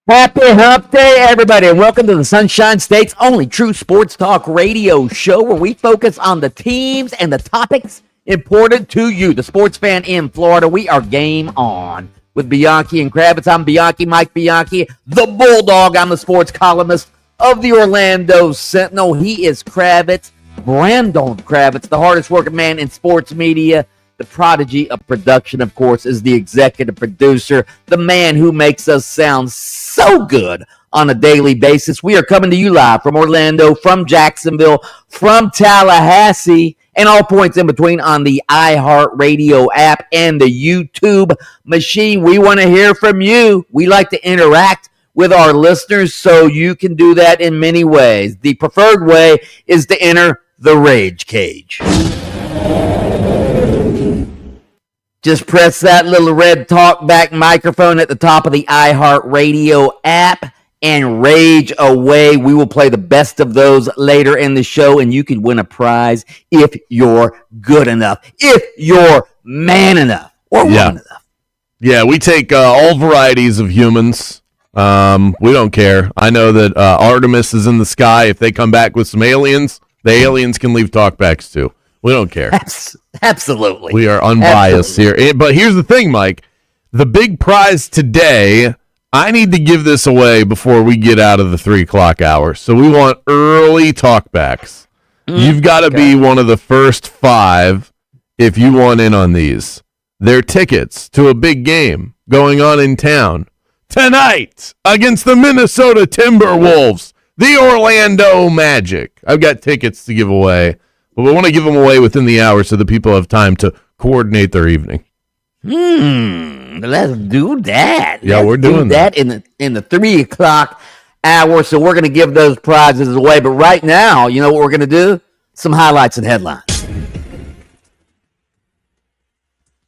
Happy Hump Day, everybody, and welcome to the Sunshine State's only true sports talk radio show where we focus on the teams and the topics important to you, the sports fan in Florida. We are game on with Bianchi and Kravitz. I'm Bianchi, Mike Bianchi, the Bulldog. I'm the sports columnist of the Orlando Sentinel. He is Kravitz, Brandon Kravitz, the hardest working man in sports media. The prodigy of production, of course, is the executive producer, the man who makes us sound so good on a daily basis. We are coming to you live from Orlando, from Jacksonville, from Tallahassee, and all points in between on the iHeart Radio app and the YouTube machine. We want to hear from you. We like to interact with our listeners, so you can do that in many ways. The preferred way is to enter the Rage Cage. Just press that little red talkback microphone at the top of the iHeart Radio app and rage away. We will play the best of those later in the show, and you can win a prize if you're good enough, if you're man enough, or woman enough. Yeah, we take all varieties of humans. We don't care. I know that Artemis is in the sky. If they come back with some aliens, the aliens can leave talkbacks too. We don't care. Absolutely. We are unbiased here. But here's the thing, Mike. The big prize today, I need to give this away before we get out of the 3 o'clock hour. So we want early talkbacks. You've got to be one of the first 5 if you want in on these. They're tickets to a big game going on in town tonight against the Minnesota Timberwolves, the Orlando Magic. I've got tickets to give away. But we want to give them away within the hour so that people have time to coordinate their evening. Let's do that. Yeah, we're doing that in the 3 o'clock hour. So we're going to give those prizes away. But right now, you know what we're going to do? Some highlights and headlines.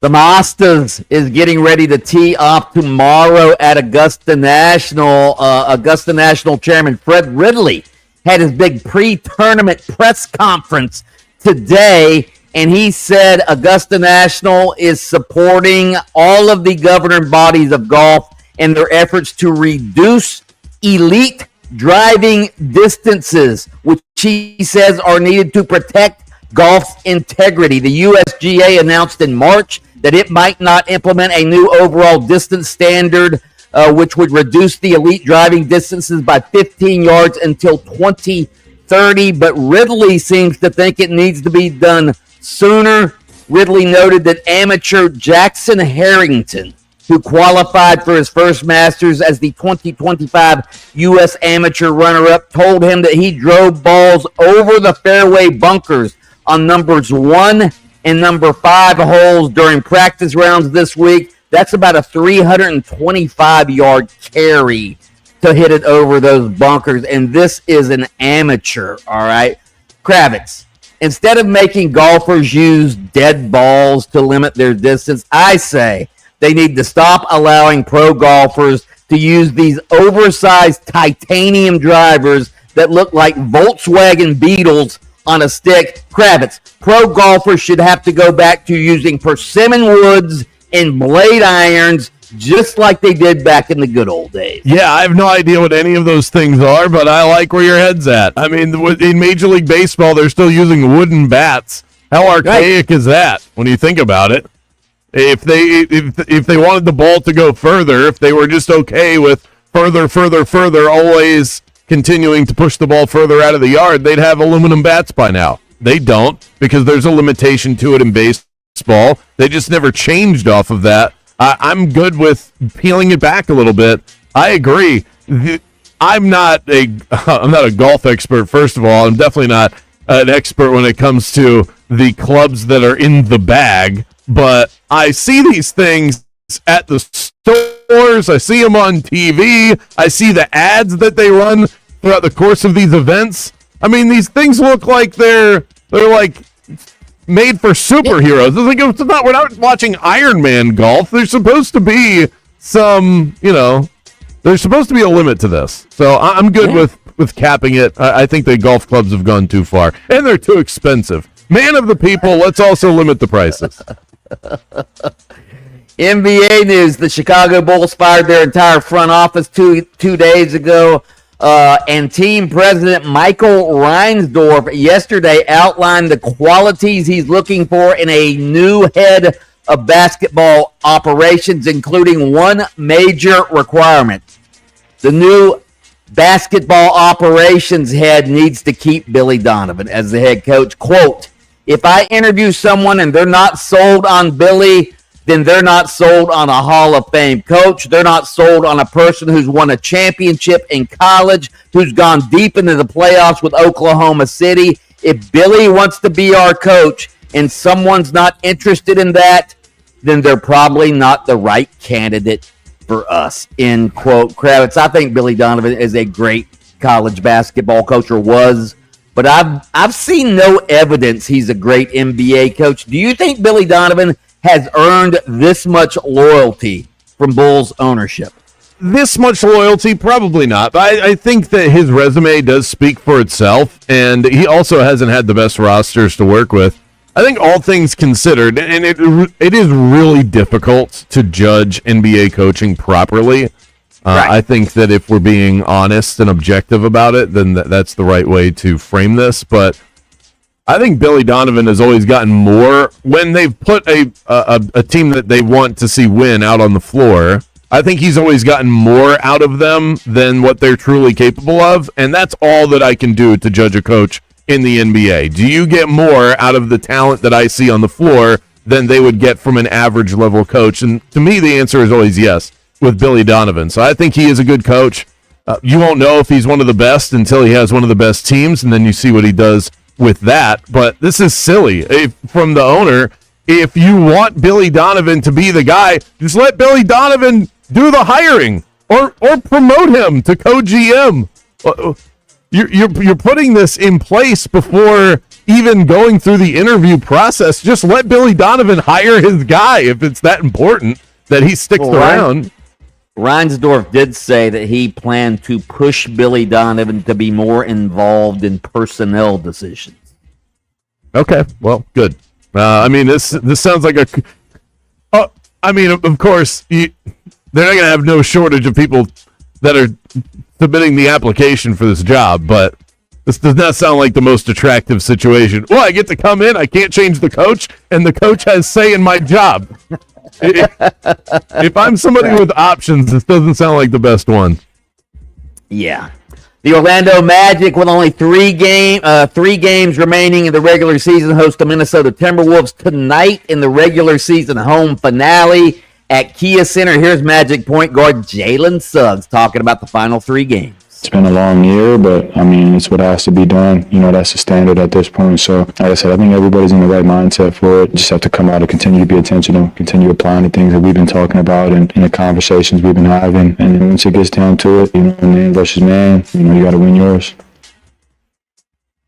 The Masters is getting ready to tee off tomorrow at Augusta National. Augusta National Chairman Fred Ridley had his big pre-tournament press conference today, and he said Augusta National is supporting all of the governing bodies of golf in their efforts to reduce elite driving distances, which he says are needed to protect golf's integrity. The USGA announced in March that it might not implement a new overall distance standard, which would reduce the elite driving distances by 15 yards until 2030, but Ridley seems to think it needs to be done sooner. Ridley noted that amateur Jackson Harrington, who qualified for his first Masters as the 2025 U.S. Amateur runner-up, told him that he drove balls over the fairway bunkers on numbers 1 and number 5 holes during practice rounds this week. That's about a 325-yard carry to hit it over those bunkers, and this is an amateur, all right? Kravitz, instead of making golfers use dead balls to limit their distance, I say they need to stop allowing pro golfers to use these oversized titanium drivers that look like Volkswagen Beetles on a stick. Kravitz, pro golfers should have to go back to using persimmon woods and blade irons, just like they did back in the good old days. Yeah, I have no idea what any of those things are, but I like where your head's at. I mean, in Major League Baseball, they're still using wooden bats. How archaic is that when you think about it? If they wanted the ball to go further, if they were just okay with further, always continuing to push the ball further out of the yard, they'd have aluminum bats by now. They don't, because there's a limitation to it in baseball. They just never changed off of that. I'm good with peeling it back a little bit. I agree. I'm not a golf expert, first of all. I'm definitely not an expert when it comes to the clubs that are in the bag, but I see these things at the stores. I see them on TV. I see the ads that they run throughout the course of these events. I mean, these things look like they're like made for superheroes. We're not watching Iron Man golf. There's supposed to be some, there's supposed to be a limit to this. So I'm good with capping it. I think the golf clubs have gone too far, and they're too expensive. Man of the people, let's also limit the prices. NBA news: the Chicago Bulls fired their entire front office two days ago. And team president Michael Reinsdorf yesterday outlined the qualities he's looking for in a new head of basketball operations, including one major requirement. The new basketball operations head needs to keep Billy Donovan as the head coach. Quote, if I interview someone and they're not sold on Billy, then they're not sold on a Hall of Fame coach. They're not sold on a person who's won a championship in college, who's gone deep into the playoffs with Oklahoma City. If Billy wants to be our coach and someone's not interested in that, then they're probably not the right candidate for us, end quote. Kravitz, I think Billy Donovan is a great college basketball coach, or was, but I've seen no evidence he's a great NBA coach. Do you think Billy Donovan has earned this much loyalty from Bulls ownership? This much loyalty? Probably not. I think that his resume does speak for itself, and he also hasn't had the best rosters to work with. I think all things considered, and it is really difficult to judge NBA coaching properly. Right. I think that if we're being honest and objective about it, then that's the right way to frame this. But I think Billy Donovan has always gotten more when they've put a team that they want to see win out on the floor. I think he's always gotten more out of them than what they're truly capable of, and that's all that I can do to judge a coach in the NBA. Do you get more out of the talent that I see on the floor than they would get from an average level coach? And to me, the answer is always yes with Billy Donovan. So I think he is a good coach. You won't know if he's one of the best until he has one of the best teams, and then you see what he does with that. But this is silly from the owner. If you want Billy Donovan to be the guy, just let Billy Donovan do the hiring or promote him to co-GM. You're putting this in place before even going through the interview process. Just let Billy Donovan hire his guy if it's that important that he sticks around. Reinsdorf did say that he planned to push Billy Donovan to be more involved in personnel decisions. Okay, well, good. I mean, this sounds like I mean, of course, they're not going to have no shortage of people that are submitting the application for this job, but this does not sound like the most attractive situation. Well, I get to come in, I can't change the coach, and the coach has say in my job. If I'm somebody with options, this doesn't sound like the best one. Yeah. The Orlando Magic, with only three games remaining in the regular season, host the Minnesota Timberwolves tonight in the regular season home finale at Kia Center. Here's Magic point guard Jalen Suggs talking about the final 3 games. It's been a long year, but, I mean, it's what has to be done. You know, that's the standard at this point. So, like I said, I think everybody's in the right mindset for it. Just have to come out and continue to be intentional, continue applying the things that we've been talking about and the conversations we've been having. And then once it gets down to it, you know, man versus man, you know, you got to win yours.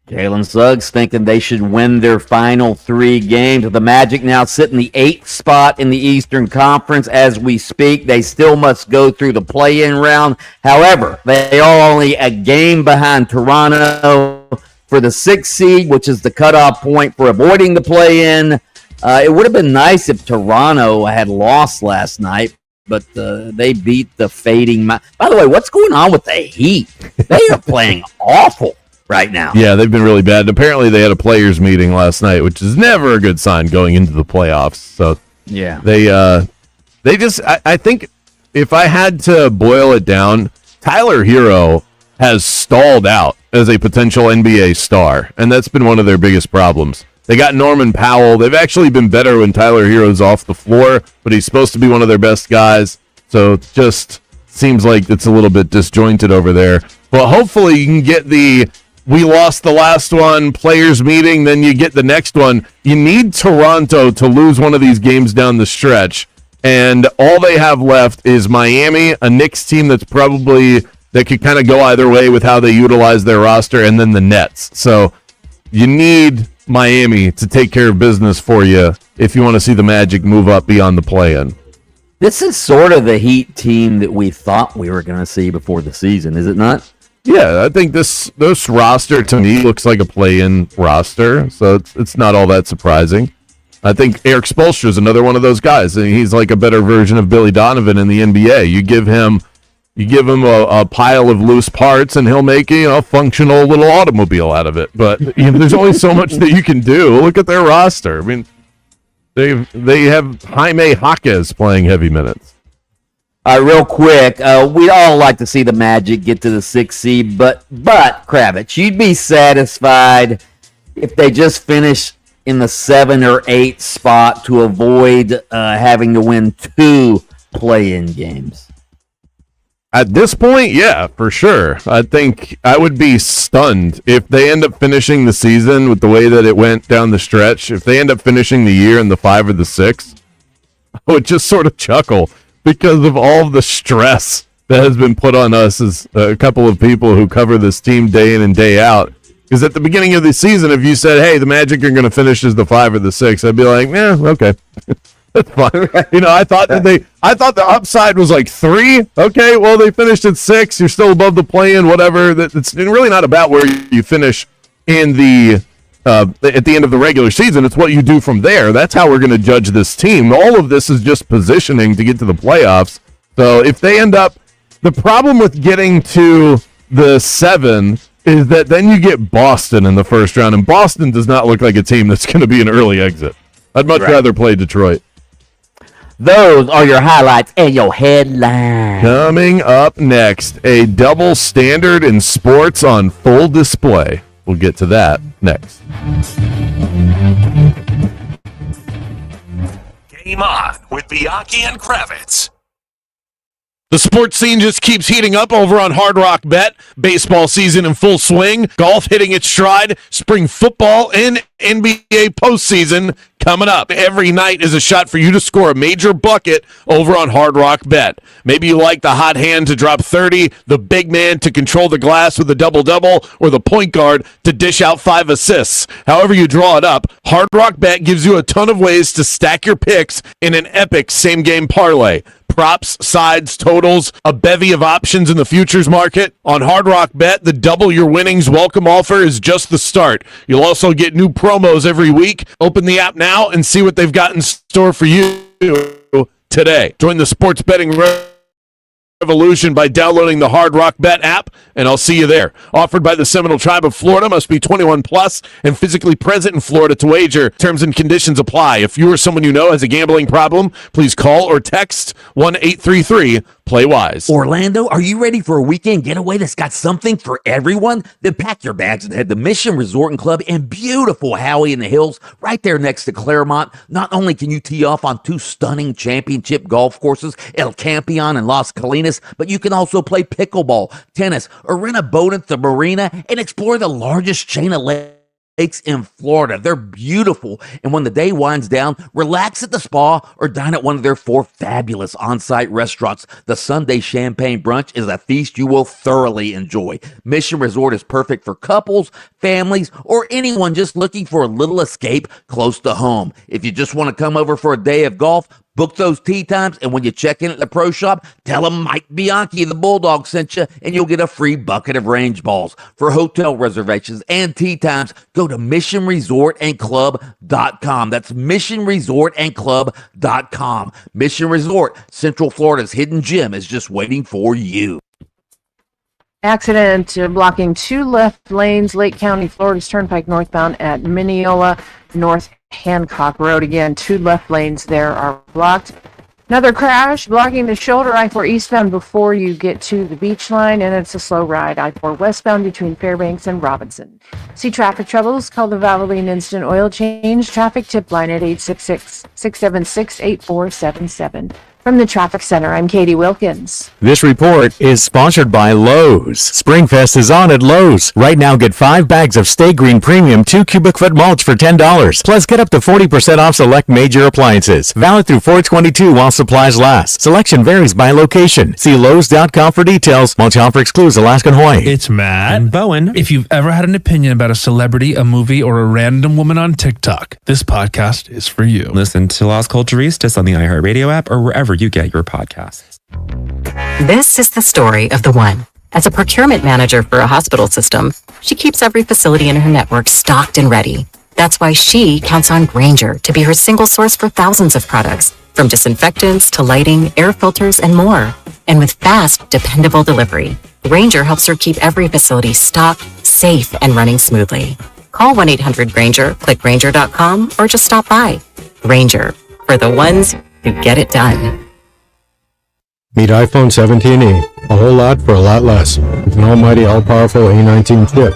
Jalen Suggs thinking they should win their final 3 games. The Magic now sit in the 8th spot in the Eastern Conference as we speak. They still must go through the play-in round. However, they are only a game behind Toronto for the 6th seed, which is the cutoff point for avoiding the play-in. It would have been nice if Toronto had lost last night, but they beat the fading. By the way, what's going on with the Heat? They are playing awful right now. Yeah, they've been really bad. Apparently, they had a players' meeting last night, which is never a good sign going into the playoffs. So, yeah, they just. I think if I had to boil it down, Tyler Hero has stalled out as a potential NBA star, and that's been one of their biggest problems. They got Norman Powell. They've actually been better when Tyler Hero's off the floor, but he's supposed to be one of their best guys. So it just seems like it's a little bit disjointed over there. But hopefully you can get we lost the last one, players meeting, then you get the next one. You need Toronto to lose one of these games down the stretch, and all they have left is Miami, a Knicks team that could kind of go either way with how they utilize their roster, and then the Nets. So you need Miami to take care of business for you if you want to see the Magic move up beyond the play-in. This is sort of the Heat team that we thought we were going to see before the season, is it not? Yeah, I think this roster to me looks like a play-in roster, so it's not all that surprising. I think Eric Spoelstra is another one of those guys. And he's like a better version of Billy Donovan in the NBA. You give him a pile of loose parts, and he'll make a functional little automobile out of it. But there's only so much that you can do. Look at their roster. I mean, they have Jaime Jaquez playing heavy minutes. All right, real quick, we'd all like to see the Magic get to the 6th seed, but Kravitz, you'd be satisfied if they just finish in the 7 or 8 spot to avoid having to win 2 play-in games. At this point, yeah, for sure. I think I would be stunned if they end up finishing the season with the way that it went down the stretch. If they end up finishing the year in the 5 or the 6, I would just sort of chuckle because of all of the stress that has been put on us as a couple of people who cover this team day in and day out. Because at the beginning of the season, if you said, hey, the Magic are going to finish as the 5 or the 6, I'd be like, yeah, okay. That's fine. I thought the upside was like 3. Okay, well, they finished at 6. You're still above the play-in, whatever. It's really not about where you finish in the at the end of the regular season. It's what you do from there. That's how we're going to judge this team. All of this is just positioning to get to the playoffs. So if they end up, the problem with getting to the 7 is that then you get Boston in the first round, and Boston does not look like a team that's going to be an early exit. I'd much rather play Detroit. Those are your highlights and your headlines. Coming up next, a double standard in sports on full display. We'll get to that next. Game on with Bianchi and Kravitz. The sports scene just keeps heating up over on Hard Rock Bet. Baseball season in full swing, golf hitting its stride, spring football, and NBA postseason coming up. Every night is a shot for you to score a major bucket over on Hard Rock Bet. Maybe you like the hot hand to drop 30, the big man to control the glass with a double-double, or the point guard to dish out 5 assists. However you draw it up, Hard Rock Bet gives you a ton of ways to stack your picks in an epic same-game parlay. Props, sides, totals, a bevy of options in the futures market. On Hard Rock Bet, the double your winnings welcome offer is just the start. You'll also get new promos every week. Open the app now and see what they've got in store for you today. Join the sports betting revolution by downloading the Hard Rock Bet app, and I'll see you there. Offered by the Seminole Tribe of Florida. Must be 21 plus and physically present in Florida to wager. Terms and conditions apply. If you or someone you know has a gambling problem, please call or text 1-833-PLAY-WISE. Orlando, are you ready for a weekend getaway that's got something for everyone? Then pack your bags and head to Mission Resort and Club in beautiful Howey in the Hills, right there next to Claremont. Not only can you tee off on 2 stunning championship golf courses, El Campeon and Las Colinas, but you can also play pickleball, tennis, or rent a boat at the marina and explore the largest chain of lakes in Florida. They're beautiful. And when the day winds down, relax at the spa or dine at one of their 4 fabulous on-site restaurants. The Sunday Champagne Brunch is a feast you will thoroughly enjoy. Mission Resort is perfect for couples, families, or anyone just looking for a little escape close to home. If you just want to come over for a day of golf, book those tee times, and when you check in at the pro shop, tell them Mike Bianchi, the Bulldog, sent you, and you'll get a free bucket of range balls. For hotel reservations and tee times, go to missionresortandclub.com. That's missionresortandclub.com. Mission Resort, Central Florida's hidden gem, is just waiting for you. Accident blocking 2 left lanes, Lake County, Florida's Turnpike northbound at Mineola North Hancock Road. Again, 2 left lanes there are blocked. Another crash blocking the shoulder I-4 eastbound before you get to the beach line, and it's a slow ride I-4 westbound between Fairbanks and Robinson. See traffic troubles? Call the Valvoline Instant Oil Change traffic tip line at 866-676-8477. From the Traffic Center, I'm Katie Wilkins. This report is sponsored by Lowe's. Springfest is on at Lowe's. Right now, get 5 bags of Stay Green Premium 2 cubic foot mulch for $10. Plus, get up to 40% off select major appliances. Valid through 4/22 while supplies last. Selection varies by location. See Lowe's.com for details. Mulch offer excludes Alaska and Hawaii. It's Matt and Bowen. If you've ever had an opinion about a celebrity, a movie, or a random woman on TikTok, this podcast is for you. Listen to Las Culturistas on the iHeart Radio app or wherever you get your podcasts. This is the story of the one. As a procurement manager for a hospital system, she keeps every facility in her network stocked and ready. That's why she counts on Grainger to be her single source for thousands of products, from disinfectants to lighting, air filters, and more. And with fast, dependable delivery, Grainger helps her keep every facility stocked, safe, and running smoothly. Call 1-800-GRAINGER, click Grainger.com, or just stop by. Grainger, for the ones who get it done. Meet iPhone 17e. A whole lot for a lot less. With an almighty all-powerful A19 chip.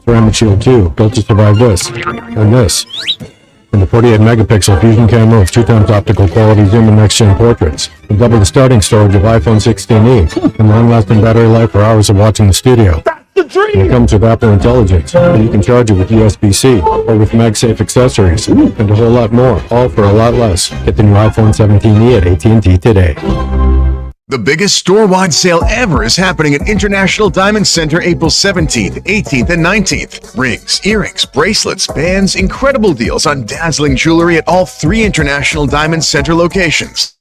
Ceramic Shield 2, built to survive this. And this. And the 48-megapixel Fusion camera with 2x optical quality zoom and next-gen portraits. And double the starting storage of iPhone 16e. And long-lasting battery life for hours of watching the studio. That's the dream! And it comes with Apple Intelligence. So you can charge it with USB-C. Or with MagSafe accessories. And a whole lot more. All for a lot less. Get the new iPhone 17e at AT&T today. The biggest store-wide sale ever is happening at International Diamond Center April 17th, 18th, and 19th. Rings, earrings, bracelets, bands, incredible deals on dazzling jewelry at all 3 International Diamond Center locations.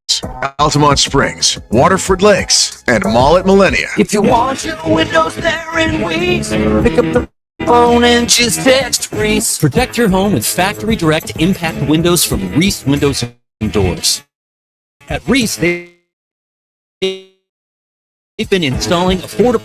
Altamont Springs, Waterford Lakes, and Mall at Millennia. If you want your windows there in weeks, pick up the phone and just text Reese. Protect your home with factory direct impact windows from Reese Windows and Doors. At Reese, they've been installing affordable,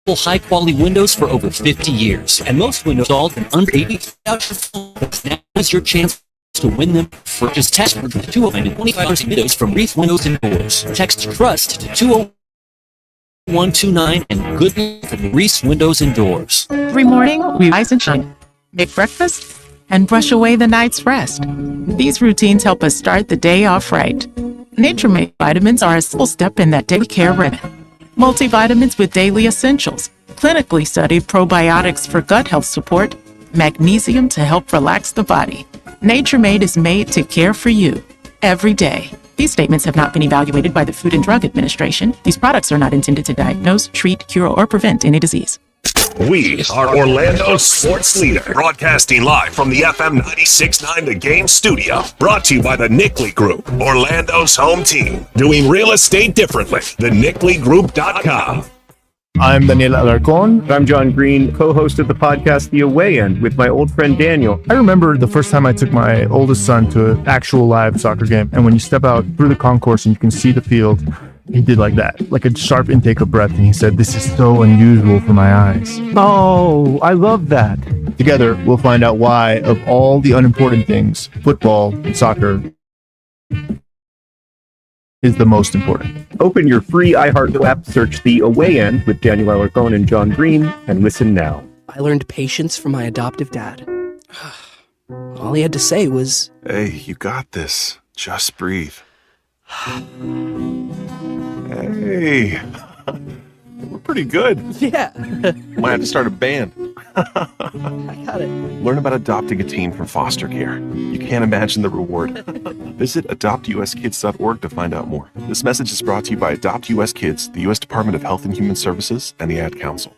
high-quality windows for over 50 years, and most windows installed in under 80,000. Now is your chance to win them for just text for $225 windows from Reese Windows and Doors. Text TRUST to 20129 and good luck from Reese Windows and Doors. Every morning, we rise and shine, make breakfast, and brush away the night's rest. These routines help us start the day off right. Nature-made vitamins are a simple step in that daily care regimen. Multivitamins with daily essentials, clinically studied probiotics for gut health support, magnesium to help relax the body. Nature-Made is made to care for you every day. These statements have not been evaluated by the Food and Drug Administration. These products are not intended to diagnose, treat, cure, or prevent any disease. We are Orlando's sports leader, broadcasting live from the FM 96.9 The Game studio. Brought to you by the Nickley Group, Orlando's home team. Doing real estate differently. TheNickleyGroup.com. I'm Daniel Alarcon. I'm John Green, co-host of the podcast The Away End with my old friend Daniel. I remember the first time I took my oldest son to an actual live soccer game, and when you step out through the concourse and you can see the field, he did like that, like a sharp intake of breath, and he said, "This is so unusual for my eyes." Oh, I love that. Together, we'll find out why, of all the unimportant things, football and soccer is the most important. Open your free iHeart app, search The Away End with Daniel Alarcon and John Green, and listen now. I learned patience from my adoptive dad. All he had to say was, "Hey, you got this. Just breathe." Hey, we're pretty good. Yeah. Might have to start a band. I got it. Learn about adopting a teen from foster care. You can't imagine the reward. Visit adoptuskids.org to find out more. This message is brought to you by Adopt US Kids, the U.S. Department of Health and Human Services, and the Ad Council.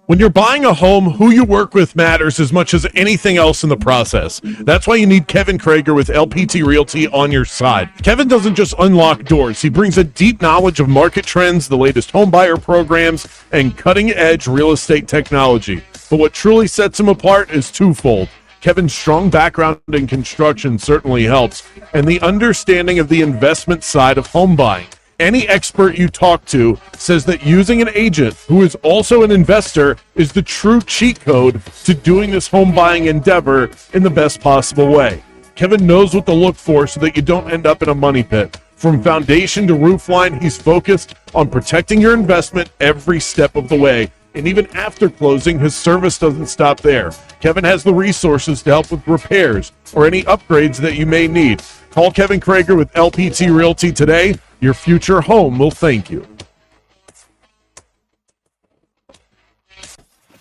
When you're buying a home, who you work with matters as much as anything else in the process. That's why you need Kevin Krager with LPT Realty on your side. Kevin doesn't just unlock doors. He brings a deep knowledge of market trends, the latest home buyer programs, and cutting-edge real estate technology. But what truly sets him apart is twofold. Kevin's strong background in construction certainly helps, and the understanding of the investment side of home buying. Any expert you talk to says that using an agent who is also an investor is the true cheat code to doing this home buying endeavor in the best possible way. Kevin knows what to look for so that you don't end up in a money pit. From foundation to roofline, he's focused on protecting your investment every step of the way. And even after closing, his service doesn't stop there. Kevin has the resources to help with repairs or any upgrades that you may need. Call Kevin Krager with LPT Realty today. Your future home will thank you.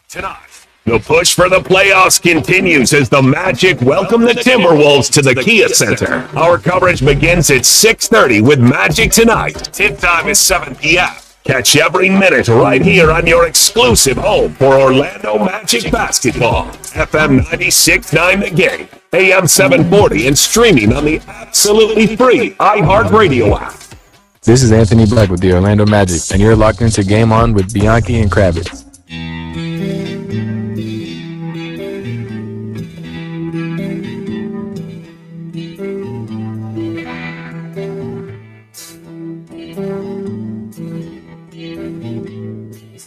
Tonight, the push for the playoffs continues as the Magic welcome the Timberwolves to the Kia Center. Our coverage begins at 6:30 with Magic Tonight. Tip time is 7 p.m. Catch every minute right here on your exclusive home for Orlando Magic basketball. FM 96.9 The Game, AM 740, and streaming on the absolutely free iHeart Radio app. This is Anthony Black with the Orlando Magic, and you're locked into Game On with Bianchi and Kravitz.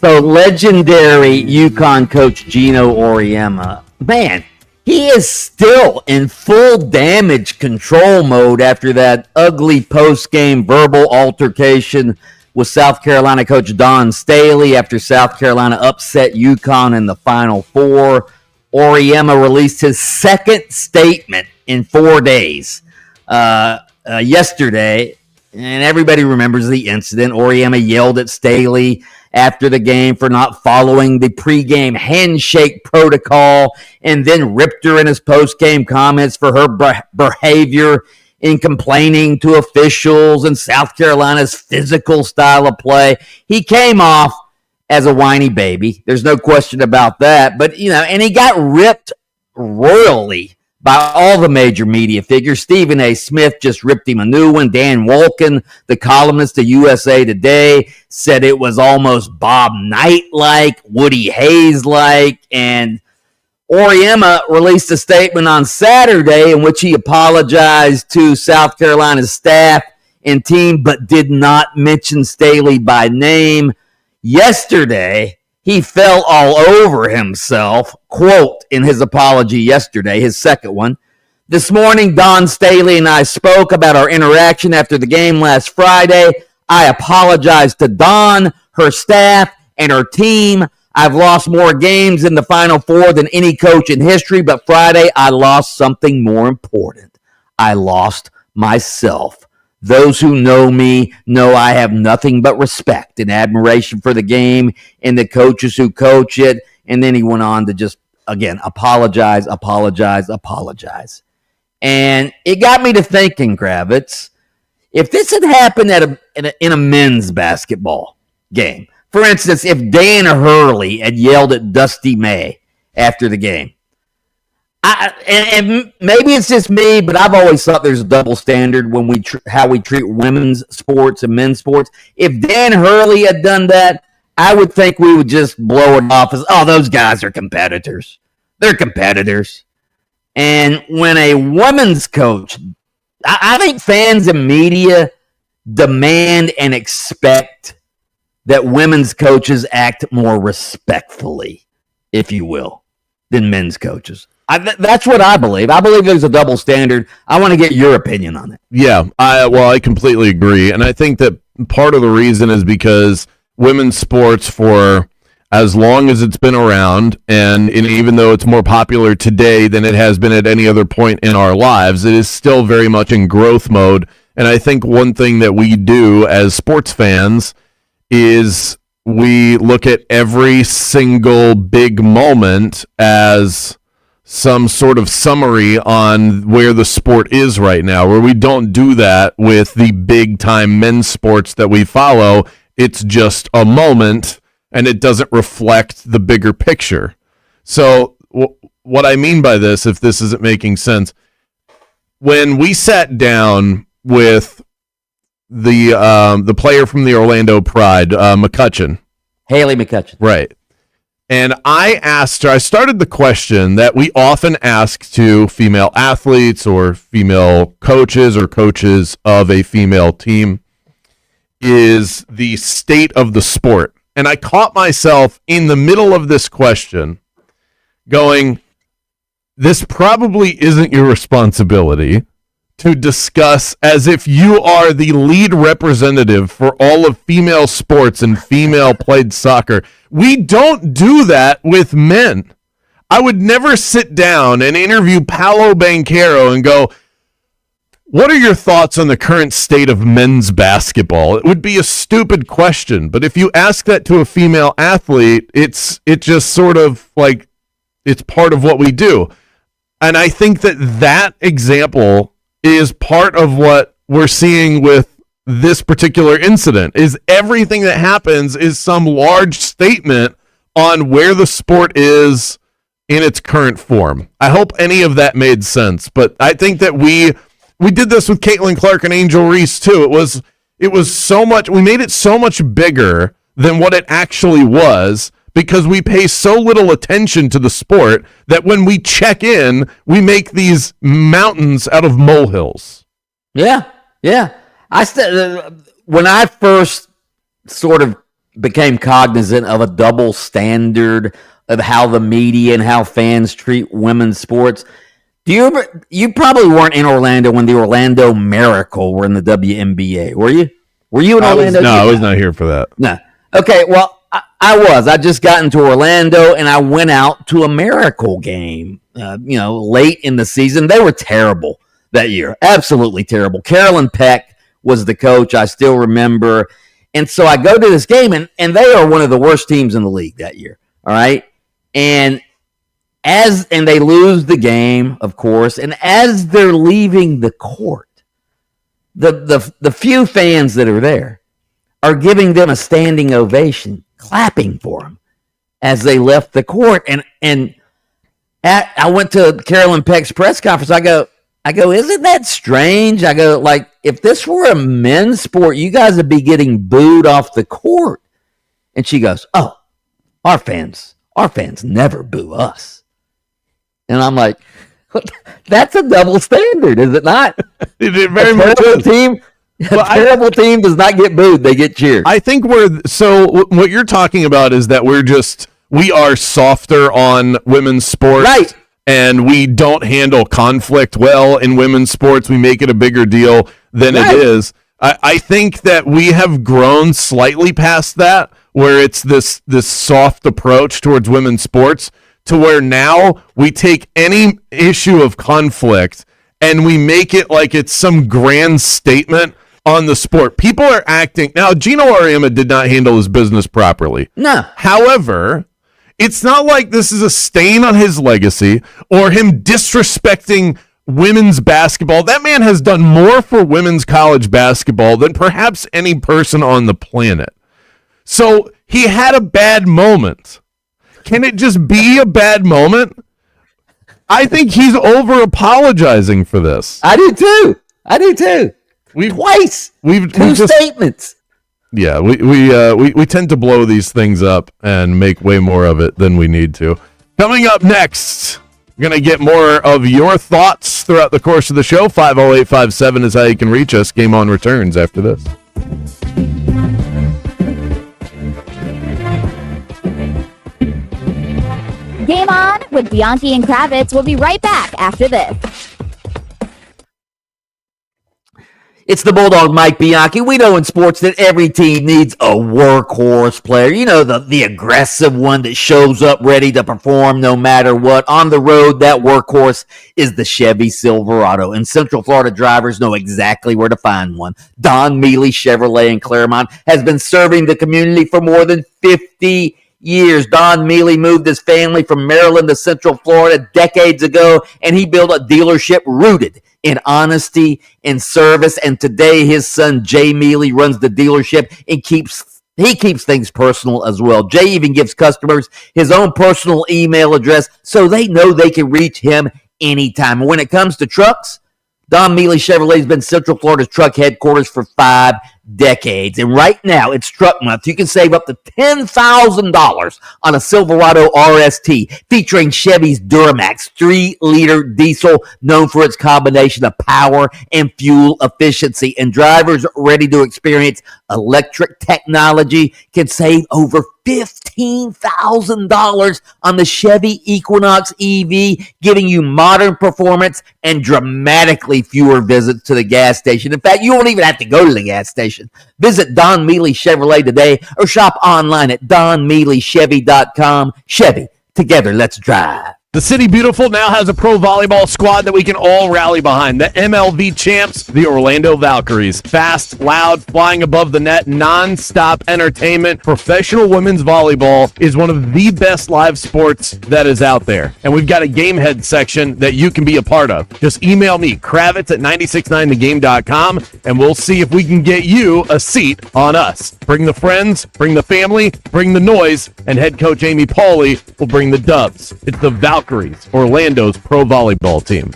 So legendary UConn coach Gino Auriemma, man, he is still in full damage control mode after that ugly post-game verbal altercation with South Carolina coach Don Staley after South Carolina upset UConn in the Final Four. Auriemma released his second statement in 4 days yesterday, and everybody remembers the incident. Auriemma yelled at Staley after the game for not following the pregame handshake protocol and then ripped her in his postgame comments for her behavior in complaining to officials and South Carolina's physical style of play. He came off as a whiny baby. There's no question about that. But, and he got ripped royally by all the major media figures. Stephen A. Smith just ripped him a new one. Dan Wolken, the columnist of USA Today, said it was almost Bob Knight-like, Woody Hayes-like, and Auriemma released a statement on Saturday in which he apologized to South Carolina's staff and team, but did not mention Staley by name. Yesterday, he fell all over himself, quote, in his apology yesterday, his second one. This morning, Don Staley and I spoke about our interaction after the game last Friday. I apologize to Don, her staff, and her team. I've lost more games in the Final Four than any coach in history, but Friday I lost something more important. I lost myself. Those who know me know I have nothing but respect and admiration for the game and the coaches who coach it. And then he went on to just, again, apologize. And it got me to thinking, Kravitz, if this had happened in a men's basketball game, for instance, if Dan Hurley had yelled at Dusty May after the game, and maybe it's just me, but I've always thought there's a double standard when how we treat women's sports and men's sports. If Dan Hurley had done that, I would think we would just blow it off as, oh, those guys are competitors. They're competitors. And when a women's coach, I think fans and media demand and expect that women's coaches act more respectfully, if you will, than men's coaches. That's what I believe. I believe there's a double standard. I want to get your opinion on it. Yeah, I completely agree. And I think that part of the reason is because women's sports, for as long as it's been around, and even though it's more popular today than it has been at any other point in our lives, it is still very much in growth mode. And I think one thing that we do as sports fans is we look at every single big moment as some sort of summary on where the sport is right now, where we don't do that with the big time men's sports that we follow. It's just a moment and it doesn't reflect the bigger picture. So what I mean by this, if this isn't making sense, when we sat down with the player from the Orlando Pride, McCutcheon. Haley McCutcheon. Right. And I asked her, I started the question that we often ask to female athletes or female coaches or coaches of a female team, is the state of the sport. And I caught myself in the middle of this question going, this probably isn't your responsibility to discuss as if you are the lead representative for all of female sports and female played soccer. We don't do that with men. I would never sit down and interview Paolo Banchero and go, what are your thoughts on the current state of men's basketball? It would be a stupid question. But if you ask that to a female athlete, it just sort of like, it's part of what we do. And I think that example is part of what we're seeing with this particular incident. Is everything that happens is some large statement on where the sport is in its current form. I hope any of that made sense, but I think that we did this with Caitlin Clark and Angel Reese too. It was so much, we made it so much bigger than what it actually was, because we pay so little attention to the sport that when we check in, we make these mountains out of molehills. Yeah. When I first sort of became cognizant of a double standard of how the media and how fans treat women's sports. You probably weren't in Orlando when the Orlando Miracle were in the WNBA, were you? Were you in Orlando? I was not here for that. No. Okay, well, I was. I just got into Orlando, and I went out to a Miracle game, late in the season. They were terrible that year, absolutely terrible. Carolyn Peck was the coach, I still remember. And so I go to this game, and they are one of the worst teams in the league that year, all right? And they lose the game, of course, and as they're leaving the court, the few fans that are there are giving them a standing ovation, clapping for them as they left the court. And I went to Carolyn Peck's press conference. I go, isn't that strange? I go, like, if this were a men's sport, you guys would be getting booed off the court. And she goes, oh, our fans never boo us. And I'm like, that's a double standard, is it not? It very much is. Terrible team does not get booed; they get cheered. I think what you're talking about is that we are softer on women's sports, right? And we don't handle conflict well in women's sports. We make it a bigger deal than it is. I think that we have grown slightly past that, where it's this soft approach towards women's sports, to where now we take any issue of conflict and we make it like it's some grand statement on the sport. People are acting now. Gino Auriemma did not handle his business properly. No. However, it's not like this is a stain on his legacy or him disrespecting women's basketball. That man has done more for women's college basketball than perhaps any person on the planet. So he had a bad moment. Can it just be a bad moment? I think he's over apologizing for this. I do too. We've two statements. Yeah, we tend to blow these things up and make way more of it than we need to. Coming up next, we're going to get more of your thoughts throughout the course of the show. 50857 is how you can reach us. Game On returns after this. Game On with Bianchi and Kravitz. We'll be right back after this. It's the Bulldog Mike Bianchi. We know in sports that every team needs a workhorse player. You know, the aggressive one that shows up ready to perform no matter what. On the road, that workhorse is the Chevy Silverado. And Central Florida drivers know exactly where to find one. Don Mealy Chevrolet in Claremont has been serving the community for more than 50 years. Don Mealy moved his family from Maryland to Central Florida decades ago, and he built a dealership rooted in honesty and service. And today his son Jay Mealy runs the dealership and he keeps things personal as well. Jay even gives customers his own personal email address so they know they can reach him anytime. When it comes to trucks, Don Mealy Chevrolet has been Central Florida's truck headquarters for 5 decades. And right now, it's Truck Month. You can save up to $10,000 on a Silverado RST featuring Chevy's Duramax 3-liter diesel, known for its combination of power and fuel efficiency. And drivers ready to experience electric technology can save over $15,000 on the Chevy Equinox EV, giving you modern performance and dramatically fewer visits to the gas station. In fact, you won't even have to go to the gas station. Visit Don Mealy Chevrolet today or shop online at donmealychevy.com. Chevy, together, let's drive. The City Beautiful now has a pro volleyball squad that we can all rally behind. The MLV champs, the Orlando Valkyries. Fast, loud, flying above the net, non-stop entertainment. Professional women's volleyball is one of the best live sports that is out there. And we've got a game head section that you can be a part of. Just email me, Kravitz at 969thegame.com, and we'll see if we can get you a seat on us. Bring the friends, bring the family, bring the noise, and head coach Amy Pauley will bring the dubs. It's the Valkyries, Orlando's pro volleyball team.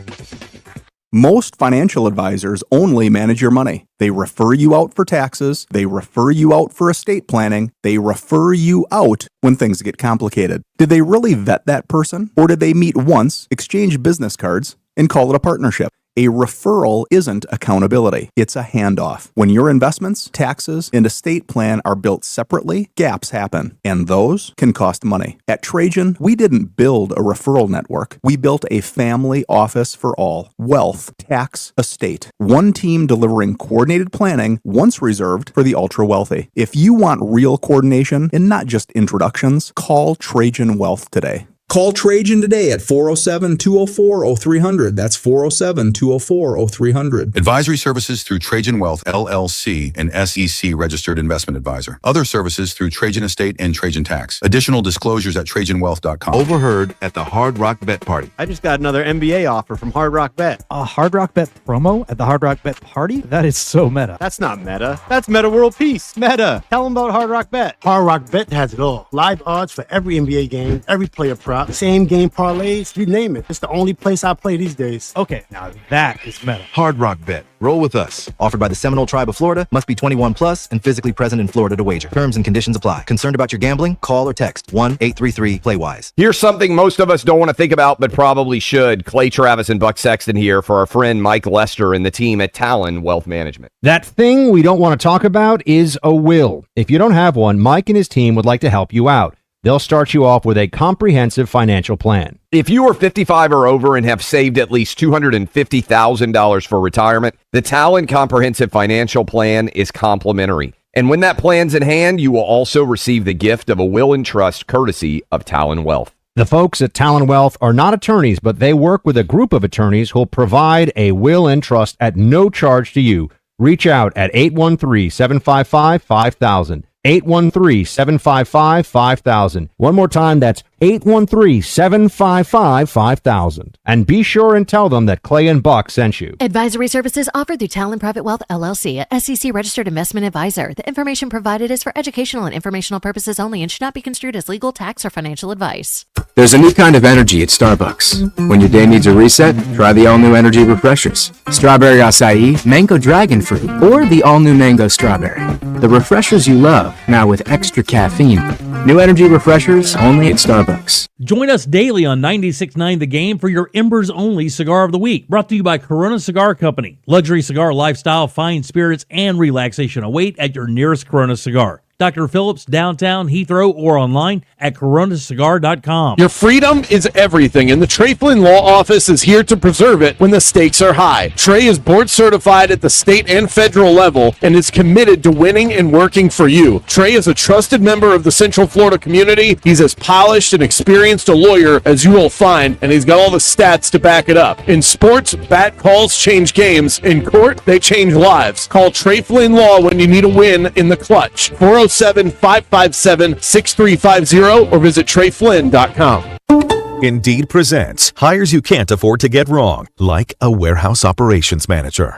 Most financial advisors only manage your money. They refer you out for taxes. They refer you out for estate planning. They refer you out when things get complicated. Did they really vet that person? Or did they meet once, exchange business cards, and call it a partnership? A referral isn't accountability. It's a handoff. When your investments, taxes, and estate plan are built separately, gaps happen, and those can cost money. At Trajan, we didn't build a referral network. We built a family office for all. Wealth, tax, estate. One team delivering coordinated planning, once reserved for the ultra-wealthy. If you want real coordination and not just introductions, call Trajan Wealth today. Call Trajan today at 407-204-0300. That's 407-204-0300. Advisory services through Trajan Wealth, LLC, an SEC registered investment advisor. Other services through Trajan Estate and Trajan Tax. Additional disclosures at TrajanWealth.com. Overheard at the Hard Rock Bet Party. I just got another NBA offer from Hard Rock Bet. A Hard Rock Bet promo at the Hard Rock Bet Party? That is so meta. That's not meta. That's Meta World Peace. Meta. Tell them about Hard Rock Bet. Hard Rock Bet has it all. Live odds for every NBA game, every player prop, same game parlays, you name it. It's the only place I play these days. Okay, now that is meta. Hard Rock Bet. Roll with us. Offered by the Seminole Tribe of Florida. Must be 21 plus and physically present in Florida to wager. Terms and conditions apply. Concerned about your gambling? Call or text 1-833-PLAY-WISE. Here's something most of us don't want to think about, but probably should. Clay Travis and Buck Sexton here for our friend Mike Lester and the team at Talon Wealth Management. That thing we don't want to talk about is a will. If you don't have one, Mike and his team would like to help you out. They'll start you off with a comprehensive financial plan. If you are 55 or over and have saved at least $250,000 for retirement, the Talon Comprehensive Financial Plan is complimentary. And when that plan's in hand, you will also receive the gift of a will and trust courtesy of Talon Wealth. The folks at Talon Wealth are not attorneys, but they work with a group of attorneys who'll provide a will and trust at no charge to you. Reach out at 813-755-5000. 813-755-5000. One more time, that's 813-755-5000. And be sure and tell them that Clay and Buck sent you. Advisory services offered through Talon Private Wealth, LLC, a SEC registered investment advisor. The information provided is for educational and informational purposes only and should not be construed as legal, tax, or financial advice. There's a new kind of energy at Starbucks. When your day needs a reset, try the all-new energy refreshers. Strawberry acai, mango dragon fruit, or the all-new mango strawberry. The refreshers you love, now with extra caffeine. New energy refreshers only at Starbucks. Join us daily on 96.9 The Game for your Embers Only Cigar of the Week. Brought to you by Corona Cigar Company. Luxury cigar lifestyle, fine spirits, and relaxation await at your nearest Corona Cigar. Dr. Phillips, downtown, Heathrow, or online at coronacigar.com. Your freedom is everything, and the Trey Flynn Law Office is here to preserve it when the stakes are high. Trey is board certified at the state and federal level and is committed to winning and working for you. Trey is a trusted member of the Central Florida community. He's as polished and experienced a lawyer as you will find, and he's got all the stats to back it up. In sports, bat calls change games. In court, they change lives. Call Trey Flynn Law when you need a win in the clutch. 407-557-6350 or visit TreyFlynn.com. Indeed presents hires you can't afford to get wrong, like a warehouse operations manager.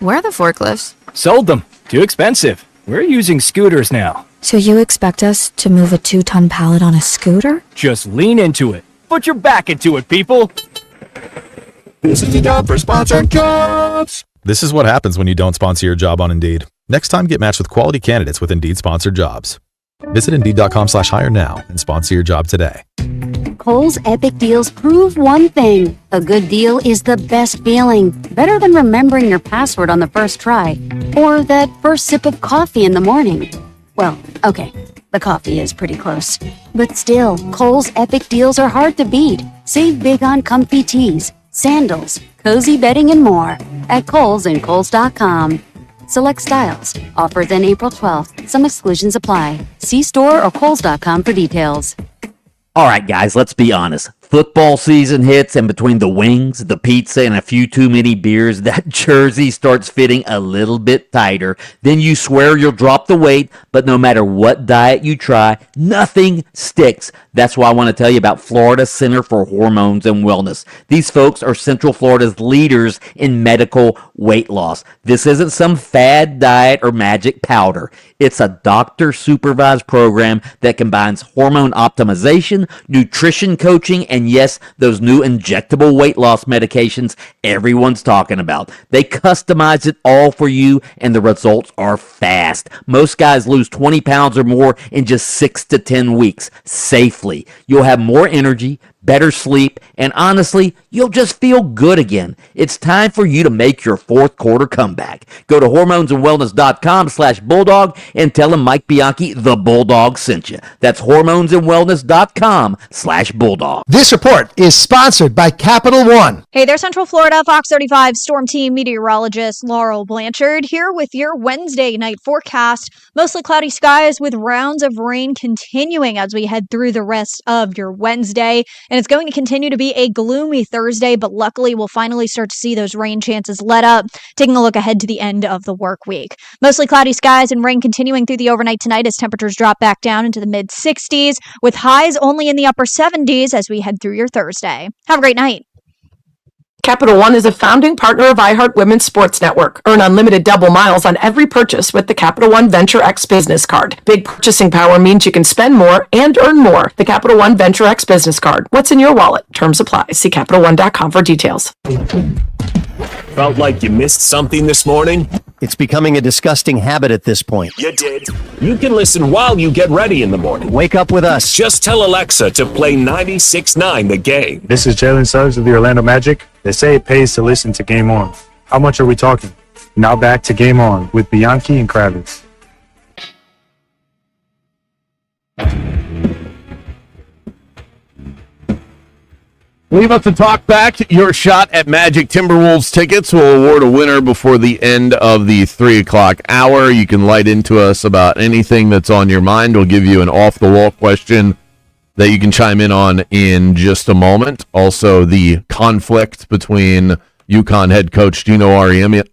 Where are the forklifts? Sold them. Too expensive. We're using scooters now. So you expect us to move a 2-ton pallet on a scooter? Just lean into it. Put your back into it, people. This is the job for sponsored jobs. This is what happens when you don't sponsor your job on Indeed. Next time, get matched with quality candidates with Indeed sponsored jobs. Visit Indeed.com/hire now and sponsor your job today. Kohl's Epic Deals prove one thing. A good deal is the best feeling. Better than remembering your password on the first try. Or that first sip of coffee in the morning. Well, okay, the coffee is pretty close. But still, Kohl's Epic Deals are hard to beat. Save big on comfy tees, sandals, cozy bedding, and more at Kohl's and Kohls.com. Select styles. Offers end April 12th. Some exclusions apply. See store or Kohls.com for details. All right, guys, let's be honest. Football season hits, and between the wings, the pizza, and a few too many beers, that jersey starts fitting a little bit tighter. Then you swear you'll drop the weight, but no matter what diet you try, nothing sticks. That's why I want to tell you about Florida Center for Hormones and Wellness. These folks are Central Florida's leaders in medical weight loss. This isn't some fad diet or magic powder. It's a doctor-supervised program that combines hormone optimization, nutrition coaching, and yes, those new injectable weight loss medications everyone's talking about. They customize it all for you, and the results are fast. Most guys lose 20 pounds or more in just 6 to 10 weeks safely. You'll have more energy, better sleep, and honestly, you'll just feel good again. It's time for you to make your fourth quarter comeback. Go to hormonesandwellness.com/bulldog and tell them Mike Bianchi, the Bulldog, sent you. That's hormonesandwellness.com/bulldog. This report is sponsored by Capital One. Hey there, Central Florida. Fox 35 Storm Team meteorologist Laurel Blanchard here with your Wednesday night forecast. Mostly cloudy skies with rounds of rain continuing as we head through the rest of your Wednesday. And it's going to continue to be a gloomy Thursday, but luckily we'll finally start to see those rain chances let up. Taking a look ahead to the end of the work week. Mostly cloudy skies and rain continuing through the overnight tonight as temperatures drop back down into the mid-60s with highs only in the upper 70s as we head through your Thursday. Have a great night. Capital One is a founding partner of iHeart Women's Sports Network. Earn unlimited double miles on every purchase with the Capital One Venture X Business Card. Big purchasing power means you can spend more and earn more. The Capital One Venture X Business Card. What's in your wallet? Terms apply. See CapitalOne.com for details. Felt like you missed something this morning? It's becoming a disgusting habit at this point. You did. You can listen while you get ready in the morning. Wake up with us. Just tell Alexa to play 96.9 The Game. This is Jalen Suggs of the Orlando Magic. They say it pays to listen to Game On. How much are we talking? Now back to Game On with Bianchi and Kravitz. Leave us a talk back. Your shot at Magic Timberwolves tickets will award a winner before the end of the 3 o'clock hour. You can light into us about anything that's on your mind. We'll give you an off-the-wall question that you can chime in just a moment. Also, the conflict between UConn head coach Gino Auriemma.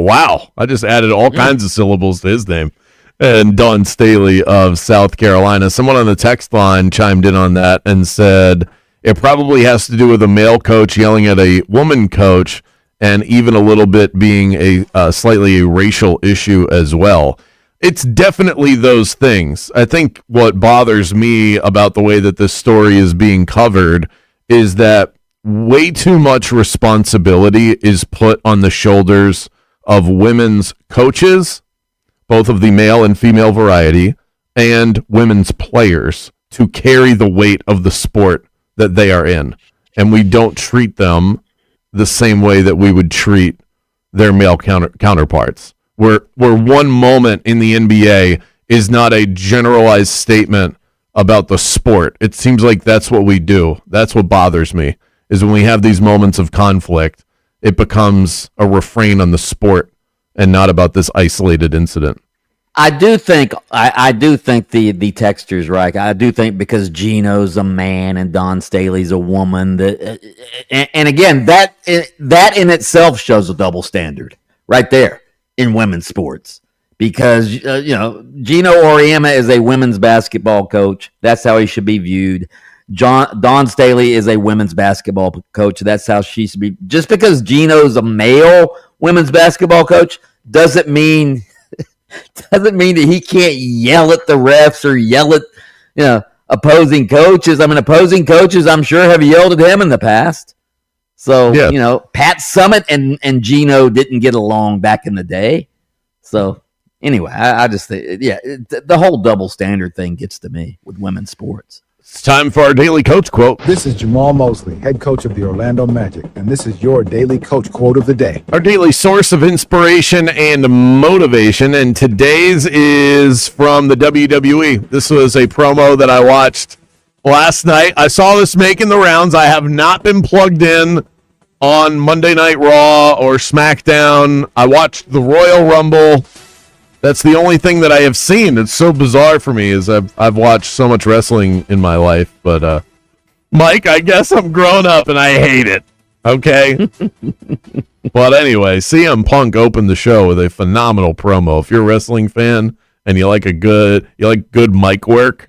Wow, I just added all kinds of syllables to his name. And Dawn Staley of South Carolina. Someone on the text line chimed in on that and said it probably has to do with a male coach yelling at a woman coach, and even a little bit being a slightly a racial issue as well. It's definitely those things. I think what bothers me about the way that this story is being covered is that way too much responsibility is put on the shoulders of women's coaches, both of the male and female variety, and women's players to carry the weight of the sport that they are in. And we don't treat them the same way that we would treat their male counterparts. Where one moment in the NBA is not a generalized statement about the sport. It seems like that's what we do. That's what bothers me, is when we have these moments of conflict, it becomes a refrain on the sport and not about this isolated incident. I do think the texture's right. I do think because Gino's a man and Dawn Staley's a woman, that and again that in itself shows a double standard right there in women's sports, because Gino Auriemma is a women's basketball coach. That's how he should be viewed. Dawn Staley is a women's basketball coach. That's how she should be. Just because Gino's a male women's basketball coach doesn't mean that he can't yell at the refs or yell at opposing coaches. I mean, opposing coaches, I'm sure, have yelled at him in the past. So, yeah. Pat Summitt and Gino didn't get along back in the day. So, anyway, I just think, the whole double standard thing gets to me with women's sports. It's time for our daily coach quote. This is Jamal Mosley, head coach of the Orlando Magic, and this is your daily coach quote of the day. Our daily source of inspiration and motivation, and today's is from the WWE. This was a promo that I watched last night. I saw this making the rounds. I have not been plugged in on Monday Night Raw or SmackDown. I watched the Royal Rumble. That's the only thing that I have seen. It's so bizarre for me, as I've watched so much wrestling in my life. But Mike, I guess I'm grown up and I hate it. Okay. But anyway, CM Punk opened the show with a phenomenal promo. If you're a wrestling fan and you like good mic work,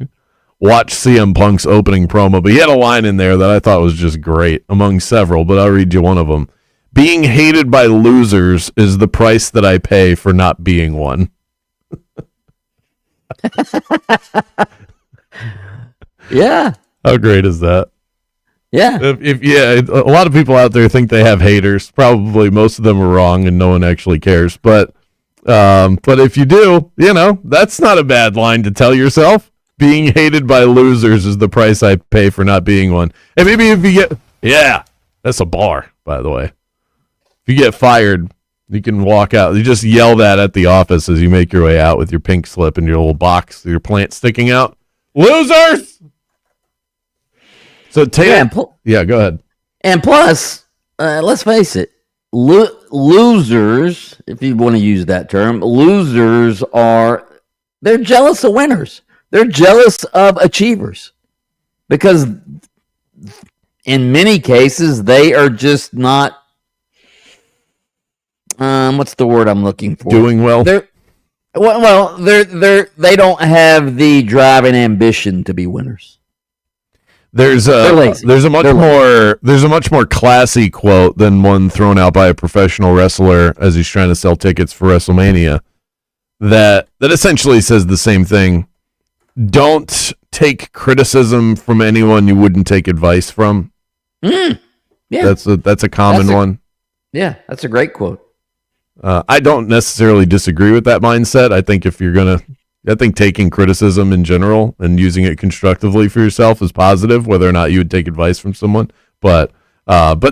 watch CM Punk's opening promo. But he had a line in there that I thought was just great, among several, but I'll read you one of them. Being hated by losers is the price that I pay for not being one. Yeah. How great is that? Yeah. A lot of people out there think they have haters. Probably most of them are wrong, and no one actually cares. But if you do, that's not a bad line to tell yourself. Being hated by losers is the price I pay for not being one. And maybe if you that's a bar, by the way. If you get fired, you can walk out. You just yell that at the office as you make your way out with your pink slip and your little box, your plant sticking out. Losers! So Taylor, go ahead. And plus, let's face it, losers, if you want to use that term, losers they're jealous of winners. They're jealous of achievers because in many cases they are just not. What's the word I'm looking for? Doing well. They don't have the drive and ambition to be winners. There's a much more classy quote than one thrown out by a professional wrestler as he's trying to sell tickets for WrestleMania that essentially says the same thing. Don't take criticism from anyone you wouldn't take advice from. Yeah. That's a common one. Yeah, that's a great quote. I don't necessarily disagree with that mindset. I think taking criticism in general and using it constructively for yourself is positive, whether or not you would take advice from someone. But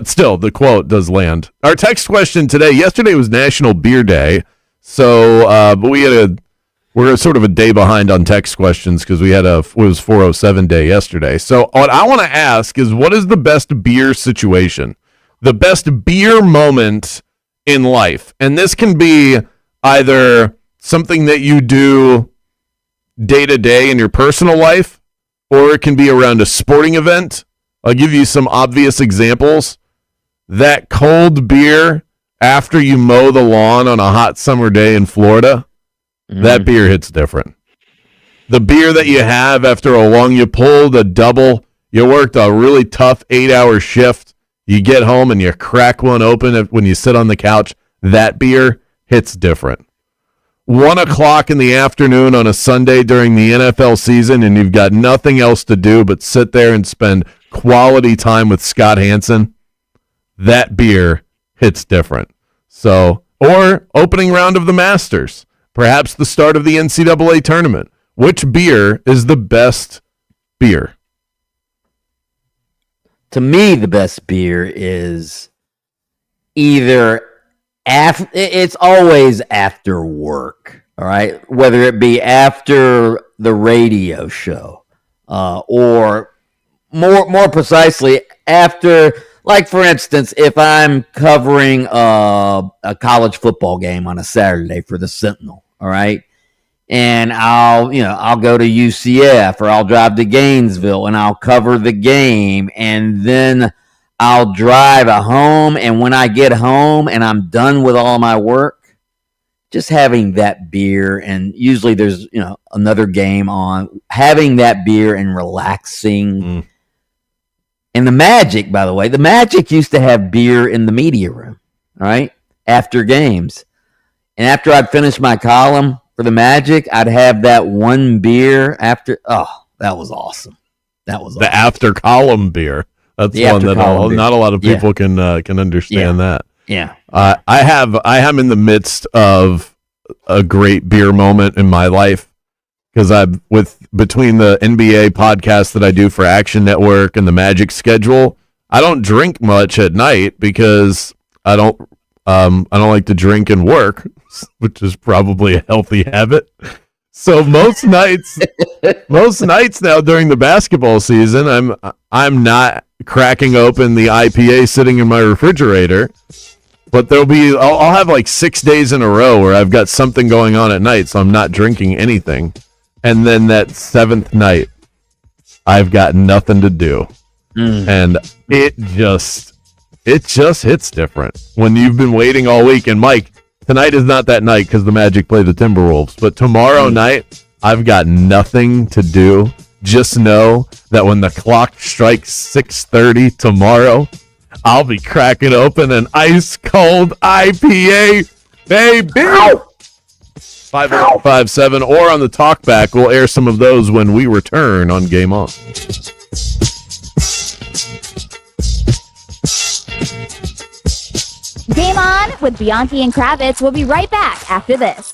still, the quote does land. Our text question yesterday was National Beer Day, so but we're sort of a day behind on text questions because it was 407 day yesterday. So what I want to ask is, what is the best beer situation? The best beer moment in life. And this can be either something that you do day to day in your personal life, or it can be around a sporting event. I'll give you some obvious examples. That cold beer after you mow the lawn on a hot summer day in Florida, that beer hits different. The beer that you have after you pulled a double, you worked a really tough 8-hour shift, you get home and you crack one open when you sit on the couch, that beer hits different. 1:00 in the afternoon on a Sunday during the NFL season, and you've got nothing else to do but sit there and spend quality time with Scott Hansen, that beer hits different. So, or opening round of the Masters, perhaps the start of the NCAA tournament. Which beer is the best beer? To me, the best beer is either it's always after work, all right? Whether it be after the radio show, or more precisely after, like for instance, if I'm covering a college football game on a Saturday for the Sentinel, all right? And I'll go to UCF or I'll drive to Gainesville and I'll cover the game, and then I'll drive home, and when I get home and I'm done with all my work, just having that beer, and usually there's another game on, having that beer and relaxing. And the Magic, by the way, the Magic used to have beer in the media room, all right, after games. And after I'd finish my column for the Magic, I'd have that one beer after. Oh, that was awesome. The after column beer. That's one that not a lot of people can understand that. Yeah. I am in the midst of a great beer moment in my life because between the NBA podcast that I do for Action Network and the Magic schedule, I don't drink much at night because I don't like to drink and work, which is probably a healthy habit. So most nights now during the basketball season, I'm not cracking open the IPA sitting in my refrigerator, but I'll have like 6 days in a row where I've got something going on at night, so I'm not drinking anything. And then that 7th night, I've got nothing to do. And it just hits different when you've been waiting all week. And Mike, tonight is not that night because the Magic play the Timberwolves, but tomorrow night, I've got nothing to do. Just know that when the clock strikes 6:30 tomorrow, I'll be cracking open an ice cold IPA, baby. 5157 or on the talkback. We'll air some of those when we return on Game On. Game On with Bianchi and Kravitz. We'll be right back after this.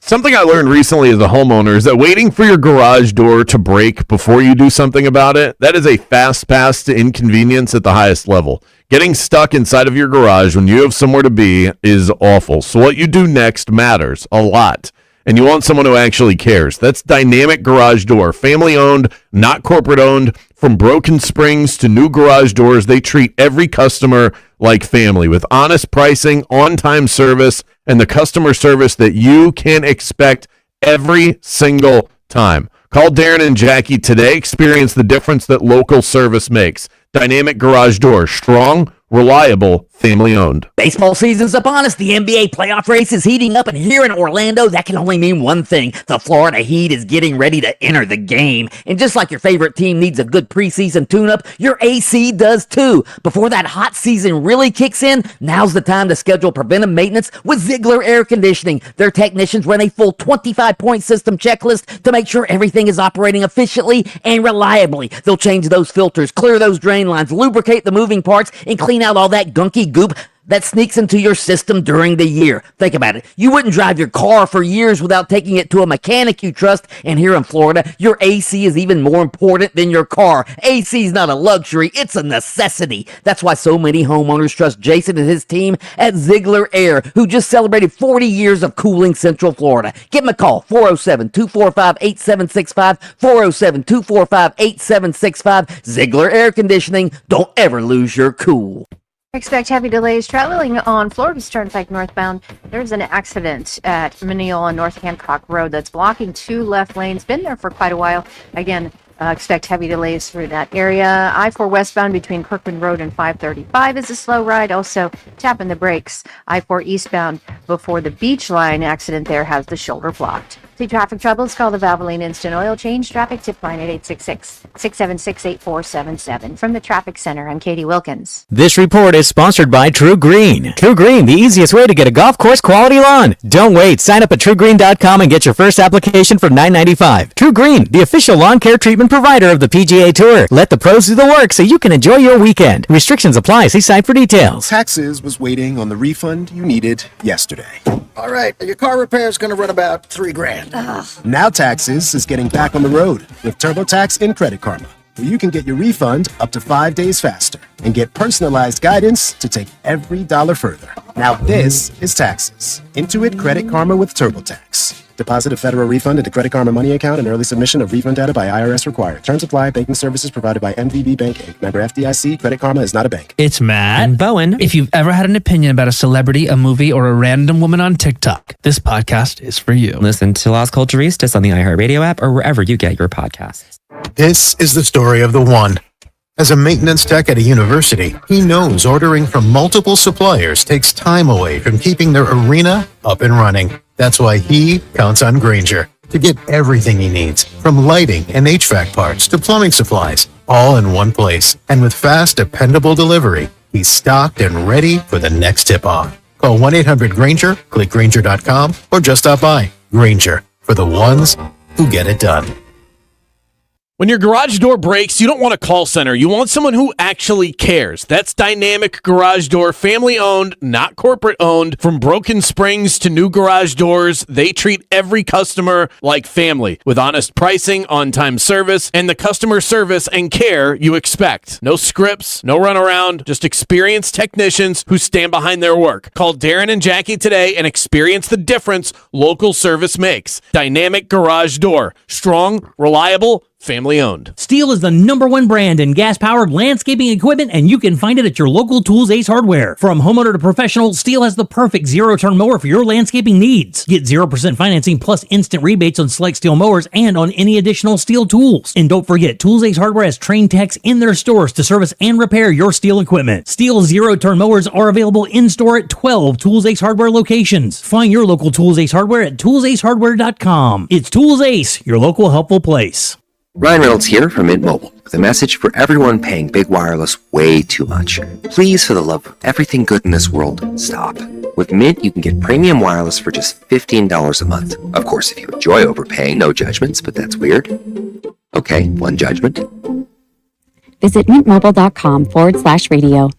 Something I learned recently as a homeowner is that waiting for your garage door to break before you do something about it, that is a fast pass to inconvenience at the highest level. Getting stuck inside of your garage when you have somewhere to be is awful. So what you do next matters a lot. And you want someone who actually cares. That's Dynamic Garage Door. Family owned, not corporate owned. From broken springs to new garage doors, they treat every customer like family with honest pricing, on-time service, and the customer service that you can expect every single time. Call Darren and Jackie today. Experience the difference that local service makes. Dynamic Garage Door. Strong, reliable, family owned. Baseball season's upon us. The NBA playoff race is heating up, and here in Orlando, that can only mean one thing. The Florida Heat is getting ready to enter the game. And just like your favorite team needs a good preseason tune-up, your AC does too. Before that hot season really kicks in, now's the time to schedule preventive maintenance with Ziegler Air Conditioning. Their technicians run a full 25-point system checklist to make sure everything is operating efficiently and reliably. They'll change those filters, clear those drain lines, lubricate the moving parts, and clean out all that gunky goop that sneaks into your system during the year. Think about it. You wouldn't drive your car for years without taking it to a mechanic you trust, and here in Florida, your AC is even more important than your car. AC is not a luxury, it's a necessity. That's why so many homeowners trust Jason and his team at Ziegler Air, who just celebrated 40 years of cooling Central Florida. Give them a call, 407-245-8765, 407-245-8765. Ziegler Air Conditioning. Don't ever lose your cool. Expect heavy delays traveling on Florida's Turnpike northbound. There's an accident at Mineola North Hancock Road that's blocking 2 left lanes. Been there for quite a while. Again, expect heavy delays through that area. I-4 westbound between Kirkland Road and 535 is a slow ride. Also tapping the brakes. I-4 eastbound before the Beach Line accident there has the shoulder blocked. See traffic troubles? Call the Valvoline Instant Oil Change Traffic Tip Line at 866-676-8477. From the Traffic Center, I'm Katie Wilkins. This report is sponsored by True Green. True Green, the easiest way to get a golf course quality lawn. Don't wait. Sign up at TrueGreen.com and get your first application for $9.95. True Green, the official lawn care treatment provider of the PGA Tour. Let the pros do the work so you can enjoy your weekend. Restrictions apply. See site for details. Taxes was waiting on the refund you needed yesterday. All right, your car repair is going to run about $3,000. Now Taxes is getting back on the road with TurboTax and Credit Karma, where you can get your refund up to 5 days faster and get personalized guidance to take every dollar further. Now this is Taxes. Intuit Credit Karma with TurboTax. Deposit a federal refund into Credit Karma Money account and early submission of refund data by IRS required. Terms apply. Banking services provided by MVB Bank Inc. Member FDIC. Credit Karma is not a bank. It's Matt and Bowen. If you've ever had an opinion about a celebrity, a movie, or a random woman on TikTok, this podcast is for you. Listen to Las Culturistas on the iHeart Radio app or wherever you get your podcasts. This is the story of the one. As a maintenance tech at a university, he knows ordering from multiple suppliers takes time away from keeping their arena up and running. That's why he counts on Grainger to get everything he needs, from lighting and HVAC parts to plumbing supplies, all in one place. And with fast, dependable delivery, he's stocked and ready for the next tip-off. Call 1-800-GRAINGER, click Grainger.com, or just stop by. Grainger, for the ones who get it done. When your garage door breaks, you don't want a call center. You want someone who actually cares. That's Dynamic Garage Door, family owned, not corporate owned. From broken springs to new garage doors, they treat every customer like family with honest pricing, on-time service, and the customer service and care you expect. No scripts, no runaround, just experienced technicians who stand behind their work. Call Darren and Jackie today and experience the difference local service makes. Dynamic Garage Door. Strong, reliable, family owned. Steel is the #1 brand in gas-powered landscaping equipment, and you can find it at your local Tools Ace Hardware. From homeowner to professional, Steel has the perfect zero-turn mower for your landscaping needs. Get 0% financing plus instant rebates on select Steel mowers and on any additional Steel tools. And don't forget, Tools Ace Hardware has trained techs in their stores to service and repair your Steel equipment. Steel zero-turn mowers are available in-store at 12 Tools Ace Hardware locations. Find your local Tools Ace Hardware at toolsacehardware.com. It's Tools Ace, your local helpful place. Ryan Reynolds here from Mint Mobile with a message for everyone paying big wireless way too much. Please, for the love of everything good in this world, stop. With Mint, you can get premium wireless for just $15 a month. Of course, if you enjoy overpaying, no judgments, but that's weird. Okay, one judgment. Visit mintmobile.com/radio.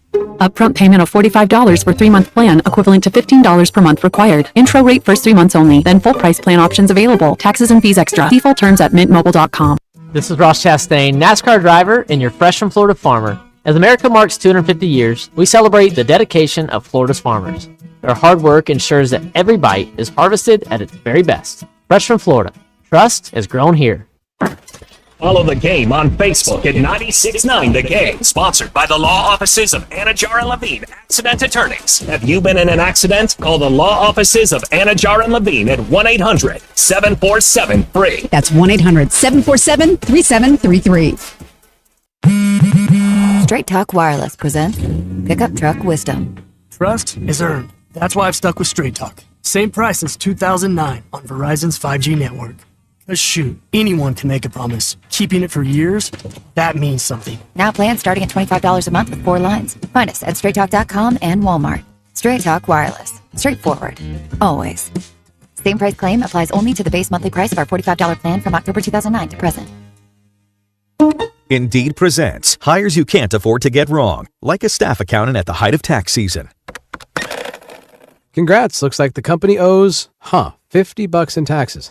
Upfront payment of $45 for 3-month plan, equivalent to $15 per month required. Intro rate first 3 months only, then full price plan options available. Taxes and fees extra. See full terms at mintmobile.com. This is Ross Chastain, NASCAR driver and your Fresh from Florida farmer. As America marks 250 years, we celebrate the dedication of Florida's farmers. Their hard work ensures that every bite is harvested at its very best. Fresh from Florida. Trust is grown here. Follow the game on Facebook at 96.9 The Game. Sponsored by the law offices of Anajar and Levine, accident attorneys. Have you been in an accident? Call the law offices of Anajar and Levine at 1-800-747-FREE. That's 1-800-747-3733. Straight Talk Wireless presents Pickup Truck Wisdom. Trust is earned. That's why I've stuck with Straight Talk. Same price since 2009 on Verizon's 5G network. Cause shoot, anyone can make a promise. Keeping it for years, that means something. Now plans starting at $25 a month with 4 lines. Find us at straighttalk.com and Walmart. Straight Talk Wireless. Straightforward. Always. Same price claim applies only to the base monthly price of our $45 plan from October 2009 to present. Indeed presents hires you can't afford to get wrong, like a staff accountant at the height of tax season. Congrats, looks like the company owes, $50 in taxes.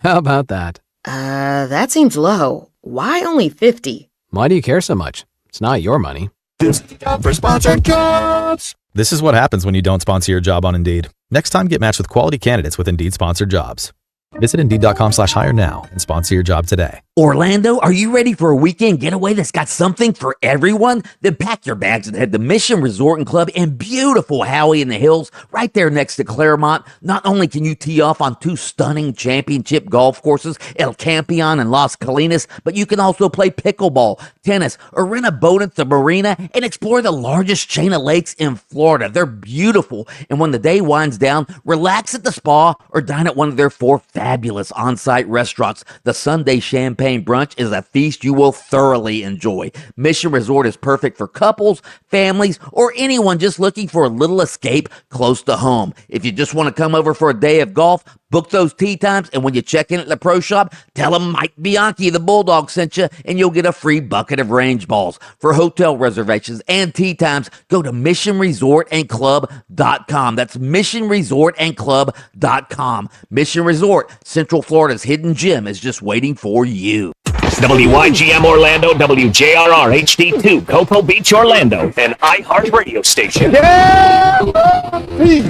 How about that? That seems low. Why only 50? Why do you care so much? It's not your money. For sponsored jobs. This is what happens when you don't sponsor your job on Indeed. Next time, get matched with quality candidates with Indeed sponsored jobs. Visit Indeed.com/hire now and sponsor your job today. Orlando, are you ready for a weekend getaway that's got something for everyone? Then pack your bags and head to Mission Resort and Club in beautiful Howey in the Hills, right there next to Claremont. Not only can you tee off on 2 stunning championship golf courses, El Campeon and Las Colinas, but you can also play pickleball, tennis, or rent a boat at the marina and explore the largest chain of lakes in Florida. They're beautiful, and when the day winds down, relax at the spa or dine at one of their 4 fabulous on-site restaurants. The Sunday Champagne Brunch is a feast you will thoroughly enjoy. Mission Resort is perfect for couples, families, or anyone just looking for a little escape close to home. If you just want to come over for a day of golf, book those tee times, and when you check in at the pro shop, tell them Mike Bianchi, the Bulldog, sent you, and you'll get a free bucket of range balls. For hotel reservations and tee times, go to missionresortandclub.com. That's missionresortandclub.com. Mission Resort, Central Florida's hidden gem, is just waiting for you. WYGM Orlando, WJRR HD2, Cocoa Beach, Orlando, an iHeart radio station.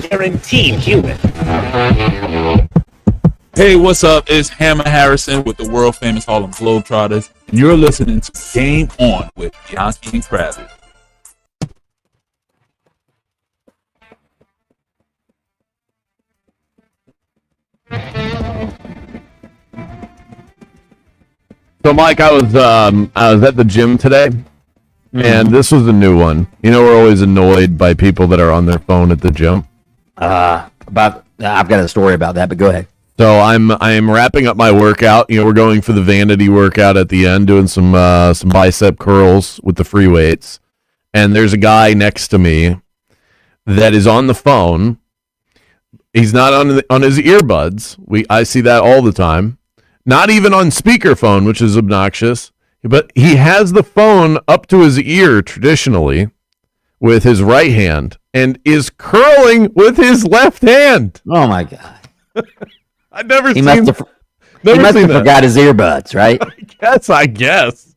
Guaranteed human. Hey, what's up? It's Hammer Harrison with the world famous Harlem Globetrotters, and you're listening to Game On with Bianchi Kravitz. So, Mike, I was at the gym today, and this was a new one. You know, we're always annoyed by people that are on their phone at the gym. I've got a story about that, but go ahead. So I'm wrapping up my workout. You know, we're going for the vanity workout at the end, doing some bicep curls with the free weights. And there's a guy next to me that is on the phone. He's not on his earbuds. I see that all the time. Not even on speakerphone, which is obnoxious. But he has the phone up to his ear traditionally with his right hand and is curling with his left hand. Oh, my God. I've never He seen must have forgot his earbuds, right? I guess.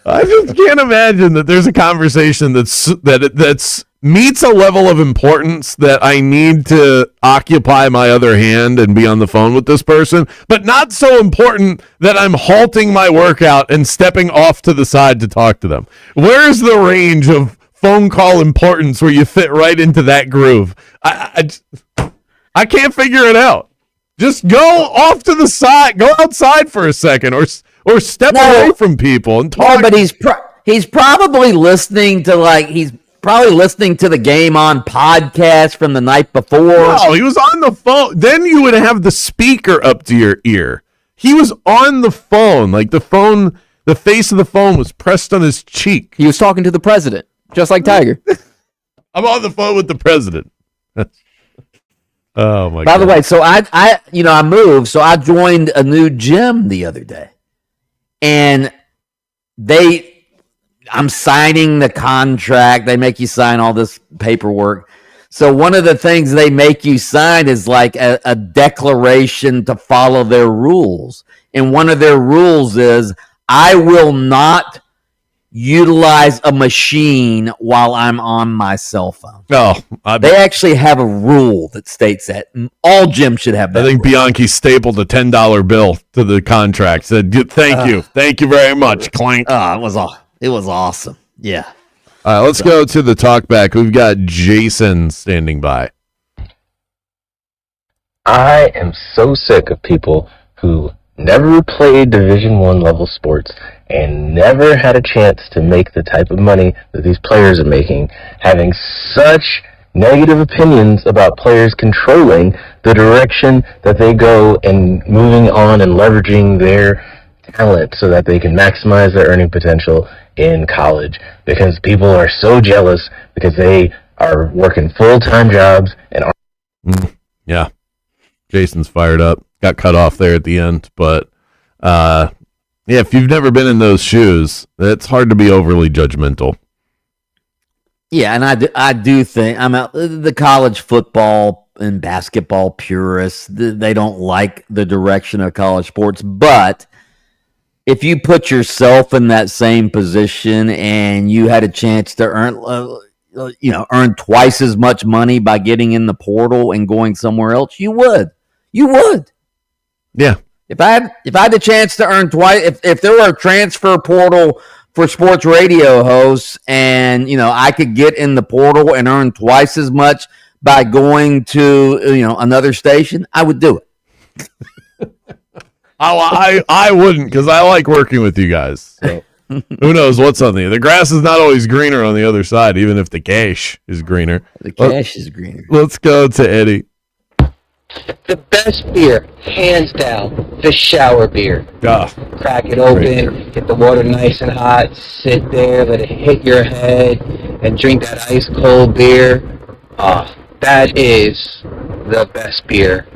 I just can't imagine that there's a conversation that's meets a level of importance that I need to occupy my other hand and be on the phone with this person, but not so important that I'm halting my workout and stepping off to the side to talk to them. Where's the range of phone call importance where you fit right into that groove? I can't figure it out. Just go off to the side, go outside for a second, or step away from people and talk. No, but he's probably listening to the Game On podcast from the night before. No, he was on the phone. Then you would have the speaker up to your ear. He was on the phone, like the face of the phone was pressed on his cheek. He was talking to the president, just like Tiger. I'm on the phone with the president. Oh my God. By the way, so I moved, so I joined a new gym the other day. And they I'm signing the contract. They make you sign all this paperwork. So one of the things they make you sign is like a declaration to follow their rules. And one of their rules is I will not utilize a machine while I'm on my cell phone. Oh, they actually have a rule that states that all gyms should have that. I think Bianchi stapled a $10 bill to the contract. Said, thank you very much, clank. It was awesome. Yeah. All right, let's go to the talkback. We've got Jason standing by. I am so sick of people who never played Division I level sports and never had a chance to make the type of money that these players are making, having such negative opinions about players controlling the direction that they go and moving on and leveraging their talent so that they can maximize their earning potential in college, because people are so jealous because they are working full-time jobs and are Yeah. Jason's fired up. Got cut off there at the end, but yeah, if you've never been in those shoes, it's hard to be overly judgmental. Yeah, and I do think the college football and basketball purists, they don't like the direction of college sports, but if you put yourself in that same position and you had a chance to earn twice as much money by getting in the portal and going somewhere else, you would. Yeah. If I had the chance to earn twice, if there were a transfer portal for sports radio hosts, and I could get in the portal and earn twice as much by going to another station, I would do it. I wouldn't, because I like working with you guys. So who knows what's on the grass is not always greener on the other side, even if the cash is greener. The cash is greener. Let's go to Eddie. The best beer, hands down, the shower beer. Crack it open, get the water nice and hot, sit there, let it hit your head, and drink that ice cold beer. That is the best beer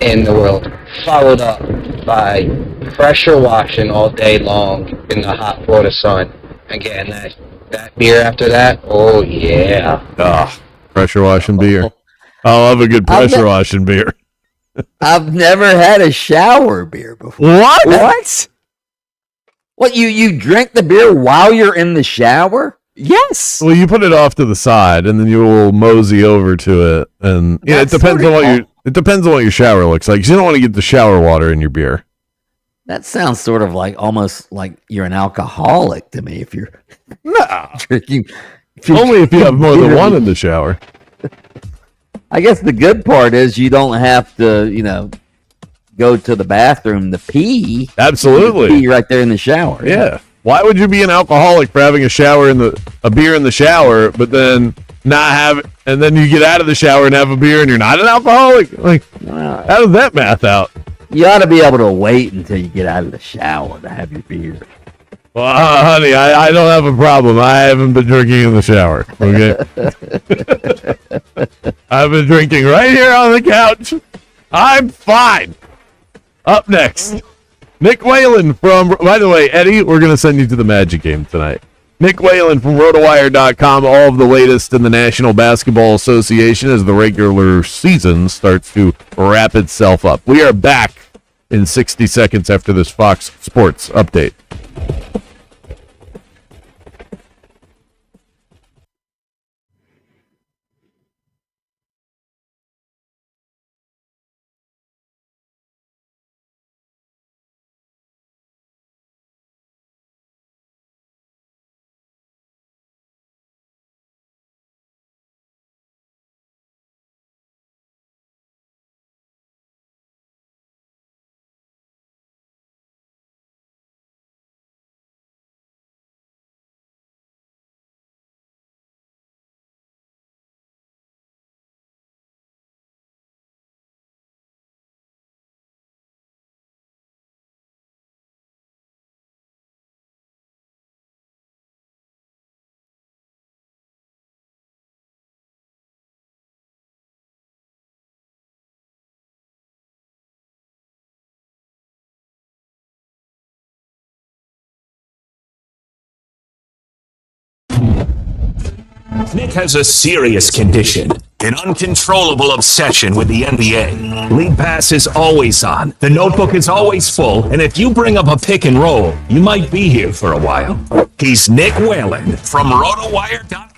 in the world. Followed up by pressure washing all day long in the hot Florida sun. Again, that beer after that, oh yeah. Pressure washing beer. I love a good pressure washing beer. I've never had a shower beer before. What? What, you drink the beer while you're in the shower? Yes. Well, you put it off to the side, and then you will mosey over to it, and it depends on what your shower looks like. 'Cause you don't want to get the shower water in your beer. That sounds sort of like almost like you're an alcoholic to me if you're drinking. Only if you have more than one in the shower. I guess the good part is you don't have to, go to the bathroom to pee. Absolutely. You can pee right there in the shower. Yeah. Why would you be an alcoholic for having a beer in the shower, but then not have, and then you get out of the shower and have a beer and you're not an alcoholic? Like, how does that math out? You ought to be able to wait until you get out of the shower to have your beer. Well, honey, I don't have a problem. I haven't been drinking in the shower. Okay. I've been drinking right here on the couch. I'm fine. Up next, Nick Whalen by the way, Eddie, we're going to send you to the Magic game tonight. Nick Whalen from RotoWire.com, all of the latest in the National Basketball Association as the regular season starts to wrap itself up. We are back in 60 seconds after this Fox Sports update. Nick has a serious condition, an uncontrollable obsession with the NBA. League Pass is always on, the notebook is always full, and if you bring up a pick and roll, you might be here for a while. He's Nick Whalen from RotoWire.com.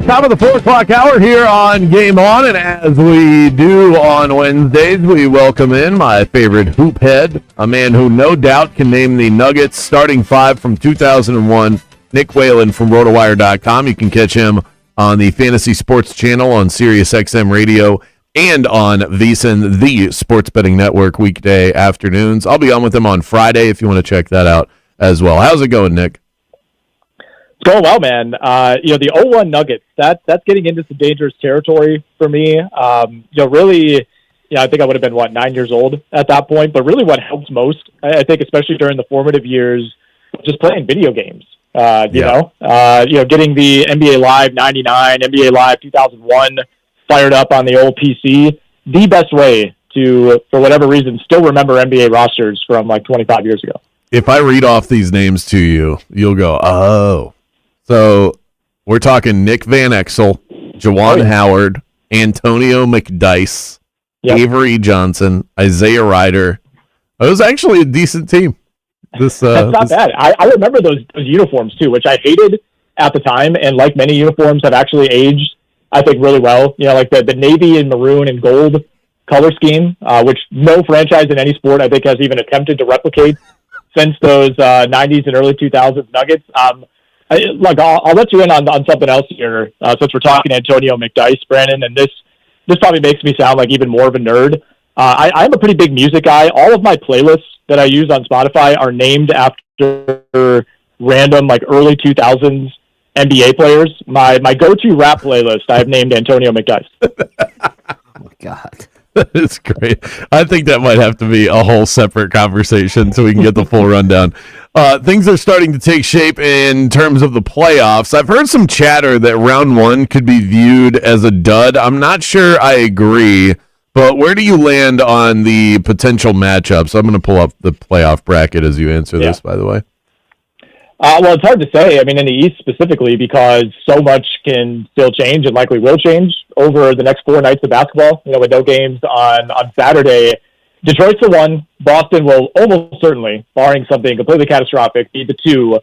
Top of the 4 o'clock hour here on Game On, and as we do on Wednesdays, we welcome in my favorite hoop head, a man who no doubt can name the Nuggets starting 5 from 2001, Nick Whalen from RotoWire.com. You can catch him on the Fantasy Sports Channel on SiriusXM Radio and on VSiN, the Sports Betting Network, weekday afternoons. I'll be on with him on Friday if you want to check that out as well. How's it going, Nick? Going well, man. The 0-1 Nuggets, that's getting into some dangerous territory for me. Really, I think I would have been, 9 years old at that point. But really what helps most, I think, especially during the formative years, just playing video games. Getting the NBA Live 99, NBA Live 2001 fired up on the old PC. The best way to, for whatever reason, still remember NBA rosters from 25 years ago. If I read off these names to you, you'll go, oh. So we're talking Nick Van Exel, Juwan Howard, Antonio McDyess, Avery Johnson, Isaiah Ryder. It was actually a decent team. That's not bad. I remember those uniforms too, which I hated at the time, and like many uniforms have actually aged, I think, really well. The navy and maroon and gold color scheme, which no franchise in any sport I think has even attempted to replicate since those 90s and early 2000s Nuggets. I'll let you in on something else here, since we're talking Antonio McDyess, Brandon, and this probably makes me sound like even more of a nerd. I'm a pretty big music guy. All of my playlists that I use on Spotify are named after random early 2000s NBA players. My go-to rap playlist I have named Antonio McDyess. Oh my God. That's great. I think that might have to be a whole separate conversation so we can get the full rundown. Things are starting to take shape in terms of the playoffs. I've heard some chatter that round 1 could be viewed as a dud. I'm not sure I agree, but where do you land on the potential matchups? I'm going to pull up the playoff bracket as you answer this, by the way. Well, it's hard to say. I mean, in the East specifically, because so much can still change and likely will change over the next 4 nights of basketball. With no games on Saturday. Detroit's the 1. Boston will almost certainly, barring something completely catastrophic, be the 2.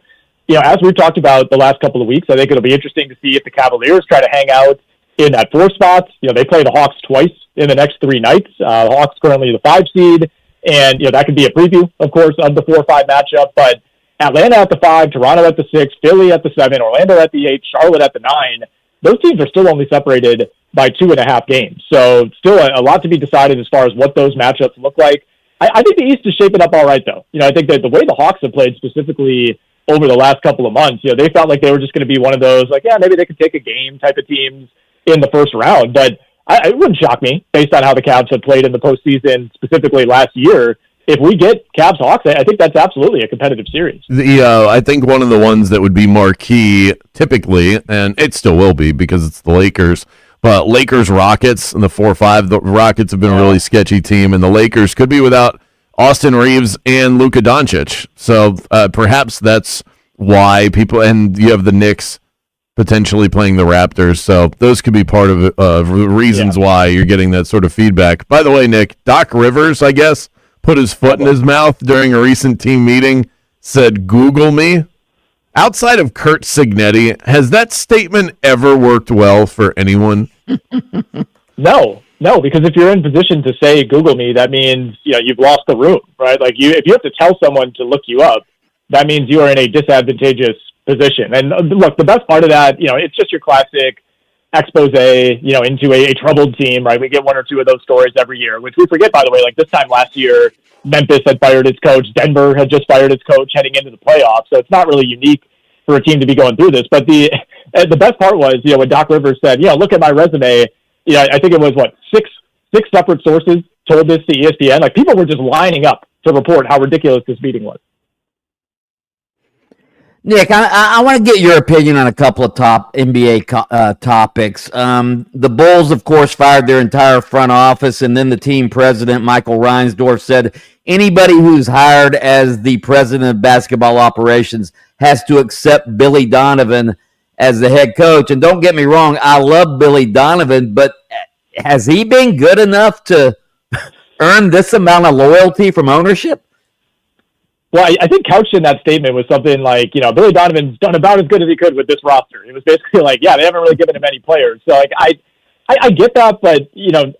As we've talked about the last couple of weeks, I think it'll be interesting to see if the Cavaliers try to hang out in that 4 spot. They play the Hawks twice in the next 3 nights. The Hawks currently the 5 seed, and that could be a preview, of course, of the 4-5 matchup. But Atlanta at the 5, Toronto at the 6, Philly at the 7, Orlando at the 8, Charlotte at the 9. Those teams are still only separated by 2.5 games. So still a lot to be decided as far as what those matchups look like. I think the East is shaping up all right, though. I think that the way the Hawks have played specifically over the last couple of months, they felt like they were just going to be one of those, maybe they could take a game type of teams in the first round. But it wouldn't shock me, based on how the Cavs have played in the postseason, specifically last year. If we get Cavs-Hawks, I think that's absolutely a competitive series. I think one of the ones that would be marquee typically, and it still will be because it's the Lakers, but Lakers-Rockets in the 4-5, the Rockets have been a really sketchy team, and the Lakers could be without Austin Reeves and Luka Doncic. So perhaps that's why people, and you have the Knicks potentially playing the Raptors, so those could be part of reasons why you're getting that sort of feedback. By the way, Nick, Doc Rivers, I guess, put his foot in his mouth during a recent team meeting, said, "Google me." Outside of Kurt Signetti, has that statement ever worked well for anyone? No, because if you're in position to say "Google me," that means you've lost the room, right? If you have to tell someone to look you up, that means you are in a disadvantageous position. And look, the best part of that, it's just your classic expose, into a troubled team, right? We get 1 or 2 of those stories every year, which we forget, by the way, this time last year, Memphis had fired its coach. Denver had just fired its coach heading into the playoffs. So it's not really unique for a team to be going through this. But the best part was, when Doc Rivers said, look at my resume, I think it was six separate sources told this to ESPN. People were just lining up to report how ridiculous this meeting was. Nick, I want to get your opinion on a couple of top NBA topics. The Bulls, of course, fired their entire front office, and then the team president, Michael Reinsdorf, said anybody who's hired as the president of basketball operations has to accept Billy Donovan as the head coach. And don't get me wrong, I love Billy Donovan, but has he been good enough to earn this amount of loyalty from ownership? Well, I think couched in that statement was something like, Billy Donovan's done about as good as he could with this roster. It was basically like, yeah, they haven't really given him any players. So, like, I get that, but,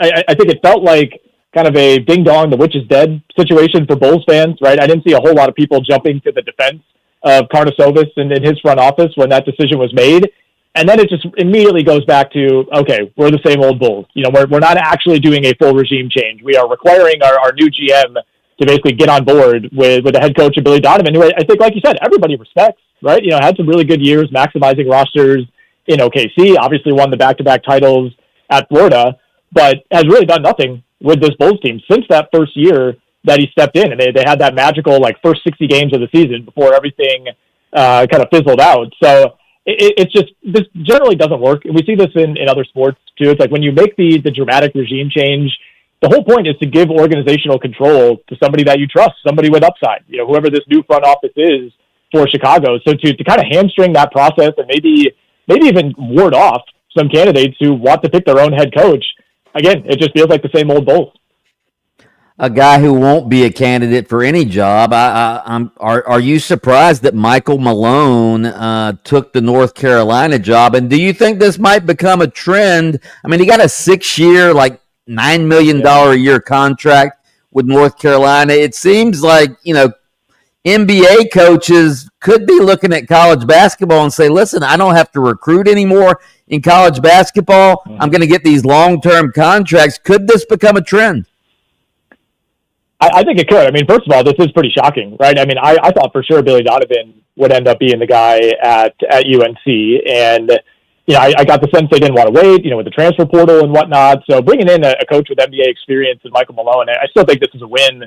I think it felt like kind of a ding-dong, the witch is dead situation for Bulls fans, right? I didn't see a whole lot of people jumping to the defense of Karnisovas and in his front office when that decision was made. And then it just immediately goes back to, okay, we're the same old Bulls. We're not actually doing a full regime change. We are requiring our new GM to basically get on board with the head coach of Billy Donovan, who I think, like you said, everybody respects, right? Had some really good years maximizing rosters in OKC, obviously won the back-to-back titles at Florida, but has really done nothing with this Bulls team since that first year that he stepped in. And they had that magical, first 60 games of the season before everything kind of fizzled out. So it's just, this generally doesn't work. And we see this in other sports, too. It's like when you make the dramatic regime change, the whole point is to give organizational control to somebody that you trust, somebody with upside, whoever this new front office is for Chicago. So to kind of hamstring that process and maybe even ward off some candidates who want to pick their own head coach, again, it just feels like the same old Bulls. A guy who won't be a candidate for any job. Are you surprised that Michael Malone took the North Carolina job? And do you think this might become a trend? I mean, he got a 6-year, $9 million a year contract with North Carolina. It seems like, NBA coaches could be looking at college basketball and say, listen, I don't have to recruit anymore in college basketball. I'm going to get these long-term contracts. Could this become a trend? I think it could. I mean, first of all, this is pretty shocking, right? I mean, I thought for sure Billy Donovan would end up being the guy at UNC. And I got the sense they didn't want to wait, with the transfer portal and whatnot. So bringing in a coach with NBA experience and Michael Malone, I still think this is a win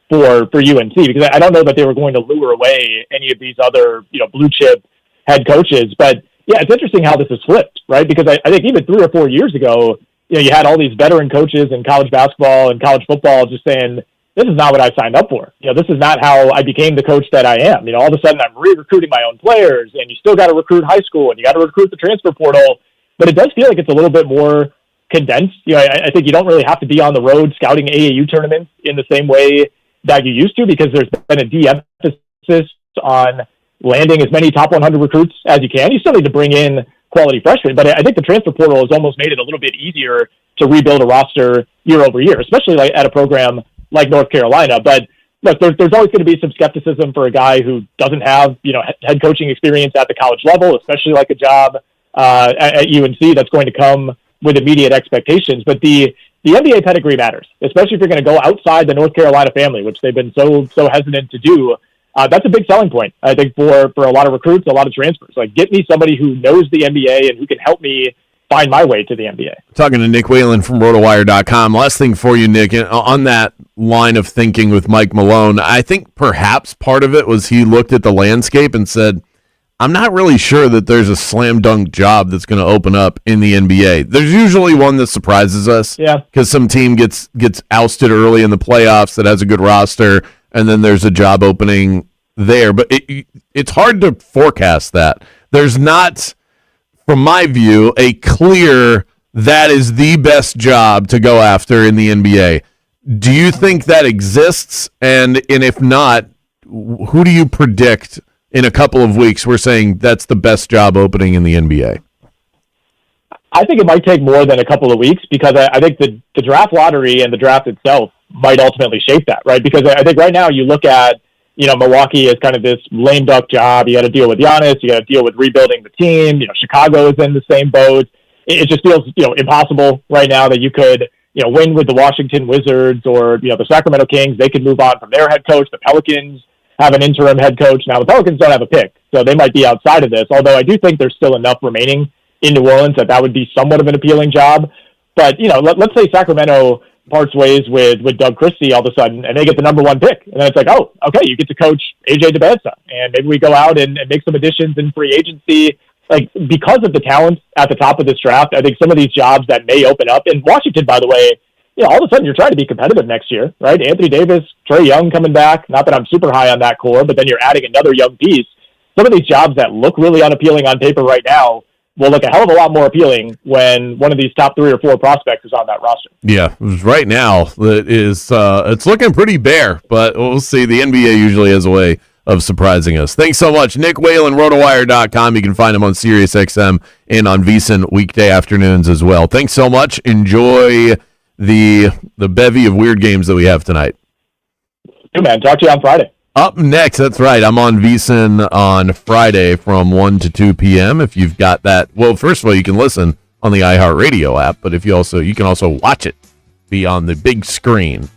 for UNC, because I don't know that they were going to lure away any of these other, blue chip head coaches. But yeah, it's interesting how this has flipped, right? Because I think even 3 or 4 years ago, you had all these veteran coaches in college basketball and college football just saying, this is not what I signed up for. This is not how I became the coach that I am. All of a sudden I'm re-recruiting my own players, and you still got to recruit high school, and you got to recruit the transfer portal. But it does feel like it's a little bit more condensed. I think you don't really have to be on the road scouting AAU tournaments in the same way that you used to, because there's been a de-emphasis on landing as many top 100 recruits as you can. You still need to bring in quality freshmen, but I think the transfer portal has almost made it a little bit easier to rebuild a roster year over year, especially at a program like North Carolina. But look, there's always going to be some skepticism for a guy who doesn't have, head coaching experience at the college level, especially like a job at UNC that's going to come with immediate expectations. But the NBA pedigree matters, especially if you're going to go outside the North Carolina family, which they've been so hesitant to do. That's a big selling point, I think, for a lot of recruits, a lot of transfers. Like, get me somebody who knows the NBA and who can help me find my way to the NBA. Talking to Nick Whalen from RotoWire.com. Last thing for you, Nick, on that line of thinking with Mike Malone, I think perhaps part of it was he looked at the landscape and said, I'm not really sure that there's a slam dunk job that's going to open up in the NBA. There's usually one that surprises us, because some team gets ousted early in the playoffs that has a good roster, and then there's a job opening there. But it's hard to forecast that. There's not, from my view, a clear that is the best job to go after in the NBA. Do you think that exists? And if not, who do you predict in a couple of weeks we're saying that's the best job opening in the NBA? I think it might take more than a couple of weeks, because I think the draft lottery and the draft itself might ultimately shape that, right? Because I think right now you look at, Milwaukee as kind of this lame duck job. You got to deal with Giannis. You got to deal with rebuilding the team. Chicago is in the same boat. It just feels, impossible right now that you could, win with the Washington Wizards or, the Sacramento Kings. They could move on from their head coach. The Pelicans have an interim head coach. Now, the Pelicans don't have a pick, so they might be outside of this, although I do think there's still enough remaining in New Orleans that would be somewhat of an appealing job. But, let's say Sacramento parts ways with Doug Christie all of a sudden, and they get the number one pick. And then it's like, oh, okay, you get to coach AJ DeBesa, and maybe we go out and make some additions in free agency. Like, because of the talent at the top of this draft, I think some of these jobs that may open up in Washington, by the way, all of a sudden you're trying to be competitive next year, right? Anthony Davis, Trae Young coming back. Not that I'm super high on that core, but then you're adding another young piece. Some of these jobs that look really unappealing on paper right now will look a hell of a lot more appealing when one of these top 3 or 4 prospects is on that roster. Yeah, right now it's looking pretty bare, but we'll see. The NBA usually has a way of surprising us. Thanks so much. Nick Whalen, rotowire.com. You can find him on SiriusXM and on VSiN weekday afternoons as well. Thanks so much. Enjoy the bevy of weird games that we have tonight. Hey, man. Talk to you on Friday. Up next, that's right. I'm on VSiN on Friday from 1 to 2 p.m. If you've got that, well, first of all, you can listen on the iHeart Radio app, but you can also watch it, be on the big screen.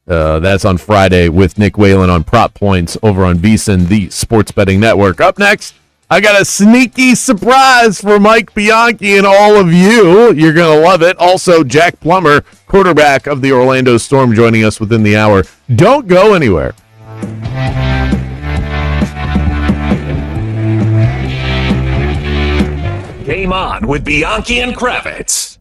That's on Friday with Nick Whalen on Prop Points over on VSiN, the Sports Betting Network. Up next, I got a sneaky surprise for Mike Bianchi and all of you. You're going to love it. Also, Jack Plummer, quarterback of the Orlando Storm, joining us within the hour. Don't go anywhere. Game on with Bianchi and Kravitz.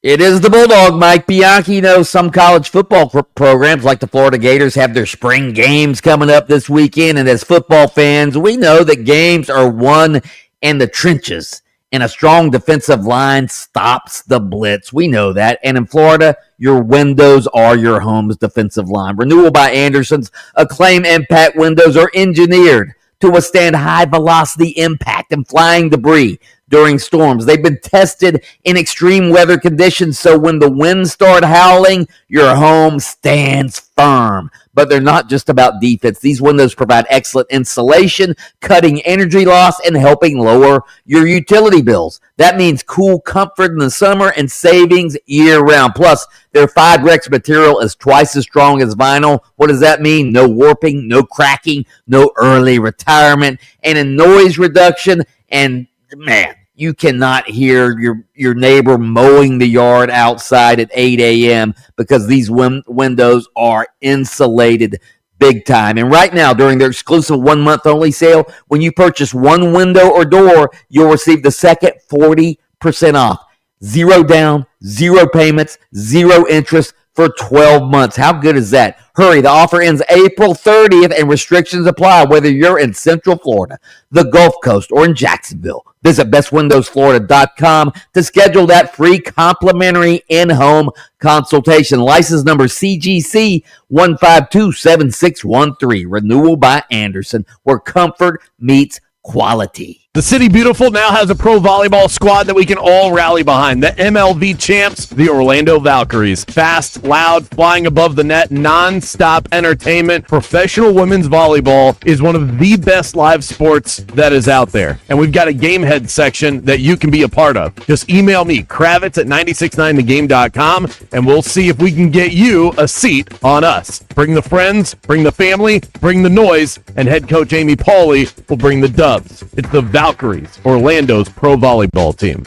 It is the Bulldog, Mike Bianchi. Some college football programs like the Florida Gators have their spring games coming up this weekend. And as football fans, we know that games are won in the trenches. And a strong defensive line stops the blitz. We know that. And in Florida, your windows are your home's defensive line. Renewal by Anderson's Acclaim Impact windows are engineered to withstand high-velocity impact and flying debris during storms. They've been tested in extreme weather conditions, so when the winds start howling, your home stands firm. But they're not just about defense. These windows provide excellent insulation, cutting energy loss, and helping lower your utility bills. That means cool comfort in the summer and savings year-round. Plus, their Fibrex material is twice as strong as vinyl. What does that mean? No warping, no cracking, no early retirement, and a noise reduction. And, man, you cannot hear your neighbor mowing the yard outside at 8 a.m. because these windows are insulated big time. And right now, during their exclusive 1-month only sale, when you purchase one window or door, you'll receive the second 40% off. 0 down, 0 payments, 0 interest for 12 months. How good is that? Hurry, the offer ends April 30th and restrictions apply whether you're in Central Florida, the Gulf Coast, or in Jacksonville. Visit bestwindowsflorida.com to schedule that free complimentary in-home consultation. License number CGC 1527613. Renewal by Anderson, where comfort meets quality. The City Beautiful now has a pro volleyball squad that we can all rally behind. The MLV champs, the Orlando Valkyries. Fast, loud, flying above the net, non-stop entertainment. Professional women's volleyball is one of the best live sports that is out there. And we've got a game head section that you can be a part of. Just email me, Kravitz at 969thegame.com, and we'll see if we can get you a seat on us. Bring the friends, bring the family, bring the noise, and head coach Amy Pauley will bring the dubs. It's the Valkyries, Orlando's pro volleyball team.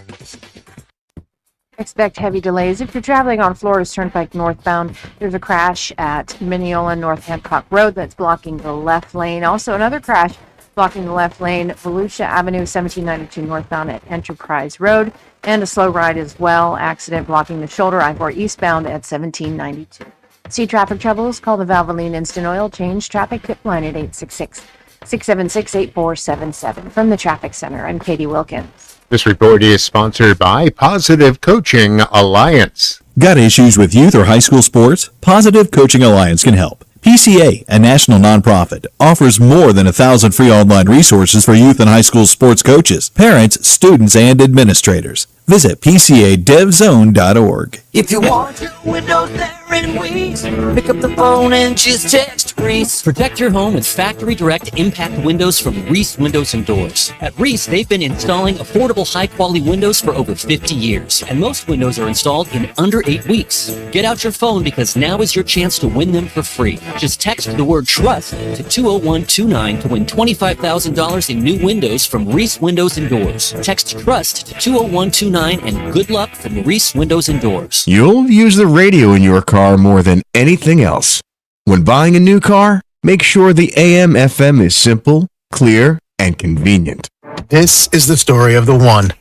Expect heavy delays if you're traveling on Florida's Turnpike northbound. There's a crash at Mineola North Hancock Road that's blocking the left lane. Also, another crash blocking the left lane, Volusia Avenue, 1792 northbound at Enterprise Road. And a slow ride as well. Accident blocking the shoulder, I-4 eastbound at 1792. See traffic troubles? Call the Valvoline Instant Oil Change Traffic Tip Line at 866-676-8477. From the Traffic Center, I'm Katie Wilkins. This report is sponsored by Positive Coaching Alliance. Got issues with youth or high school sports? Positive Coaching Alliance can help. PCA, a national nonprofit, offers more than 1,000 free online resources for youth and high school sports coaches, parents, students, and administrators. Visit PCADevZone.org. If you want your windows there in weeks, pick up the phone and just text Reese. Protect your home with Factory Direct Impact Windows from Reese Windows and Doors. At Reese, they've been installing affordable, high-quality windows for over 50 years, and most windows are installed in under 8 weeks. Get out your phone because now is your chance to win them for free. Just text the word TRUST to 20129 to win $25,000 in new windows from Reese Windows and Doors. Text TRUST to 20129 and good luck from Reese Windows and Doors. You'll use the radio in your car more than anything else. When buying a new car, make sure the AM/FM is simple, clear, and convenient. This is the story of the one.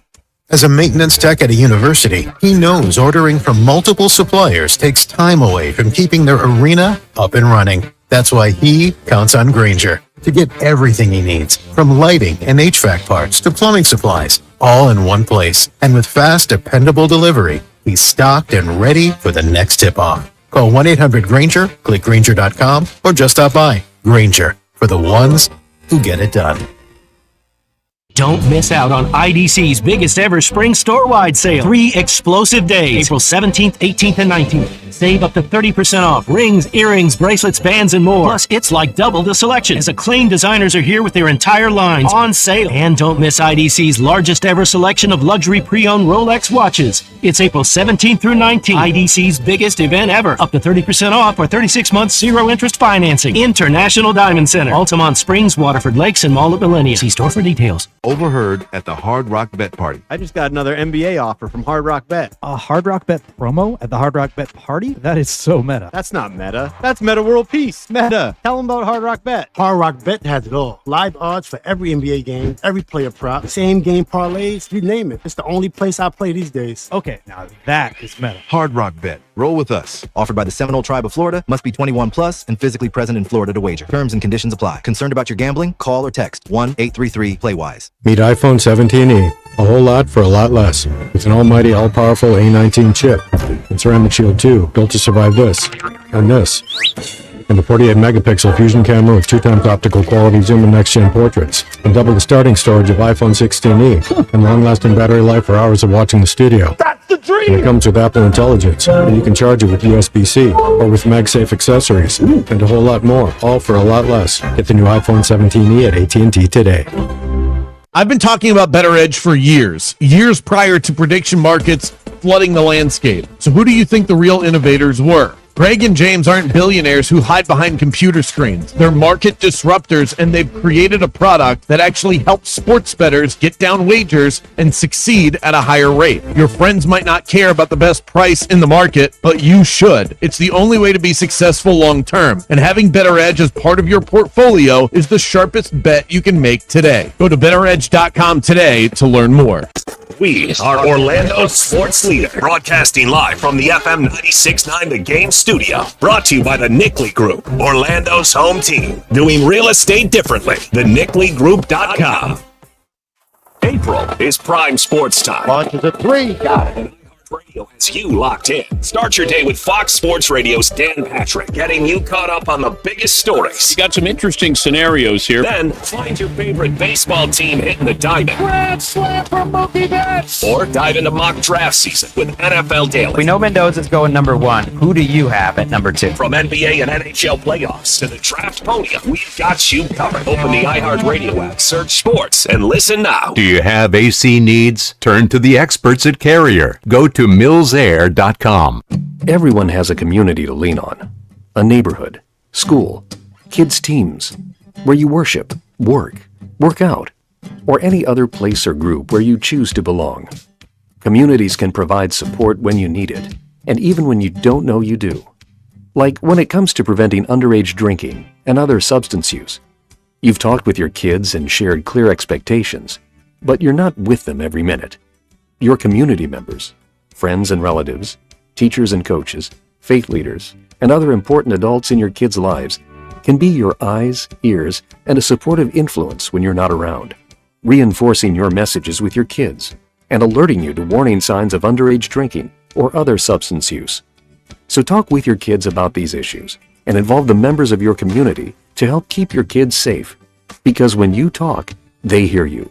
As a maintenance tech at a university, he knows ordering from multiple suppliers takes time away from keeping their arena up and running. That's why he counts on Grainger to get everything he needs, from lighting and HVAC parts to plumbing supplies, all in one place. And with fast, dependable delivery, he's stocked and ready for the next tip-off. Call 1-800-GRAINGER, click Grainger.com, or just stop by. Grainger, for the ones who get it done. Don't miss out on IDC's biggest ever spring store-wide sale. 3 explosive days, April 17th, 18th, and 19th. Save up to 30% off rings, earrings, bracelets, bands, and more. Plus, it's like double the selection as acclaimed designers are here with their entire lines on sale. And don't miss IDC's largest ever selection of luxury pre-owned Rolex watches. It's April 17th through 19th. IDC's biggest event ever. Up to 30% off or 36 months zero interest financing. International Diamond Center. Altamont Springs, Waterford Lakes, and Mall at Millennium. See store for details. Overheard at the Hard Rock Bet Party. I just got another NBA offer from Hard Rock Bet. A Hard Rock Bet promo at the Hard Rock Bet party? That is so meta. That's not meta. That's Meta World Peace. Meta. Tell them about Hard Rock Bet. Hard Rock Bet has it all. Live odds for every NBA game, every player prop, same game parlays, you name it. It's the only place I play these days. Okay, now that is meta. Hard Rock Bet. Roll with us. Offered by the Seminole Tribe of Florida. Must be 21 plus and physically present in Florida to wager. Terms and conditions apply. Concerned about your gambling? Call or text 1-833-PLAY-WISE. Meet iPhone 17e. A whole lot for a lot less. With an almighty, all-powerful A19 chip. And Ceramic Shield 2, built to survive this. And this. And the 48-megapixel fusion camera with 2 times optical quality zoom and next-gen portraits. And double the starting storage of iPhone 16e. And long-lasting battery life for hours of watching the studio. That's the dream! And it comes with Apple Intelligence. And you can charge it with USB-C. Or with MagSafe accessories. And a whole lot more. All for a lot less. Get the new iPhone 17e at AT&T today. I've been talking about Better Edge for years prior to prediction markets flooding the landscape. So who do you think the real innovators were? Greg and James aren't billionaires who hide behind computer screens. They're market disruptors, and they've created a product that actually helps sports bettors get down wagers and succeed at a higher rate. Your friends might not care about the best price in the market, but you should. It's the only way to be successful long term, and having Better Edge as part of your portfolio is the sharpest bet you can make today. Go to betteredge.com today to learn more. We are Orlando's sports leader, broadcasting live from the FM 96.9 The Game studio. Brought to you by the Nickley Group, Orlando's home team. Doing real estate differently. TheNickleyGroup.com. April is prime sports time. On to the 3. Got it. Radio has you locked in. Start your day with Fox Sports Radio's Dan Patrick, getting you caught up on the biggest stories. You got some interesting scenarios here. Then find your favorite baseball team hitting the diamond. Grand slam for Mookie Betts. Or dive into mock draft season with NFL Daily. We know Mendoza's going number 1. Who do you have at number 2? From NBA and NHL playoffs to the draft podium, we've got you covered. Open the iHeart Radio app, search sports, and listen now. Do you have AC needs? Turn to the experts at Carrier. Go to millsair.com. Everyone has a community to lean on. A neighborhood, school, kids' teams, where you worship, work out, or any other place or group where you choose to belong. Communities can provide support when you need it, and even when you don't know you do. Like when it comes to preventing underage drinking and other substance use. You've talked with your kids and shared clear expectations, but you're not with them every minute. Your community members, friends and relatives, teachers and coaches, faith leaders, and other important adults in your kids' lives can be your eyes, ears, and a supportive influence when you're not around, reinforcing your messages with your kids and alerting you to warning signs of underage drinking or other substance use. So talk with your kids about these issues and involve the members of your community to help keep your kids safe, because when you talk, they hear you.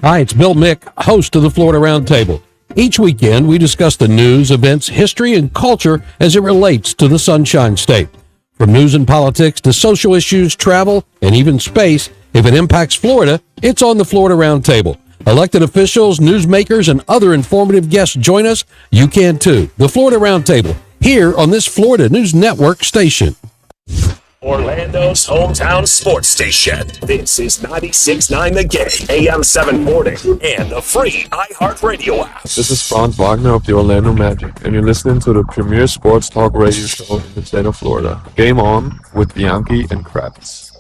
Hi, it's Bill Mick, host of the Florida Roundtable. Each weekend, we discuss the news, events, history, and culture as it relates to the Sunshine State. From news and politics to social issues, travel, and even space, if it impacts Florida, it's on the Florida Roundtable. Elected officials, newsmakers, and other informative guests join us. You can too. The Florida Roundtable, here on this Florida News Network station. Orlando's hometown sports station. This is 96.9 The Game, AM 740, and the free iHeart Radio app. This is Franz Wagner of the Orlando Magic, and you're listening to the premier sports talk radio show in the state of Florida. Game On with Bianchi and Kravitz.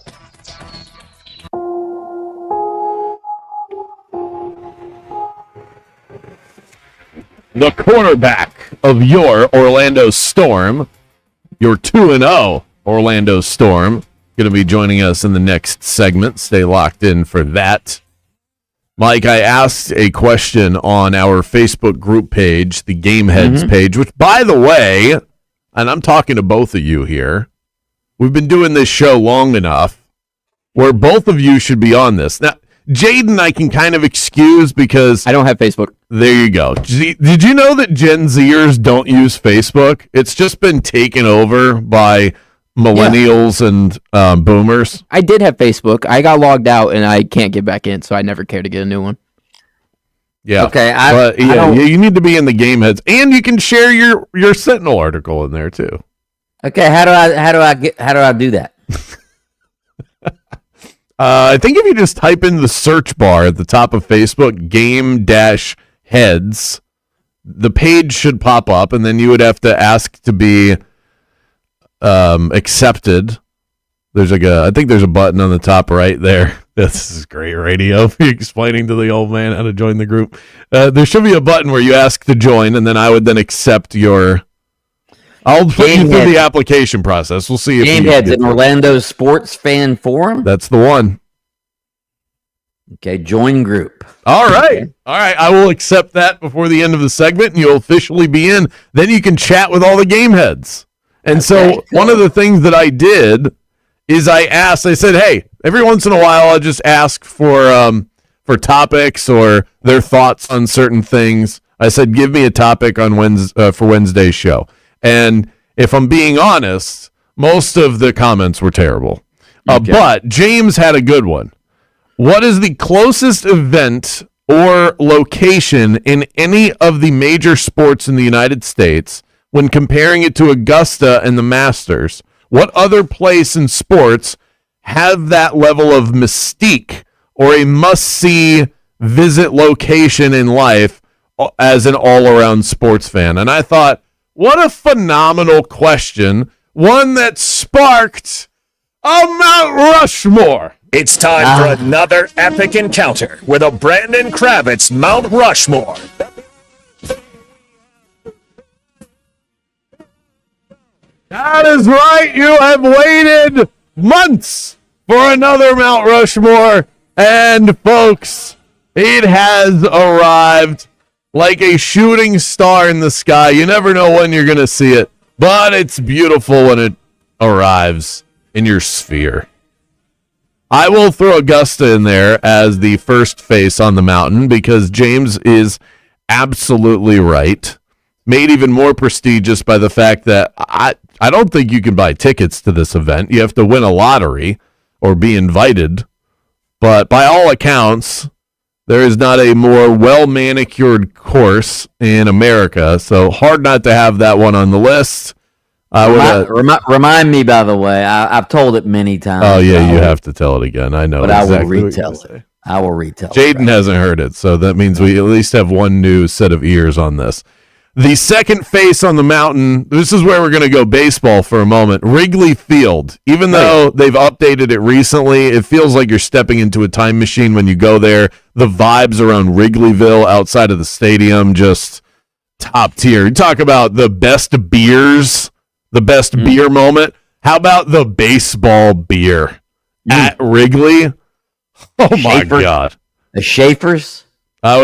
The quarterback of your Orlando Storm, your 2-0 Orlando Storm, going to be joining us in the next segment. Stay locked in for that. Mike, I asked a question on our Facebook group page, the Game Heads page, which, by the way, and I'm talking to both of you here, we've been doing this show long enough where both of you should be on this. Now, Jaden, I can kind of excuse because I don't have Facebook. There you go. Did you know that Gen Zers don't use Facebook? It's just been taken over by millennials and boomers. I did have Facebook. I got logged out and I can't get back in, so I never care to get a new one. Yeah. Okay. But you need to be in the Game Heads, and you can share your Sentinel article in there too. Okay. How do I do that? I think if you just type in the search bar at the top of Facebook, Game-Heads, the page should pop up, and then you would have to ask to be accepted. I think there's a button on the top right there. This is great radio. Explaining to the old man how to join the group. There should be a button where you ask to join, and then I would then accept your. I'll put you through the application process. We'll see if Game Heads in Orlando Sports Fan Forum. That's the one. Okay, join group. All right. All right. I will accept that before the end of the segment, and you'll officially be in. Then you can chat with all the Game Heads. And one of the things that I did is I said, hey, every once in a while I'll just ask for topics or their thoughts on certain things. I said, give me a topic on for Wednesday's show. And if I'm being honest, most of the comments were terrible. But James had a good one. What is the closest event or location in any of the major sports in the United States when comparing it to Augusta and the Masters? What other place in sports have that level of mystique or a must-see visit location in life as an all-around sports fan? And I thought, what a phenomenal question. One that sparked a Mount Rushmore. It's time for another epic encounter with a Brandon Kravitz Mount Rushmore. That is right. You have waited months for another Mount Rushmore. And folks, it has arrived. Like a shooting star in the sky. You never know when you're going to see it, but it's beautiful when it arrives in your sphere. I will throw Augusta in there as the first face on the mountain because James is absolutely right. Made even more prestigious by the fact that I don't think you can buy tickets to this event. You have to win a lottery or be invited. But by all accounts, there is not a more well-manicured course in America, so hard not to have that one on the list. Remind me, by the way. I've told it many times. Oh, yeah, you have to tell it again. I know. But exactly I will retell it. I will retell it. Jaden hasn't heard it, so that means we at least have one new set of ears on this. The second face on the mountain, this is where we're going to go baseball for a moment. Wrigley Field. Even though they've updated it recently, it feels like you're stepping into a time machine when you go there. The vibes around Wrigleyville outside of the stadium, just top tier. You talk about the best beers, the best beer moment. How about the baseball beer at Wrigley? Oh, my God. The Schaefer's? I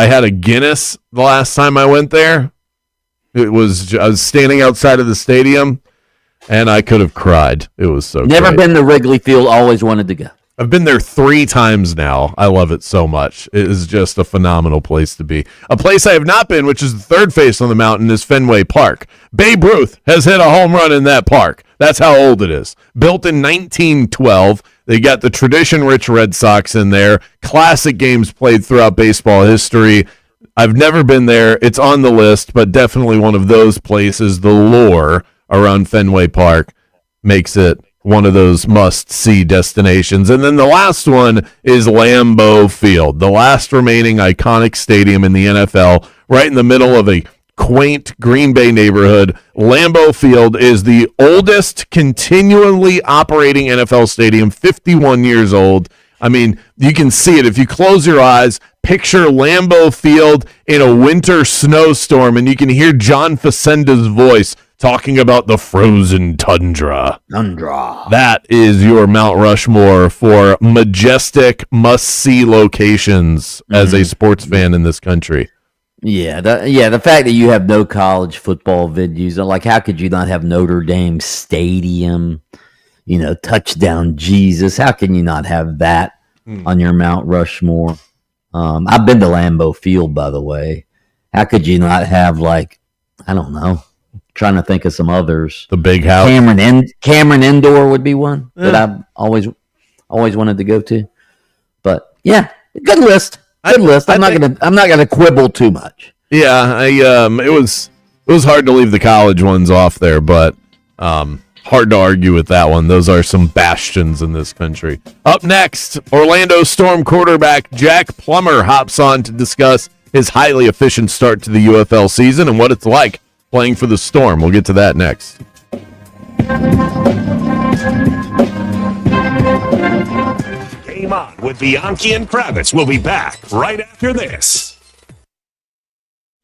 had a Guinness the last time I went there. I was standing outside of the stadium, and I could have cried. It was so Never great. been to Wrigley Field, always wanted to go. I've been there 3 times now. I love it so much. It is just a phenomenal place to be. A place I have not been, which is the third face on the mountain, is Fenway Park. Babe Ruth has hit a home run in that park. That's how old it is. Built in 1912. They got the tradition-rich Red Sox in there. Classic games played throughout baseball history. I've never been there. It's on the list, but definitely one of those places. The lore around Fenway Park makes it one of those must-see destinations. And then the last one is Lambeau Field, the last remaining iconic stadium in the NFL, right in the middle of a quaint Green Bay neighborhood. Lambeau Field is the oldest continually operating NFL stadium, 51 years old. I mean, you can see it. If you close your eyes, picture Lambeau Field in a winter snowstorm, and you can hear John Facenda's voice talking about the frozen tundra. That is your Mount Rushmore for majestic, must-see locations as a sports fan in this country. Yeah, the fact that you have no college football venues, like how could you not have Notre Dame Stadium, Touchdown Jesus? How can you not have that on your Mount Rushmore? I've been to Lambeau Field, by the way. How could you not have, I don't know, trying to think of some others. The Big House. Cameron Indoor would be one that I've always wanted to go to. But yeah, good list. Good list. I'm not gonna quibble too much. Yeah, it was hard to leave the college ones off there, but hard to argue with that one. Those are some bastions in this country. Up next, Orlando Storm quarterback Jack Plummer hops on to discuss his highly efficient start to the UFL season and what it's like playing for the Storm. We'll get to that next. Game On with Bianchi and Kravitz. We'll be back right after this.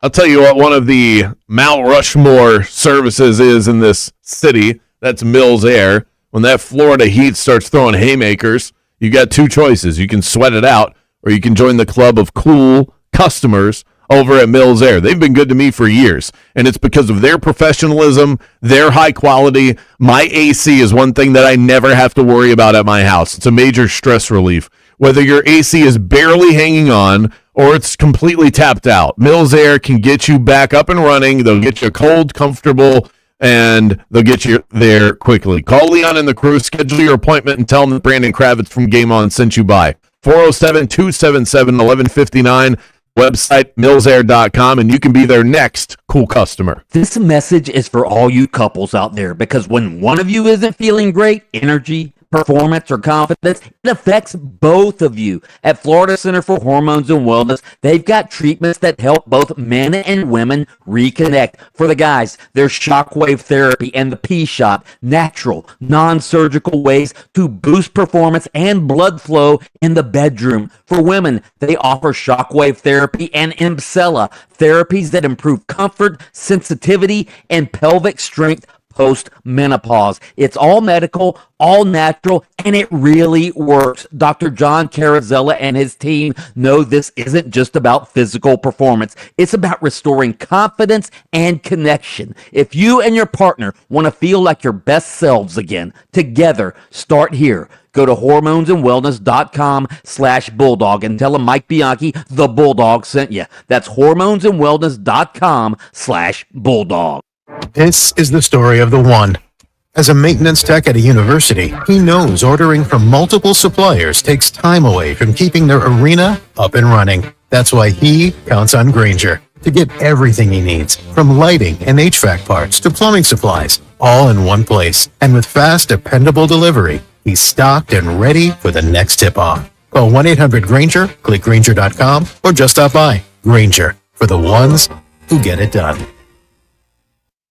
I'll tell you what one of the Mount Rushmore services is in this city. That's Mills Air. When that Florida heat starts throwing haymakers, you got 2 choices. You can sweat it out, or you can join the club of cool customers over at Mills Air. They've been good to me for years, and it's because of their professionalism, their high quality. My AC is one thing that I never have to worry about at my house. It's a major stress relief. Whether your AC is barely hanging on or it's completely tapped out, Mills Air can get you back up and running. They'll get you cold, comfortable, and they'll get you there quickly. Call Leon and the crew, schedule your appointment, and tell them that Brandon Kravitz from Game On sent you by. 407-277-1159. Website, millsair.com, and you can be their next cool customer. This message is for all you couples out there, because when one of you isn't feeling great, energy, performance, or confidence, it affects both of you. At Florida Center for Hormones and Wellness, they've got treatments that help both men and women reconnect. For the guys, there's shockwave therapy and the P-Shot, natural, non-surgical ways to boost performance and blood flow in the bedroom. For women, they offer shockwave therapy and Emcella, therapies that improve comfort, sensitivity, and pelvic strength post-menopause. It's all medical, all natural, and it really works. Dr. John Carazella and his team know this isn't just about physical performance. It's about restoring confidence and connection. If you and your partner want to feel like your best selves again, together, start here. Go to hormonesandwellness.com/bulldog and tell them Mike Bianchi, the Bulldog, sent you. That's hormonesandwellness.com/bulldog. This is the story of the one. As a maintenance tech at a university, he knows ordering from multiple suppliers takes time away from keeping their arena up and running. That's why he counts on Grainger to get everything he needs, from lighting and HVAC parts to plumbing supplies, all in one place. And with fast, dependable delivery, he's stocked and ready for the next tip-off. Call 1-800-GRAINGER, click Grainger.com, or just stop by. Grainger, for the ones who get it done.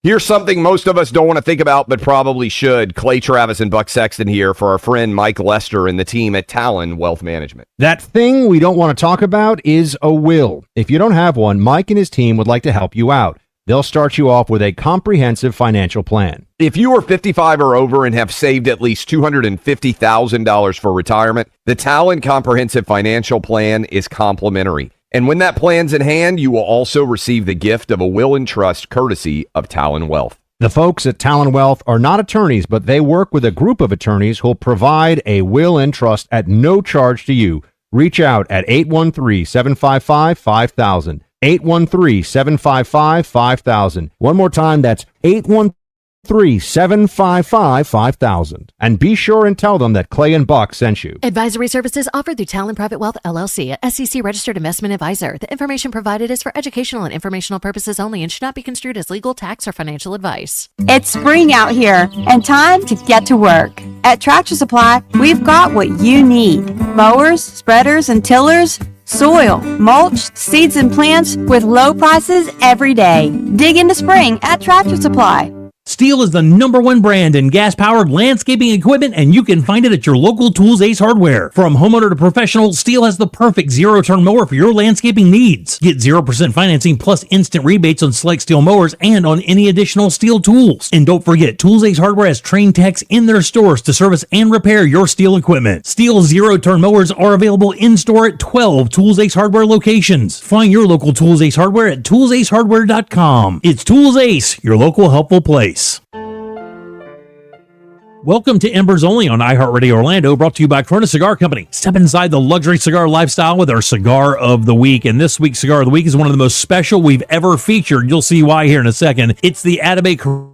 Here's something most of us don't want to think about, but probably should. Clay Travis and Buck Sexton here for our friend Mike Lester and the team at Talon Wealth Management. That thing we don't want to talk about is a will. If you don't have one, Mike and his team would like to help you out. They'll start you off with a comprehensive financial plan. If you are 55 or over and have saved at least $250,000 for retirement, the Talon Comprehensive Financial Plan is complimentary. And when that plan's in hand, you will also receive the gift of a will and trust courtesy of Talon Wealth. The folks at Talon Wealth are not attorneys, but they work with a group of attorneys who'll provide a will and trust at no charge to you. Reach out at 813-755-5000. 813-755-5000. One more time, that's 813-755-5000. And be sure and tell them that Clay and Buck sent you. Advisory services offered through Talon Private Wealth LLC, a SEC registered investment advisor. The information provided is for educational and informational purposes only and should not be construed as legal, tax, or financial advice. It's spring out here and time to get to work. At Tractor Supply, we've got what you need. Mowers, spreaders, and tillers, soil, mulch, seeds, and plants with low prices every day. Dig into spring at Tractor Supply. Steel is the #1 brand in gas-powered landscaping equipment, and you can find it at your local Tools Ace Hardware. From homeowner to professional, Steel has the perfect zero-turn mower for your landscaping needs. Get 0% financing plus instant rebates on select Steel mowers and on any additional Steel tools. And don't forget, Tools Ace Hardware has trained techs in their stores to service and repair your Steel equipment. Steel zero-turn mowers are available in-store at 12 Tools Ace Hardware locations. Find your local Tools Ace Hardware at toolsacehardware.com. It's Tools Ace, your local helpful place. Welcome to Embers Only on iHeartRadio Orlando, brought to you by Corona Cigar Company. Step inside the luxury cigar lifestyle with our Cigar of the Week. And this week's Cigar of the Week is one of the most special we've ever featured. You'll see why here in a second. It's the Atabey Corona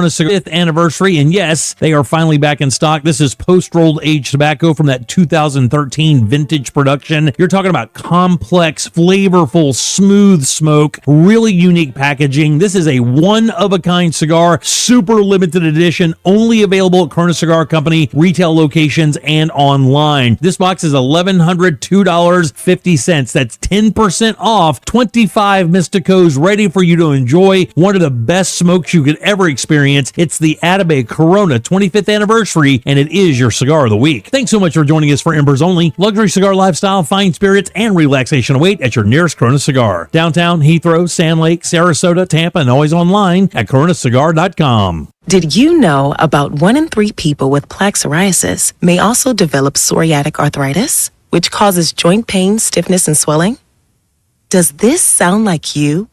Cigar 5th anniversary, and yes, they are finally back in stock. This is post-rolled aged tobacco from that 2013 vintage production. You're talking about complex, flavorful, smooth smoke, really unique packaging. This is a one-of-a-kind cigar, super limited edition, only available at Corona Cigar Company, retail locations, and online. This box is $1,102.50. That's 10% off, 25 Mysticos ready for you to enjoy. One of the best smokes you could ever experience. It's the Atabey Corona 25th anniversary, and it is your Cigar of the Week. Thanks so much for joining us for Embers Only. Luxury cigar lifestyle, fine spirits, and relaxation await at your nearest Corona Cigar. Downtown, Heathrow, Sand Lake, Sarasota, Tampa, and always online at coronacigar.com. Did you know about 1 in 3 people with plaque psoriasis may also develop psoriatic arthritis, which causes joint pain, stiffness, and swelling? Does this sound like you?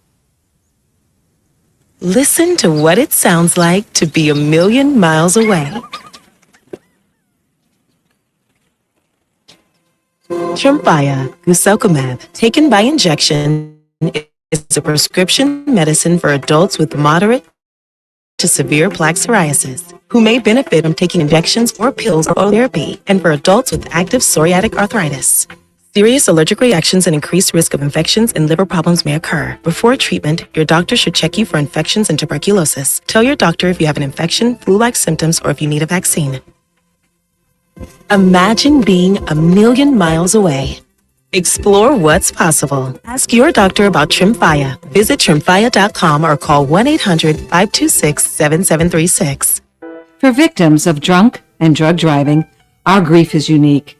Listen to what it sounds like to be a million miles away. Tremfya guselkumab, taken by injection, is a prescription medicine for adults with moderate to severe plaque psoriasis who may benefit from taking injections or pills or therapy, and for adults with active psoriatic arthritis. Serious allergic reactions and increased risk of infections and liver problems may occur. Before treatment, your doctor should check you for infections and tuberculosis. Tell your doctor if you have an infection, flu-like symptoms, or if you need a vaccine. Imagine being a million miles away. Explore what's possible. Ask your doctor about Tremfya. Visit Tremfya.com or call 1-800-526-7736. For victims of drunk and drug driving, our grief is unique.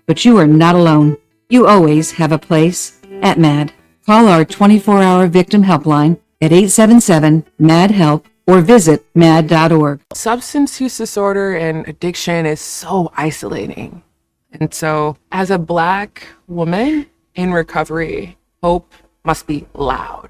But you are not alone. You always have a place at MAD. Call our 24-hour victim helpline at 877-MAD-HELP or visit mad.org. Substance use disorder and addiction is so isolating. And so as a Black woman in recovery, hope must be loud.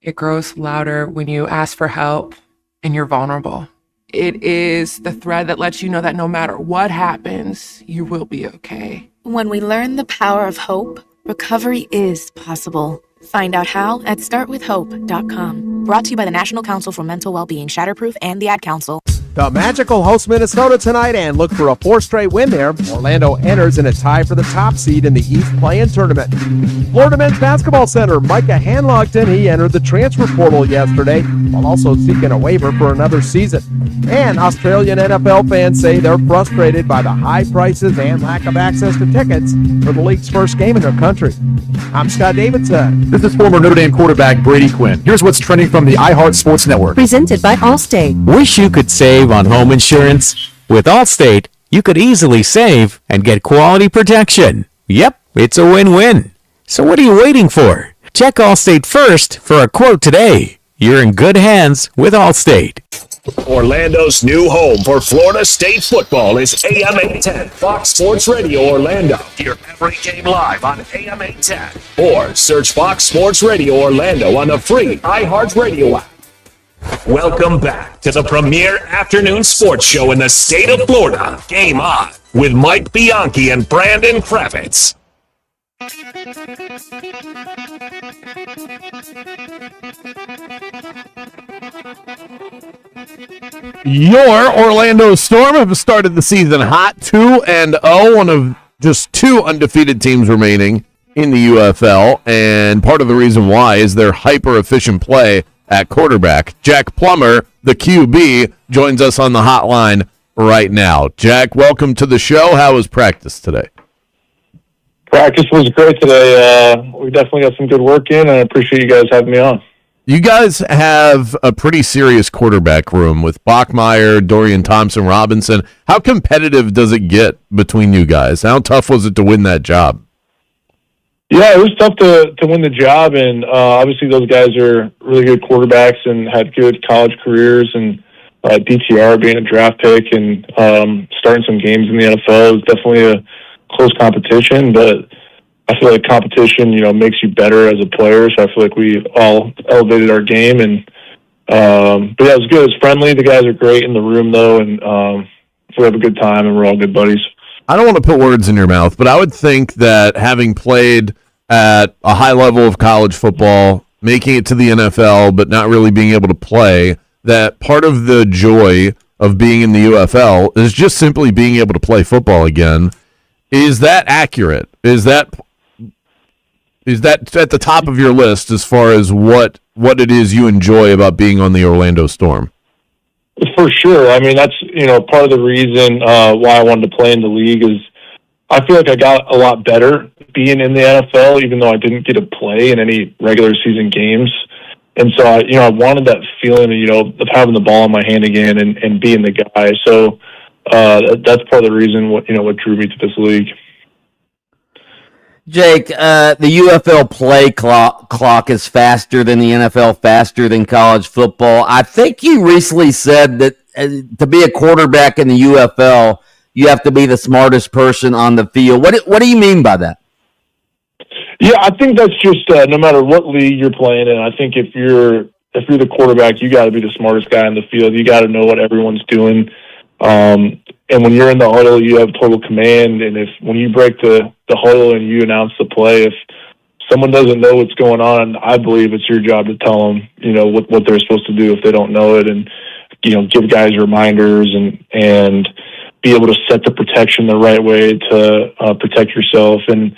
It grows louder when you ask for help and you're vulnerable. It is the thread that lets you know that no matter what happens, you will be okay. When we learn the power of hope, recovery is possible. Find out how at startwithhope.com. Brought to you by the National Council for Mental Wellbeing, Shatterproof, and the Ad Council. The Magical host Minnesota tonight and look for a 4th straight win there. Orlando enters in a tie for the top seed in the East Play-In Tournament. Florida Men's Basketball Center Micah Hanlogton, he entered the transfer portal yesterday while also seeking a waiver for another season. And Australian NFL fans say they're frustrated by the high prices and lack of access to tickets for the league's first game in their country. I'm Scott Davidson. This is former Notre Dame quarterback Brady Quinn. Here's what's trending from the iHeart Sports Network. Presented by Allstate. Wish you could save on home insurance? With Allstate, you could easily save and get quality protection. Yep, it's a win-win. So what are you waiting for? Check Allstate first for a quote today. You're in good hands with Allstate. Orlando's new home for Florida State football is AM 810 Fox Sports Radio Orlando. Hear every game live on AM 810. Or search Fox Sports Radio Orlando on the free iHeart Radio app. Welcome back to the premier afternoon sports show in the state of Florida. Game On with Mike Bianchi and Brandon Kravitz. Your Orlando Storm have started the season hot, 2-0, one of just two undefeated teams remaining in the UFL, and part of the reason why is their hyper-efficient play at quarterback. Jack Plummer, the QB, joins us on the hotline right now. Jack, welcome to the show. How was practice today? Practice was great today. We definitely got some good work in, and I appreciate you guys having me on. You guys have a pretty serious quarterback room with Bachmeier, Dorian Thompson-Robinson. How competitive does it get between you guys? How tough was it to win that job? Yeah, it was tough to win the job, and obviously those guys are really good quarterbacks and had good college careers, and DTR being a draft pick and starting some games in the NFL is definitely a close competition, but I feel like competition, makes you better as a player, so I feel like we all elevated our game, and but yeah, it was good. It was friendly. The guys are great in the room, though, and we have a good time, and we're all good buddies. I don't want to put words in your mouth, but I would think that having played at a high level of college football, making it to the NFL, but not really being able to play, that part of the joy of being in the UFL is just simply being able to play football again. Is that accurate? Is that at the top of your list as far as what it is you enjoy about being on the Orlando Storm? For sure. I mean, that's, part of the reason why I wanted to play in the league is I feel like I got a lot better being in the NFL, even though I didn't get to play in any regular season games. And so, I wanted that feeling, of having the ball in my hand again and being the guy. So that's part of the reason what drew me to this league. Jake, the UFL play clock is faster than the NFL, faster than college football. I think you recently said that to be a quarterback in the UFL, you have to be the smartest person on the field. What do you mean by that? Yeah, I think that's just no matter what league you're playing in. I think if you're the quarterback, you got to be the smartest guy in the field. You got to know what everyone's doing. And when you're in the huddle, you have total command. And when you break the huddle and you announce the play, if someone doesn't know what's going on, I believe it's your job to tell them, what they're supposed to do if they don't know it, and give guys reminders and be able to set the protection the right way to protect yourself. And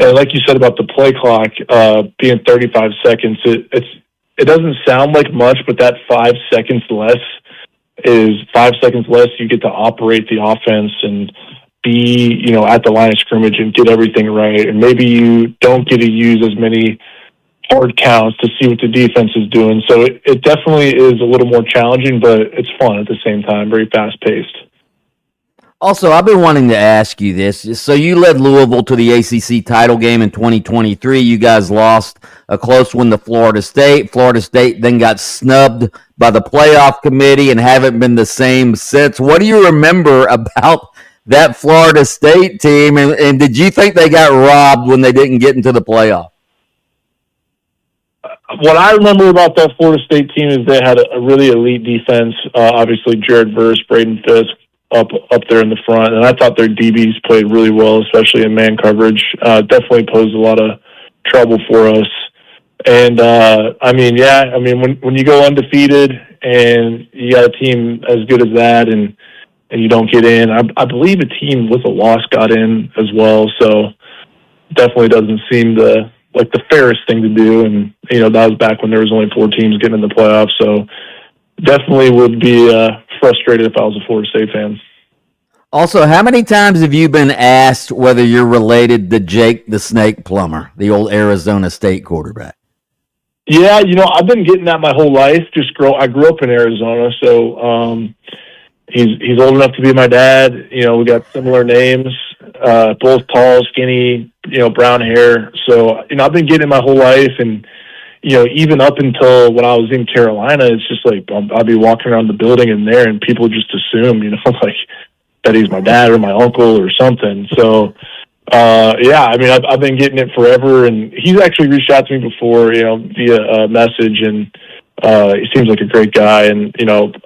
like you said about the play clock being 35 seconds, it doesn't sound like much, but that 5 seconds less is 5 seconds less you get to operate the offense and be, at the line of scrimmage and get everything right. And maybe you don't get to use as many hard counts to see what the defense is doing. So it definitely is a little more challenging, but it's fun at the same time, very fast-paced. Also, I've been wanting to ask you this. So you led Louisville to the ACC title game in 2023. You guys lost a close one to Florida State. Florida State then got snubbed by the playoff committee and haven't been the same since. What do you remember about that Florida State team? And did you think they got robbed when they didn't get into the playoff? What I remember about that Florida State team is they had a really elite defense. Obviously, Jared Verse, Braden Fisk, up there in the front, and I thought their DBs played really well, especially in man coverage. Definitely posed a lot of trouble for us. And when you go undefeated and you got a team as good as that, and you don't get in, I believe a team with a loss got in as well. So definitely doesn't seem like the fairest thing to do. And that was back when there was only 4 teams getting in the playoffs. So definitely would be frustrated if I was a Florida State fan. Also, how many times have you been asked whether you're related to Jake the Snake Plummer, the old Arizona State quarterback? Yeah, I've been getting that my whole life. I grew up in Arizona, so he's old enough to be my dad. We got similar names, both tall, skinny, brown hair. So I've been getting it my whole life, and even up until when I was in Carolina, it's just like I'd be walking around the building in there, and people just assume, like that he's my dad or my uncle or something. So, I've been getting it forever, and he's actually reached out to me before, via a message, and He seems like a great guy, and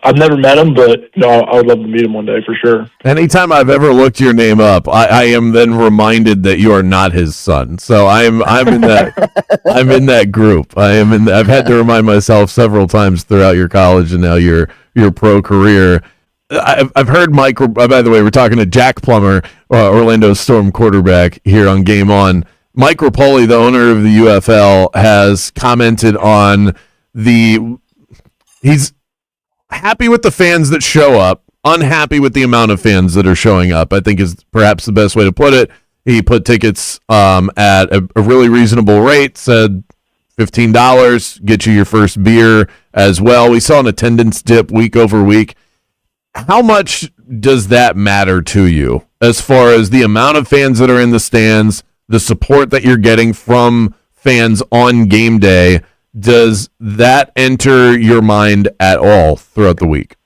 I've never met him, but I would love to meet him one day for sure. Anytime I've ever looked your name up, I am then reminded that you are not his son. So I'm in that I'm in that group. I've had to remind myself several times throughout your college and now your pro career. I've heard Mike. By the way, we're talking to Jack Plummer, Orlando Storm quarterback, here on Game On. Mike Rapoli, the owner of the UFL, has commented on he's happy with the fans that show up, unhappy with the amount of fans that are showing up, I think is perhaps the best way to put it. He put tickets at a really reasonable rate, said $15, get you your first beer as well. We saw an attendance dip week over week. How much does that matter to you as far as the amount of fans that are in the stands, the support that you're getting from fans on game day? Does that enter your mind at all throughout the week?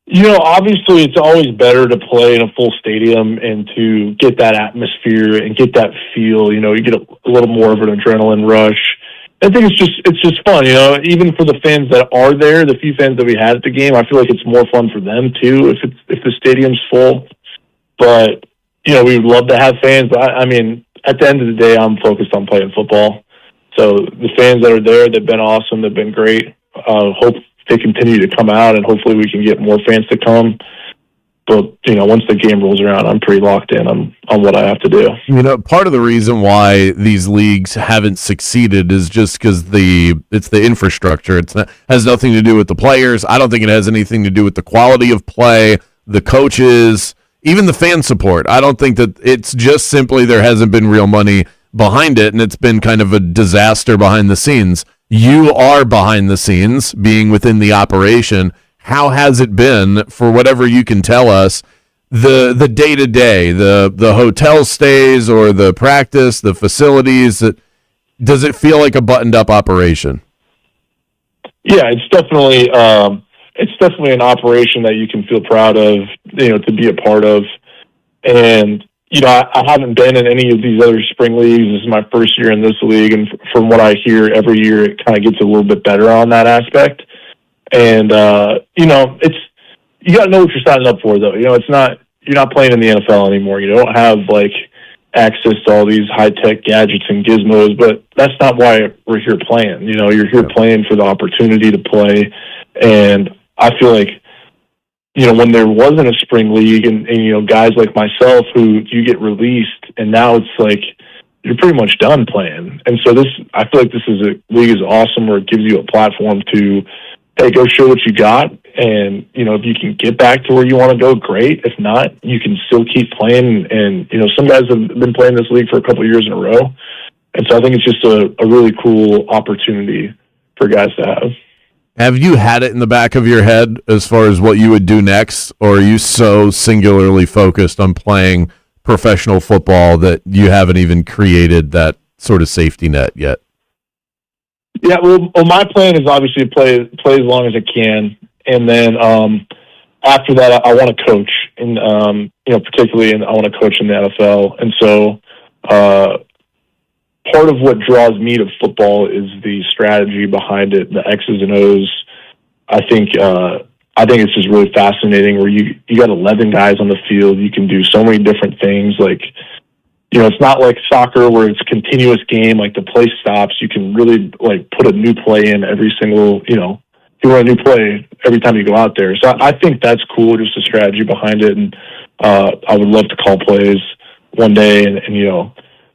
Obviously it's always better to play in a full stadium and to get that atmosphere and get that feel. You get a little more of an adrenaline rush. I think it's just fun, even for the fans that are there, the few fans that we had at the game, I feel like it's more fun for them too if the stadium's full. But, we would love to have fans. But I mean, at the end of the day, I'm focused on playing football. So the fans that are there, they've been awesome. They've been great. Hope they continue to come out, and hopefully we can get more fans to come. But, once the game rolls around, I'm pretty locked in on what I have to do. Part of the reason why these leagues haven't succeeded is just because it's the infrastructure. Has nothing to do with the players. I don't think it has anything to do with the quality of play, the coaches, even the fan support. I don't think that it's just simply there hasn't been real money behind it, and it's been kind of a disaster behind the scenes. You are behind the scenes, being within the operation. How has it been, for whatever you can tell us, the day-to-day, the hotel stays or the practice, the facilities? Does it feel like a buttoned-up operation? Yeah, it's definitely an operation that you can feel proud of, to be a part of. And I haven't been in any of these other spring leagues. This is my first year in this league, and from what I hear, every year it kind of gets a little bit better on that aspect. And it's you got to know what you're signing up for, though. You're not playing in the NFL anymore. You don't have access to all these high tech gadgets and gizmos, but that's not why we're here playing. You're here playing for the opportunity to play, and I feel like when there wasn't a spring league and guys like myself who you get released, and now it's like you're pretty much done playing. And so I feel like this league is awesome, where it gives you a platform to, hey, go show what you got. And, if you can get back to where you want to go, great. If not, you can still keep playing. And, some guys have been playing this league for a couple of years in a row. And so I think it's just a really cool opportunity for guys to have. Have you had it in the back of your head as far as what you would do next, or are you so singularly focused on playing professional football that you haven't even created that sort of safety net yet? Yeah, well, my plan is obviously to play as long as I can, and then after that, I want to coach, and particularly, I want to coach in the NFL. And so, part of what draws me to football is the strategy behind it, the X's and O's. I think it's just really fascinating, where you got 11 guys on the field. You can do so many different things, it's not like soccer where it's a continuous game, like the play stops. You can really put a new play in every single, you run a new play every time you go out there. So I think that's cool, just the strategy behind it. And I would love to call plays one day and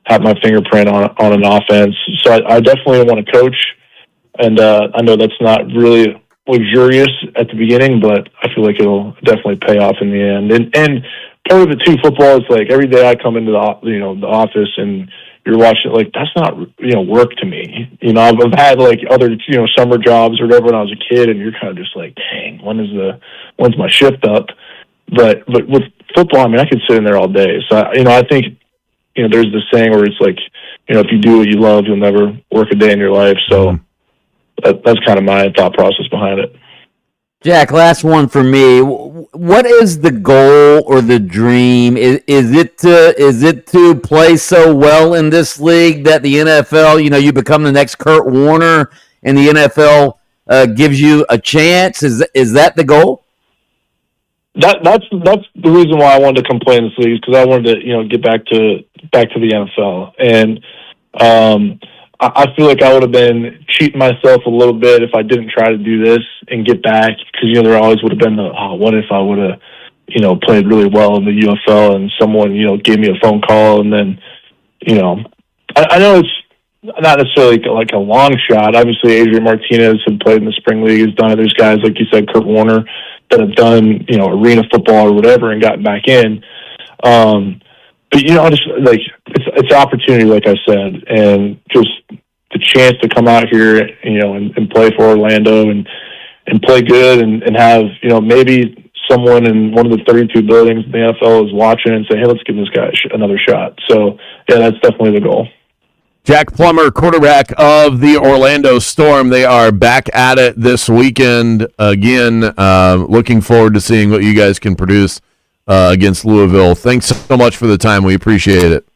have my fingerprint on an offense. So I definitely want to coach. And I know that's not really luxurious at the beginning, but I feel like it'll definitely pay off in the end. And part of it too, football is every day I come into the office and you're watching that's not work to me. I've had other summer jobs or whatever when I was a kid, and you're kind of just dang, when's my shift up? But with football, I mean, I could sit in there all day. So I think there's this saying where it's if you do what you love, you'll never work a day in your life. So that's kind of my thought process behind it. Jack, last one for me. What is the goal or the dream? Is it to play so well in this league that the NFL, you become the next Kurt Warner and the NFL gives you a chance? Is that the goal? That's the reason why I wanted to complain in this league, because I wanted to get back to the NFL, and I feel like I would have been cheating myself a little bit if I didn't try to do this and get back, because there always would have been what if I would have played really well in the UFL and someone gave me a phone call, and then I know it's not necessarily like a long shot. Obviously, Adrian Martinez had played in the spring league, has done it. There's guys like you said, Kurt Warner, that have done arena football or whatever and gotten back in. But just like it's opportunity, like I said, and just the chance to come out here, and play for Orlando and play good and have maybe someone in one of the 32 buildings in the NFL is watching and say, hey, let's give this guy another shot. So yeah, that's definitely the goal. Jack Plummer, quarterback of the Orlando Storm. They are back at it this weekend again. Looking forward to seeing what you guys can produce against Louisville. Thanks so much for the time. We appreciate it.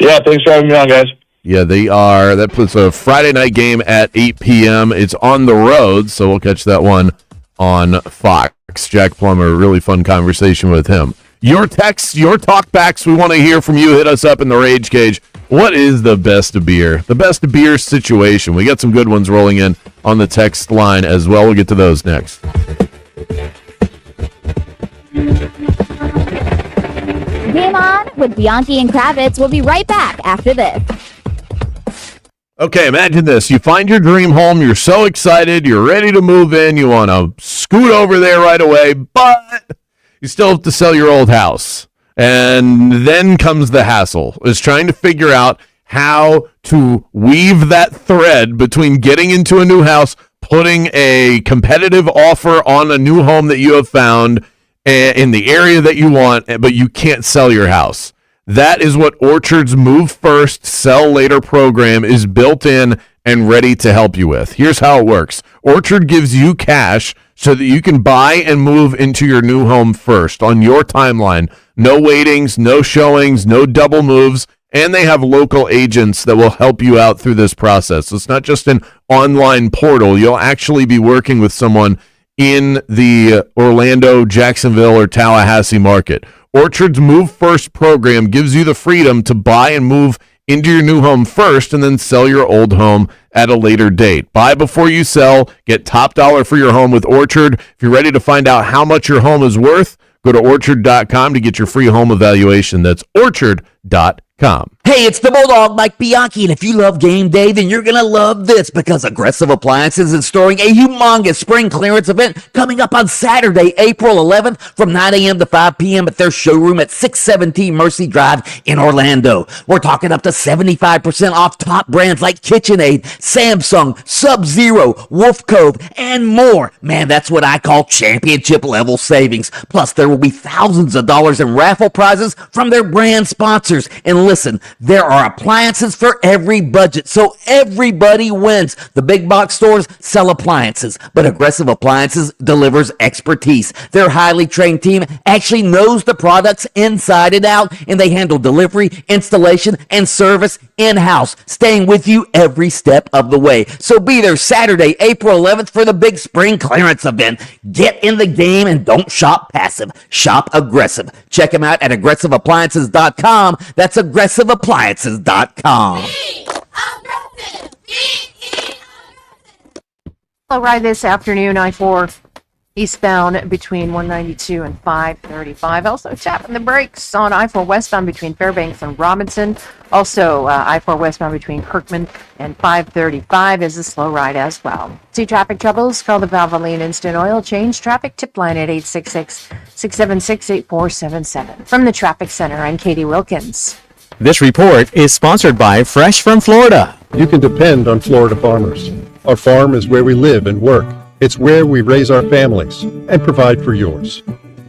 Yeah, thanks for having me on, guys. Yeah, they are. That puts a Friday night game at 8 p.m. It's on the road, so we'll catch that one on Fox. Jack Plummer, really fun conversation with him. Your texts, your talkbacks, we want to hear from you. Hit us up in the Rage Cage. What is the best of beer? The best of beer situation. We got some good ones rolling in on the text line as well. We'll get to those next. Game on with Bianchi and Kravitz. We'll be right back after this. Okay, imagine this. You find your dream home. You're so excited. You're ready to move in. You want to scoot over there right away, but you still have to sell your old house. And then comes the hassle, is trying to figure out how to weave that thread between getting into a new house, putting a competitive offer on a new home that you have found in the area that you want, but you can't sell your house. That is what Orchard's Move First, Sell Later program is built in and ready to help you with. Here's how it works. Orchard gives you cash so that you can buy and move into your new home first on your timeline. No waitings, no showings, no double moves, and they have local agents that will help you out through this process. It's not just an online portal. You'll actually be working with someone in the Orlando, Jacksonville, or Tallahassee market. Orchard's Move First program gives you the freedom to buy and move into your new home first and then sell your old home at a later date. Buy before you sell. Get top dollar for your home with Orchard. If you're ready to find out how much your home is worth, go to orchard.com to get your free home evaluation. That's orchard.com. Hey, it's the Bulldog, Mike Bianchi, and if you love game day, then you're going to love this, because Aggressive Appliances is storing a humongous spring clearance event coming up on Saturday, April 11th from 9 a.m. to 5 p.m. at their showroom at 617 Mercy Drive in Orlando. We're talking up to 75% off top brands like KitchenAid, Samsung, Sub-Zero, Wolf Cove, and more. Man, that's what I call championship level savings. Plus, there will be thousands of dollars in raffle prizes from their brand sponsors. And listen, there are appliances for every budget, so everybody wins. The big box stores sell appliances, but Aggressive Appliances delivers expertise. Their highly trained team actually knows the products inside and out, and they handle delivery, installation, and service in-house, staying with you every step of the way. So be there Saturday, April 11th for the big spring clearance event. Get in the game and don't shop passive. Shop aggressive. Check them out at aggressiveappliances.com. That's aggressiveappliances.com. Slow ride this afternoon, I-4 eastbound between 192 and 535. Also tapping the brakes on I-4 westbound between Fairbanks and Robinson. Also I-4 westbound between Kirkman and 535 is a slow ride as well. See traffic troubles? Call the Valvoline Instant Oil Change Traffic Tip Line at 866-676-8477. From the Traffic Center, I'm Katie Wilkins. This report is sponsored by Fresh from Florida. You can depend on Florida farmers. Our farm is where we live and work. It's where we raise our families and provide for yours.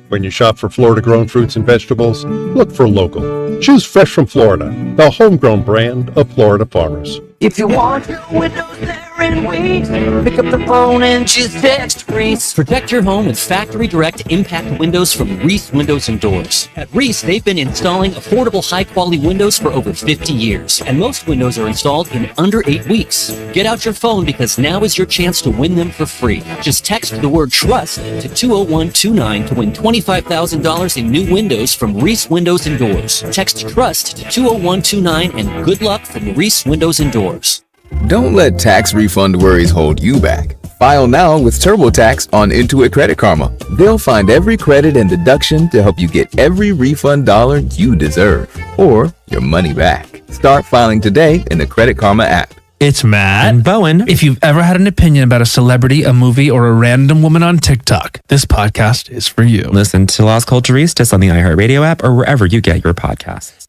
When you shop for Florida-grown fruits and vegetables, look for local. Choose Fresh from Florida, the homegrown brand of Florida farmers. If you want your windows, there in weeks. Pick up the phone and just text Reese. Protect your home with factory direct impact windows from Reese Windows and Doors. At Reese, they've been installing affordable, high-quality windows for over 50 years, and most windows are installed in under 8 weeks. Get out your phone because now is your chance to win them for free. Just text the word TRUST to 20129 to win $25,000 in new windows from Reese Windows and Doors. Text TRUST to 20129 and good luck from Reese Windows and Doors. Don't let tax refund worries hold you back. File now with TurboTax on Intuit Credit Karma. They'll find every credit and deduction to help you get every refund dollar you deserve, or your money back. Start filing today in the Credit Karma app. It's Matt and Bowen. If you've ever had an opinion about a celebrity, a movie, or a random woman on TikTok, this podcast is for you. Listen to Las Culturistas on the iHeart Radio app or wherever you get your podcasts.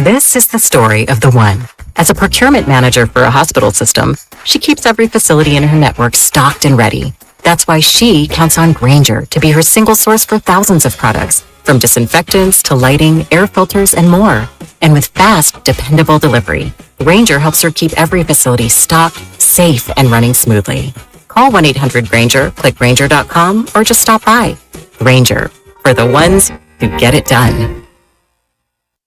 This is the story of the one. As a procurement manager for a hospital system, she keeps every facility in her network stocked and ready. That's why she counts on Grainger to be her single source for thousands of products, from disinfectants to lighting, air filters, and more. And with fast, dependable delivery, Grainger helps her keep every facility stocked, safe, and running smoothly. Call 1-800-GRAINGER, click Grainger.com, or just stop by. Grainger, for the ones who get it done.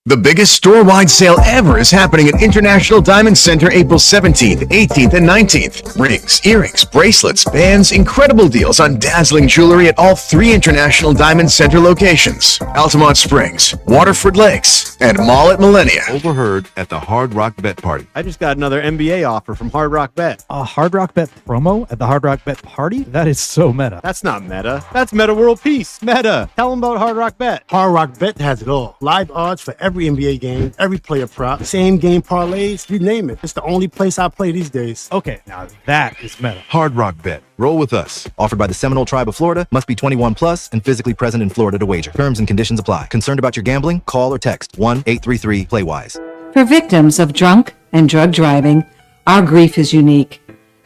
The biggest store-wide sale ever is happening at International Diamond Center April 17th, 18th, and 19th. Rings, earrings, bracelets, bands, incredible deals on dazzling jewelry at all 3 International Diamond Center locations. Altamont Springs, Waterford Lakes, and Mall at Millennia. Overheard at the Hard Rock Bet Party. I just got another NBA offer from Hard Rock Bet. A Hard Rock Bet promo at the Hard Rock Bet Party? That is so meta. That's not meta. That's Meta World Peace. Meta. Tell them about Hard Rock Bet. Hard Rock Bet has it all. Live odds for every NBA game, every player prop, same game parlays, you name it. It's the only place I play these days. Okay, now that is meta. Hard Rock Bet. Roll with us. Offered by the Seminole Tribe of Florida. Must be 21 plus and physically present in Florida to wager. Terms and conditions apply. Concerned about your gambling? Call or text 1-833-PLAY-WISE. For victims of drunk and drug driving, our grief is unique.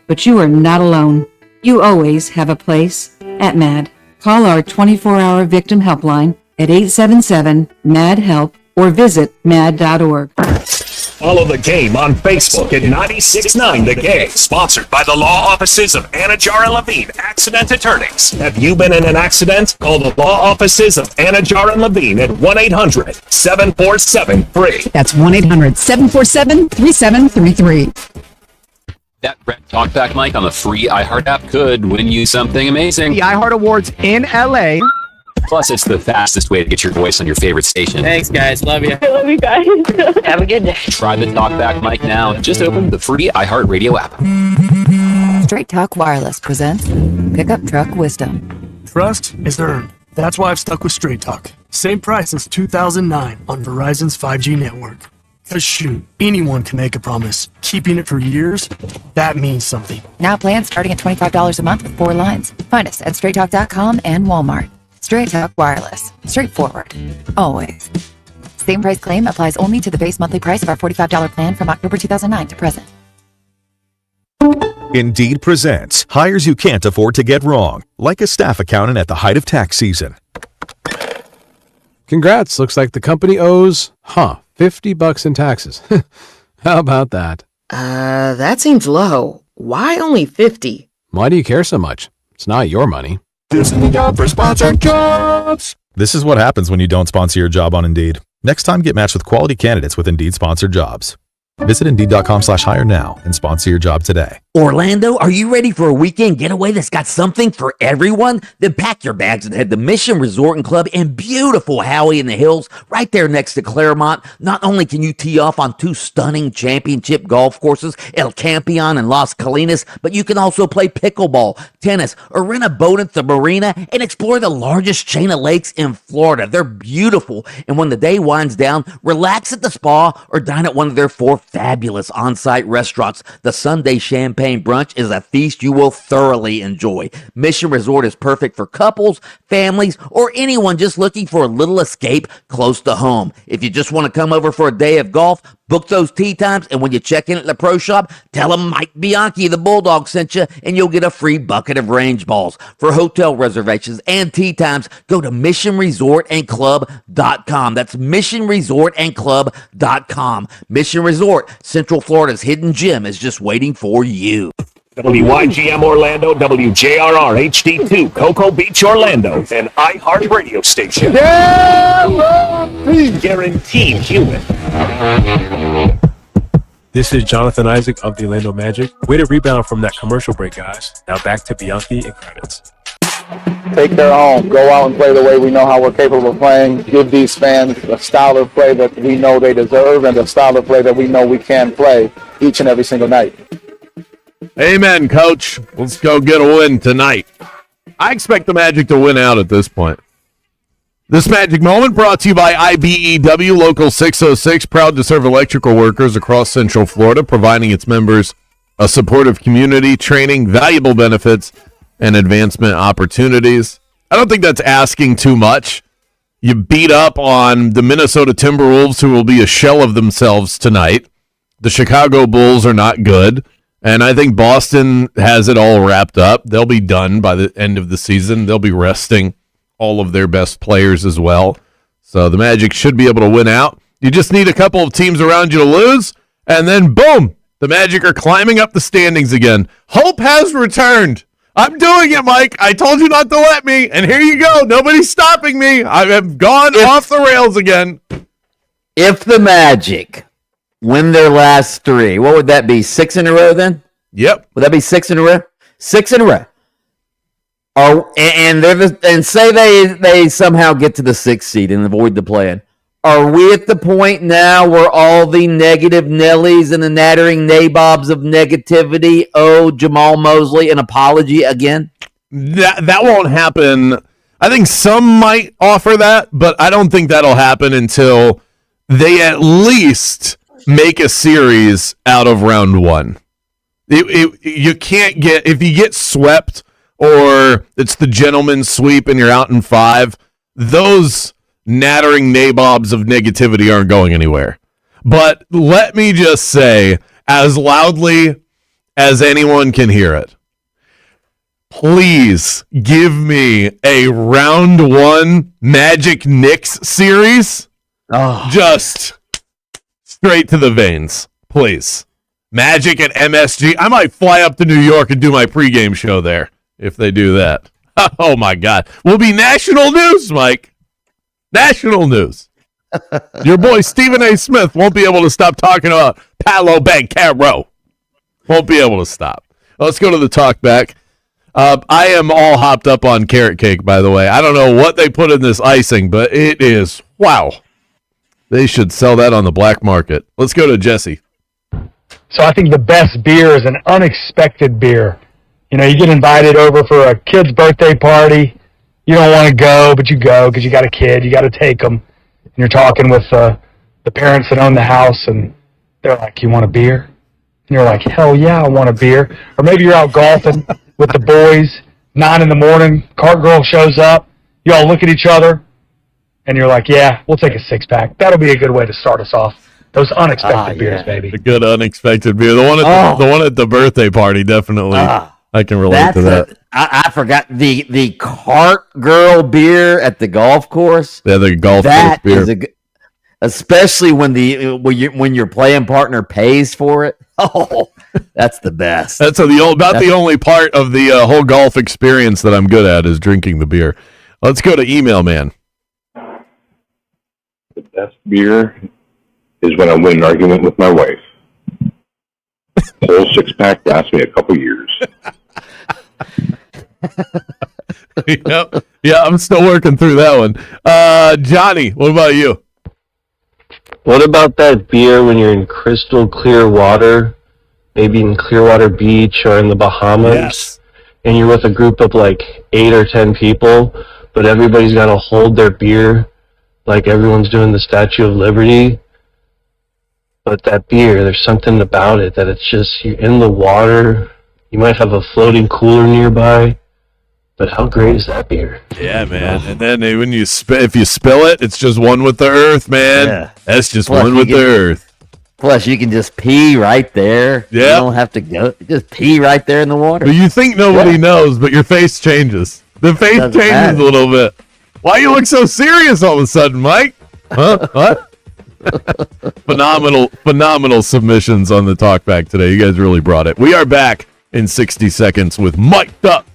But you are not alone. You always have a place at MAD. Call our 24-hour victim helpline at 877-MAD-HELP or visit mad.org. Follow the game on Facebook at 96.9 The Game. Sponsored by the law offices of Anajar and Levine, accident attorneys. Have you been in an accident? Call the law offices of Anajar and Levine at 1-800-747-FREE. That's 1-800-747-3733. That Brett Talkback mic on the free iHeart app could win you something amazing. The iHeart Awards in LA. Plus, it's the fastest way to get your voice on your favorite station. Thanks, guys. Love you. I love you guys. Have a good day. Try the Talkback mic now. Just open the free iHeart Radio app. Straight Talk Wireless presents Pickup Truck Wisdom. Trust is earned. That's why I've stuck with Straight Talk. Same price since 2009 on Verizon's 5G network. Cause shoot, anyone can make a promise. Keeping it for years, that means something. Now plans starting at $25 a month with 4 lines. Find us at straighttalk.com and Walmart. Straight Talk Wireless. Straightforward. Always. Same price claim applies only to the base monthly price of our $45 plan from October 2009 to present. Indeed presents hires you can't afford to get wrong, like a staff accountant at the height of tax season. Congrats. Looks like the company owes, $50 in taxes. How about that? That seems low. Why only 50? Why do you care so much? It's not your money. This is the job for sponsored jobs. This is what happens when you don't sponsor your job on Indeed. Next time, get matched with quality candidates with Indeed sponsored jobs. Visit Indeed.com/hire now and sponsor your job today. Orlando, are you ready for a weekend getaway that's got something for everyone? Then pack your bags and head to Mission Resort and Club in beautiful Howey in the Hills, right there next to Claremont. Not only can you tee off on 2 stunning championship golf courses, El Campeon and Las Colinas, but you can also play pickleball, tennis, or rent a boat at the marina and explore the largest chain of lakes in Florida. They're beautiful, and when the day winds down, relax at the spa or dine at one of their 4 fabulous on-site restaurants. The Sunday Champagne Brunch is a feast you will thoroughly enjoy. Mission Resort is perfect for couples, families, or anyone just looking for a little escape close to home. If you just want to come over for a day of golf, Book those tee times, and when you check in at the pro shop, tell them Mike Bianchi, the Bulldog, sent you, and you'll get a free bucket of range balls. For hotel reservations and tee times, go to missionresortandclub.com. That's missionresortandclub.com. Mission Resort, Central Florida's hidden gem, is just waiting for you. WYGM Orlando, WJRR HD2, Cocoa Beach, Orlando, an iHeart radio station. Guaranteed human. This is Jonathan Isaac of the Orlando Magic. Way to rebound from that commercial break, guys. Now back to Bianchi and Kravitz. Take care home. Go out and play the way we know how we're capable of playing. Give these fans a style of play that we know they deserve and a style of play that we know we can play each and every single night. Amen, Coach. Let's go get a win tonight. I expect the Magic to win out at this point. This Magic Moment brought to you by IBEW Local 606, proud to serve electrical workers across Central Florida, providing its members a supportive community, training, valuable benefits, and advancement opportunities. I don't think that's asking too much. You beat up on the Minnesota Timberwolves, who will be a shell of themselves tonight. The Chicago Bulls are not good. And I think Boston has it all wrapped up. They'll be done by the end of the season. They'll be resting all of their best players as well. So the Magic should be able to win out. You just need a couple of teams around you to lose, and then boom, the Magic are climbing up the standings again. Hope has returned. I'm doing it, Mike. I told you not to let me, and here you go. Nobody's stopping me. I have gone off the rails again. If the Magic win their last 3, what would that be? 6 in a row then? Yep. Would that be 6 in a row? 6 in a row. And say they somehow get to the 6th seed and avoid the play-in. Are we at the point now where all the negative Nellies and the nattering nabobs of negativity owe Jamal Mosley an apology again? That won't happen. I think some might offer that, but I don't think that'll happen until they at least make a series out of round 1. You can't get, if you get swept or it's the gentleman's sweep and you're out in 5, those nattering nabobs of negativity aren't going anywhere. But let me just say, as loudly as anyone can hear it, please give me a round 1 Magic Knicks series. Just straight to the veins, please. Magic at MSG. I might fly up to New York and do my pregame show there if they do that. Oh, my God. We'll be national news, Mike. National news. Your boy Stephen A. Smith won't be able to stop talking about Paolo Banchero. Won't be able to stop. Let's go to the talk back. I am all hopped up on carrot cake, by the way. I don't know what they put in this icing, but it is, wow. They should sell that on the black market. Let's go to Jesse. So I think the best beer is an unexpected beer. You know, you get invited over for a kid's birthday party. You don't want to go, but you go because you got a kid. You got to take them. And you're talking with the parents that own the house, and they're like, you want a beer? And you're like, hell yeah, I want a beer. Or maybe you're out golfing with the boys, 9 a.m, cart girl shows up. You all look at each other, and you're like, yeah, we'll take a 6-pack. That'll be a good way to start us off. Those unexpected beers, baby. A good unexpected beer. The one at the birthday party, definitely. I can relate to that. I forgot the cart girl beer at the golf course. Yeah, the golf course beer. Especially when your playing partner pays for it. Oh, that's the best. That's the only part of the whole golf experience that I'm good at is drinking the beer. Let's go to Email Man. The best beer is when I win an argument with my wife. The whole 6-pack lasts me a couple years. Yep. Yeah, I'm still working through that one. Johnny, what about you? What about that beer when you're in crystal clear water, maybe in Clearwater Beach or in the Bahamas, and you're with a group of like 8 or 10 people, but everybody's got to hold their beer like everyone's doing the Statue of Liberty. But that beer, there's something about it that it's just, you're in the water, you might have a floating cooler nearby, but how great is that beer? Yeah, man. And then when if you spill it, it's just one with the earth, man. Yeah. That's just one with the earth. Plus, you can just pee right there. Yeah. You don't have to go. Just pee right there in the water. But you think nobody knows, but your face changes. The face Doesn't changes matter. a little bit. Why you look so serious all of a sudden, Mike? Huh? What? phenomenal submissions on the talkback today. You guys really brought it. We are back in 60 seconds with Mic'd Up.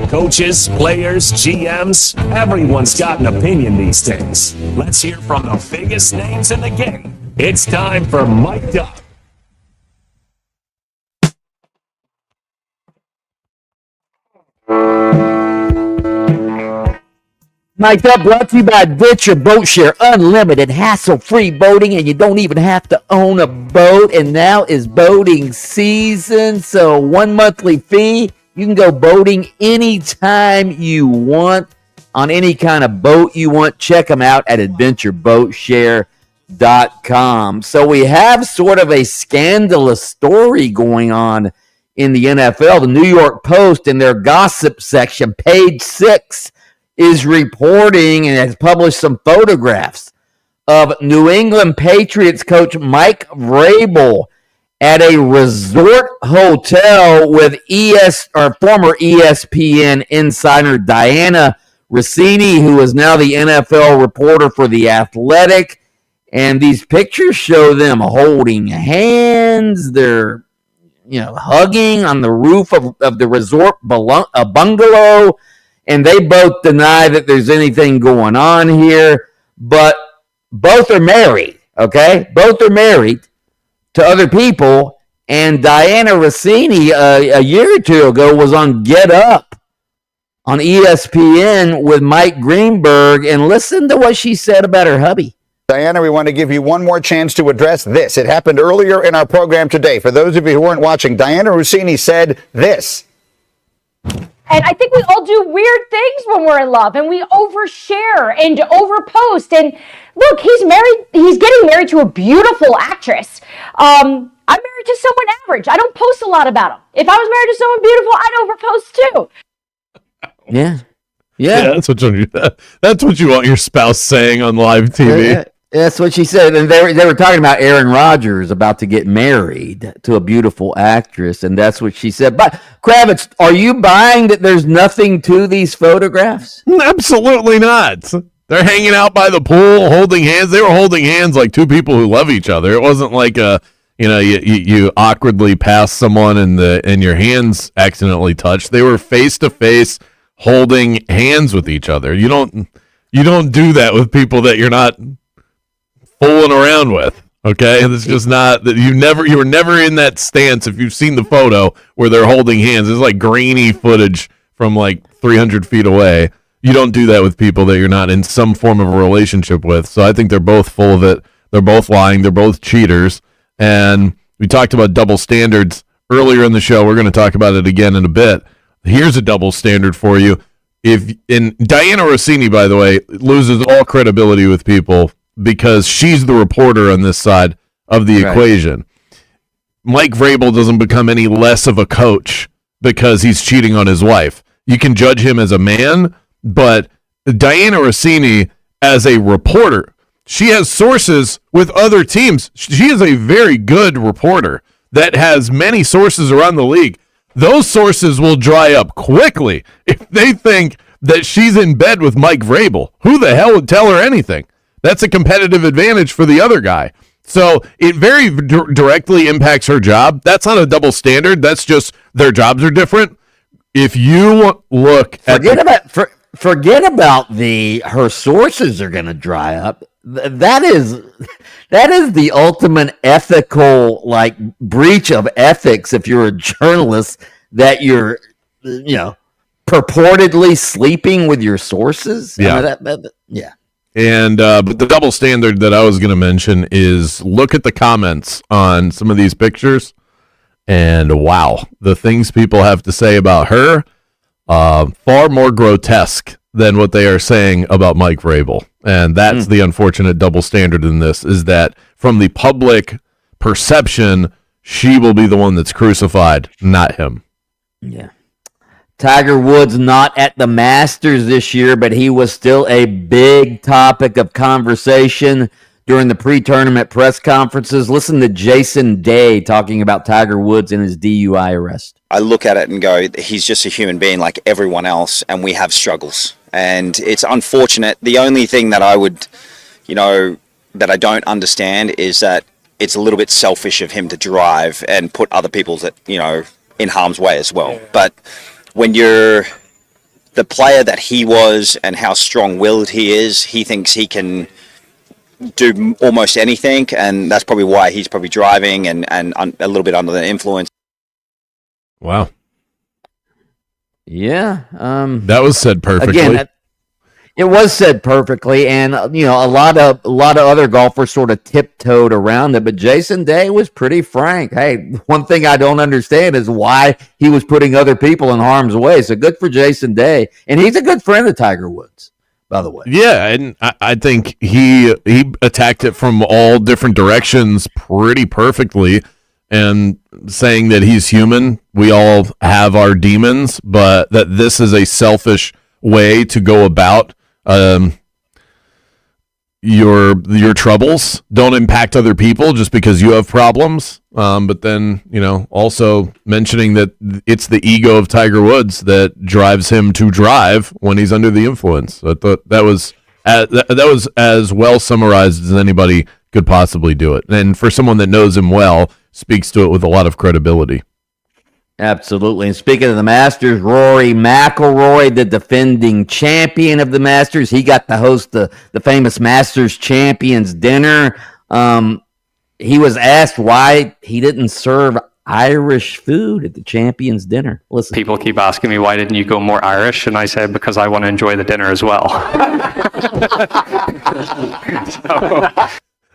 Coaches, players, GMs, everyone's got an opinion these days. Let's hear from the biggest names in the game. It's time for Mic'd Up. Mic'd Up brought to you by Ditch Your Boat Share, unlimited hassle-free boating, and you don't even have to own a boat. And now is boating season, so 1 monthly fee. You can go boating anytime you want on any kind of boat you want. Check them out at adventureboatshare.com. So we have sort of a scandalous story going on in the NFL. The New York Post, in their gossip section, page 6, is reporting and has published some photographs of New England Patriots coach Mike Vrabel at a resort hotel with former ESPN insider Diana Rossini, who is now the NFL reporter for The Athletic. And these pictures show them holding hands. They're, hugging on the roof of the resort bungalow. And they both deny that there's anything going on here. But both are married, okay? Both are married to other people. And Diana Rossini, a year or two ago, was on Get Up on ESPN with Mike Greenberg. And listen to what she said about her hubby. Diana, we want to give you one more chance to address this. It happened earlier in our program today. For those of you who weren't watching, Diana Rossini said this. And I think we all do weird things when we're in love, and we overshare and overpost. And look, he's married. He's getting married to a beautiful actress. I'm married to someone average. I don't post a lot about him. If I was married to someone beautiful, I'd overpost too. Yeah. That's what you want your spouse saying on live TV. That's what she said. And they were talking about Aaron Rodgers about to get married to a beautiful actress, and that's what she said. But Kravitz, are you buying that there's nothing to these photographs? Absolutely not. They're hanging out by the pool, holding hands. They were holding hands like two people who love each other. It wasn't like you awkwardly pass someone and your hands accidentally touched. They were face to face, holding hands with each other. You don't do that with people that you're not fooling around with. Okay, it's just not that you were never in that stance. If you've seen the photo where they're holding hands, it's like grainy footage from like 300 feet away. You don't do that with people that you're not in some form of a relationship with. So I think they're both full of it. They're both lying. They're both cheaters. And we talked about double standards earlier in the show. We're going to talk about it again in a bit. Here's a double standard for you. Diana Rossini, by the way, loses all credibility with people because she's the reporter on this side of the equation. Mike Vrabel doesn't become any less of a coach because he's cheating on his wife. You can judge him as a man, but Diana Rossini, as a reporter, she has sources with other teams. She is a very good reporter that has many sources around the league. Those sources will dry up quickly if they think that she's in bed with Mike Vrabel. Who the hell would tell her anything? That's a competitive advantage for the other guy. So it very directly impacts her job. That's not a double standard. That's just their jobs are different. If you look at forget about her sources are going to dry up. That is the ultimate ethical breach of ethics if you're a journalist, that you're purportedly sleeping with your sources. Yeah. Yeah. And but the double standard that I was going to mention is look at the comments on some of these pictures, and wow, the things people have to say about her, far more grotesque than what they are saying about Mike Vrabel. And that's the unfortunate double standard in this, is that from the public perception, she will be the one that's crucified, not him. Yeah. Tiger Woods not at the Masters this year, but he was still a big topic of conversation during the pre-tournament press conferences. Listen to Jason Day talking about Tiger Woods and his DUI arrest. I look at it and go, he's just a human being like everyone else, and we have struggles. And it's unfortunate. The only thing that I would, that I don't understand is that it's a little bit selfish of him to drive and put other people's, in harm's way as well. But when you're the player that he was and how strong-willed he is, he thinks he can do almost anything, and that's probably why he's probably driving and a little bit under the influence. Wow. Yeah. That was said perfectly. Again, it was said perfectly, and a lot of other golfers sort of tiptoed around it, but Jason Day was pretty frank. Hey, one thing I don't understand is why he was putting other people in harm's way. So good for Jason Day, and he's a good friend of Tiger Woods, by the way. Yeah, and I think he attacked it from all different directions pretty perfectly, and saying that he's human. We all have our demons, but that this is a selfish way to go about your troubles. Don't impact other people just because you have problems. But then, also mentioning that it's the ego of Tiger Woods that drives him to drive when he's under the influence. I thought that was as well summarized as anybody could possibly do it. And for someone that knows him well, speaks to it with a lot of credibility. Absolutely. And speaking of the Masters, Rory McIlroy, the defending champion of the Masters, he got to host the famous Masters Champions dinner. He was asked why he didn't serve Irish food at the Champions dinner. Listen. People keep asking me, why didn't you go more Irish? And I said, because I want to enjoy the dinner as well.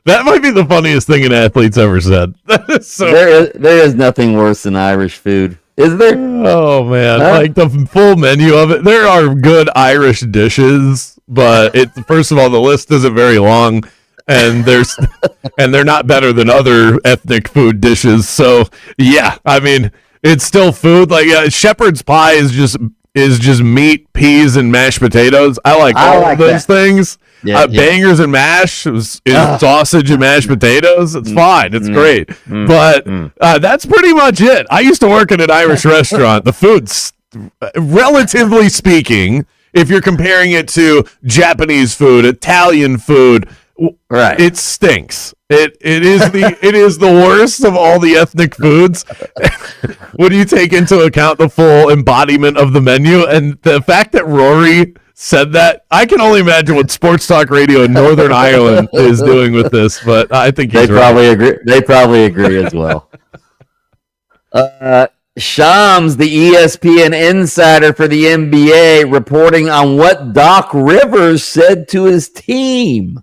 That might be the funniest thing an athlete's ever said. There is nothing worse than Irish food, is there? Oh man, like the full menu of it. There are good Irish dishes, but first of all, the list isn't very long, and they're not better than other ethnic food dishes. So yeah, I mean, it's still food. Like shepherd's pie is just meat, peas, and mashed potatoes. I like all of those things. Yeah, bangers and mash is sausage and mashed potatoes. It's fine. It's great. But that's pretty much it. I used to work at an Irish restaurant. The food's, relatively speaking, if you're comparing it to Japanese food, Italian food, right, it stinks. It is the worst of all the ethnic foods when you take into account the full embodiment of the menu. And the fact that Rory said that, I can only imagine what sports talk radio in Northern Ireland is doing with this, but I think he's probably agree. They probably agree as well. Shams, the ESPN insider for the NBA, reporting on what Doc Rivers said to his team.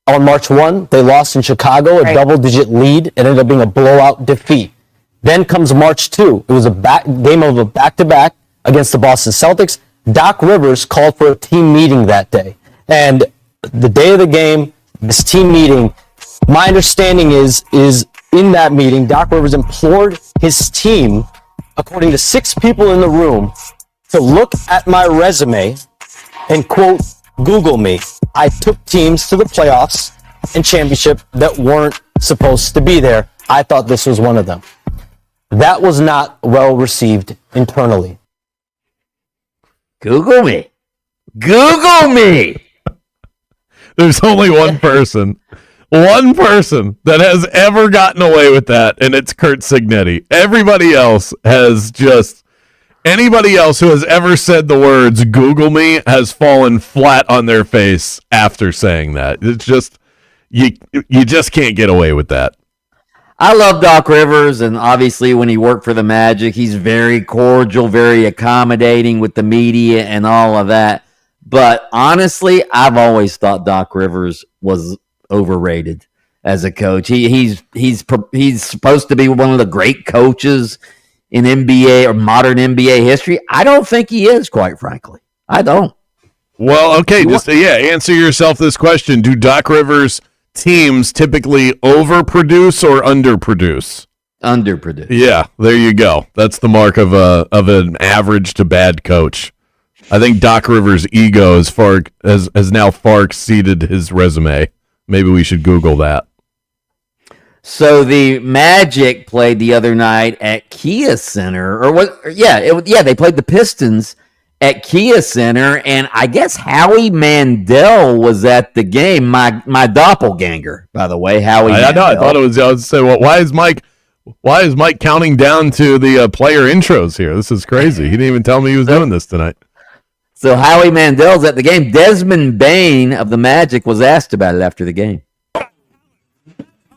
On March 1, they lost in Chicago, a double-digit lead. It ended up being a blowout defeat. Then comes March 2. It was a game of a back-to-back against the Boston Celtics. Doc Rivers called for a team meeting that day. And the day of the game, this team meeting, my understanding is in that meeting, Doc Rivers implored his team, according to 6 people in the room, to look at my resume and, quote, Google me. I took teams to the playoffs and championship that weren't supposed to be there. I thought this was one of them. That was not well received internally. Google me. Google me. There's only one person that has ever gotten away with that, and it's Kurt Signetti. Everybody else has just, anybody else who has ever said the words "Google me" has fallen flat on their face after saying that. It's just, you just can't get away with that. I love Doc Rivers, and obviously when he worked for the Magic, he's very cordial, very accommodating with the media and all of that. But honestly, I've always thought Doc Rivers was overrated as a coach. He's supposed to be one of the great coaches in NBA or modern NBA history. I don't think he is, quite frankly. I don't. Well, okay, just answer yourself this question. Do Doc Rivers teams typically overproduce or underproduce? Underproduce. Yeah, there you go. That's the mark of an average to bad coach. I think Doc Rivers' ego has now far exceeded his resume. Maybe we should Google that. So the Magic played the other night at Kia Center, or what? Yeah, they played the Pistons at Kia Center, and I guess Howie Mandel was at the game. My doppelganger, by the way, Howie. I know. I thought it was. I was saying, well, why is Mike counting down to the player intros here? This is crazy. He didn't even tell me he was doing this tonight. So Howie Mandel's at the game. Desmond Bain of the Magic was asked about it after the game.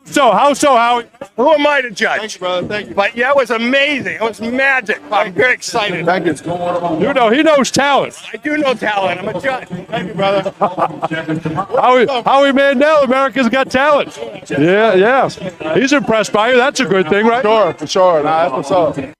So, Howie? Who am I to judge? Thank you, brother. Thank you. But yeah, it was amazing. It was magic. I'm very excited. Thank you. You know, he knows talent. I do know talent. I'm a judge. Thank you, brother. Howie Mandel, America's Got Talent. Yeah. He's impressed by you. That's a good thing, right? Sure, for sure. Nah, that's what's up.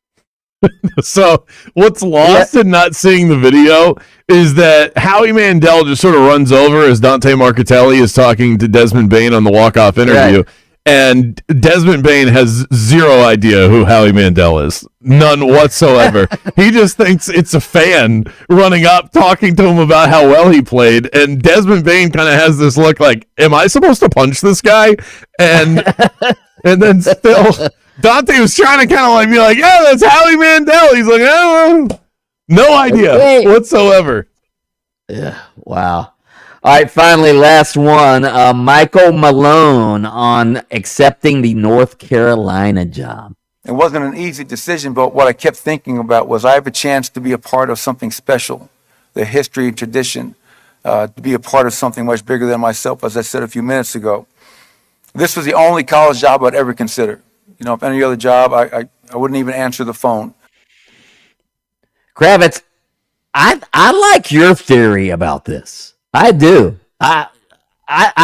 So what's lost in not seeing the video is that Howie Mandel just sort of runs over as Dante Marchitelli is talking to Desmond Bain on the walk-off interview. Right. And Desmond Bain has zero idea who Howie Mandel is. None whatsoever. He just thinks it's a fan running up, talking to him about how well he played. And Desmond Bain kind of has this look like, am I supposed to punch this guy? And then still, Dante was trying to kind of like be like, yeah, that's Howie Mandel. He's like, oh, no idea whatsoever. Yeah, wow. All right, finally, last one. Michael Malone on accepting the North Carolina job. It wasn't an easy decision, but what I kept thinking about was I have a chance to be a part of something special, the history and tradition, to be a part of something much bigger than myself, as I said a few minutes ago. This was the only college job I'd ever consider. You know, if any other job, I wouldn't even answer the phone. Kravitz, I like your theory about this. I do. I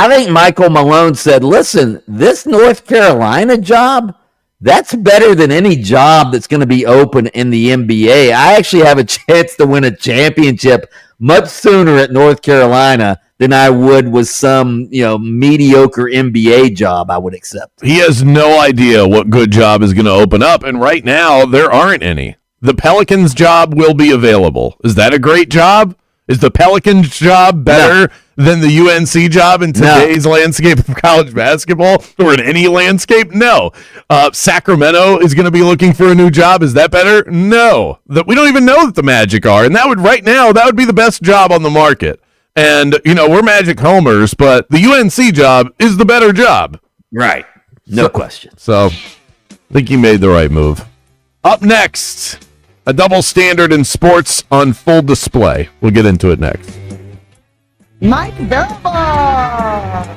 think Michael Malone said, listen, this North Carolina job, that's better than any job that's going to be open in the NBA. I actually have a chance to win a championship much sooner at North Carolina than I would with some, mediocre NBA job I would accept. He has no idea what good job is going to open up, and right now there aren't any. The Pelicans job will be available. Is that a great job? Is the Pelicans job better than the UNC job in today's landscape of college basketball or in any landscape? No. Sacramento is going to be looking for a new job. Is that better? No. We don't even know that the Magic are, and that would be the best job on the market. And, we're Magic homers, but the UNC job is the better job. Right. No question. So, I think he made the right move. Up next, a double standard in sports on full display. We'll get into it next. Mike Belba.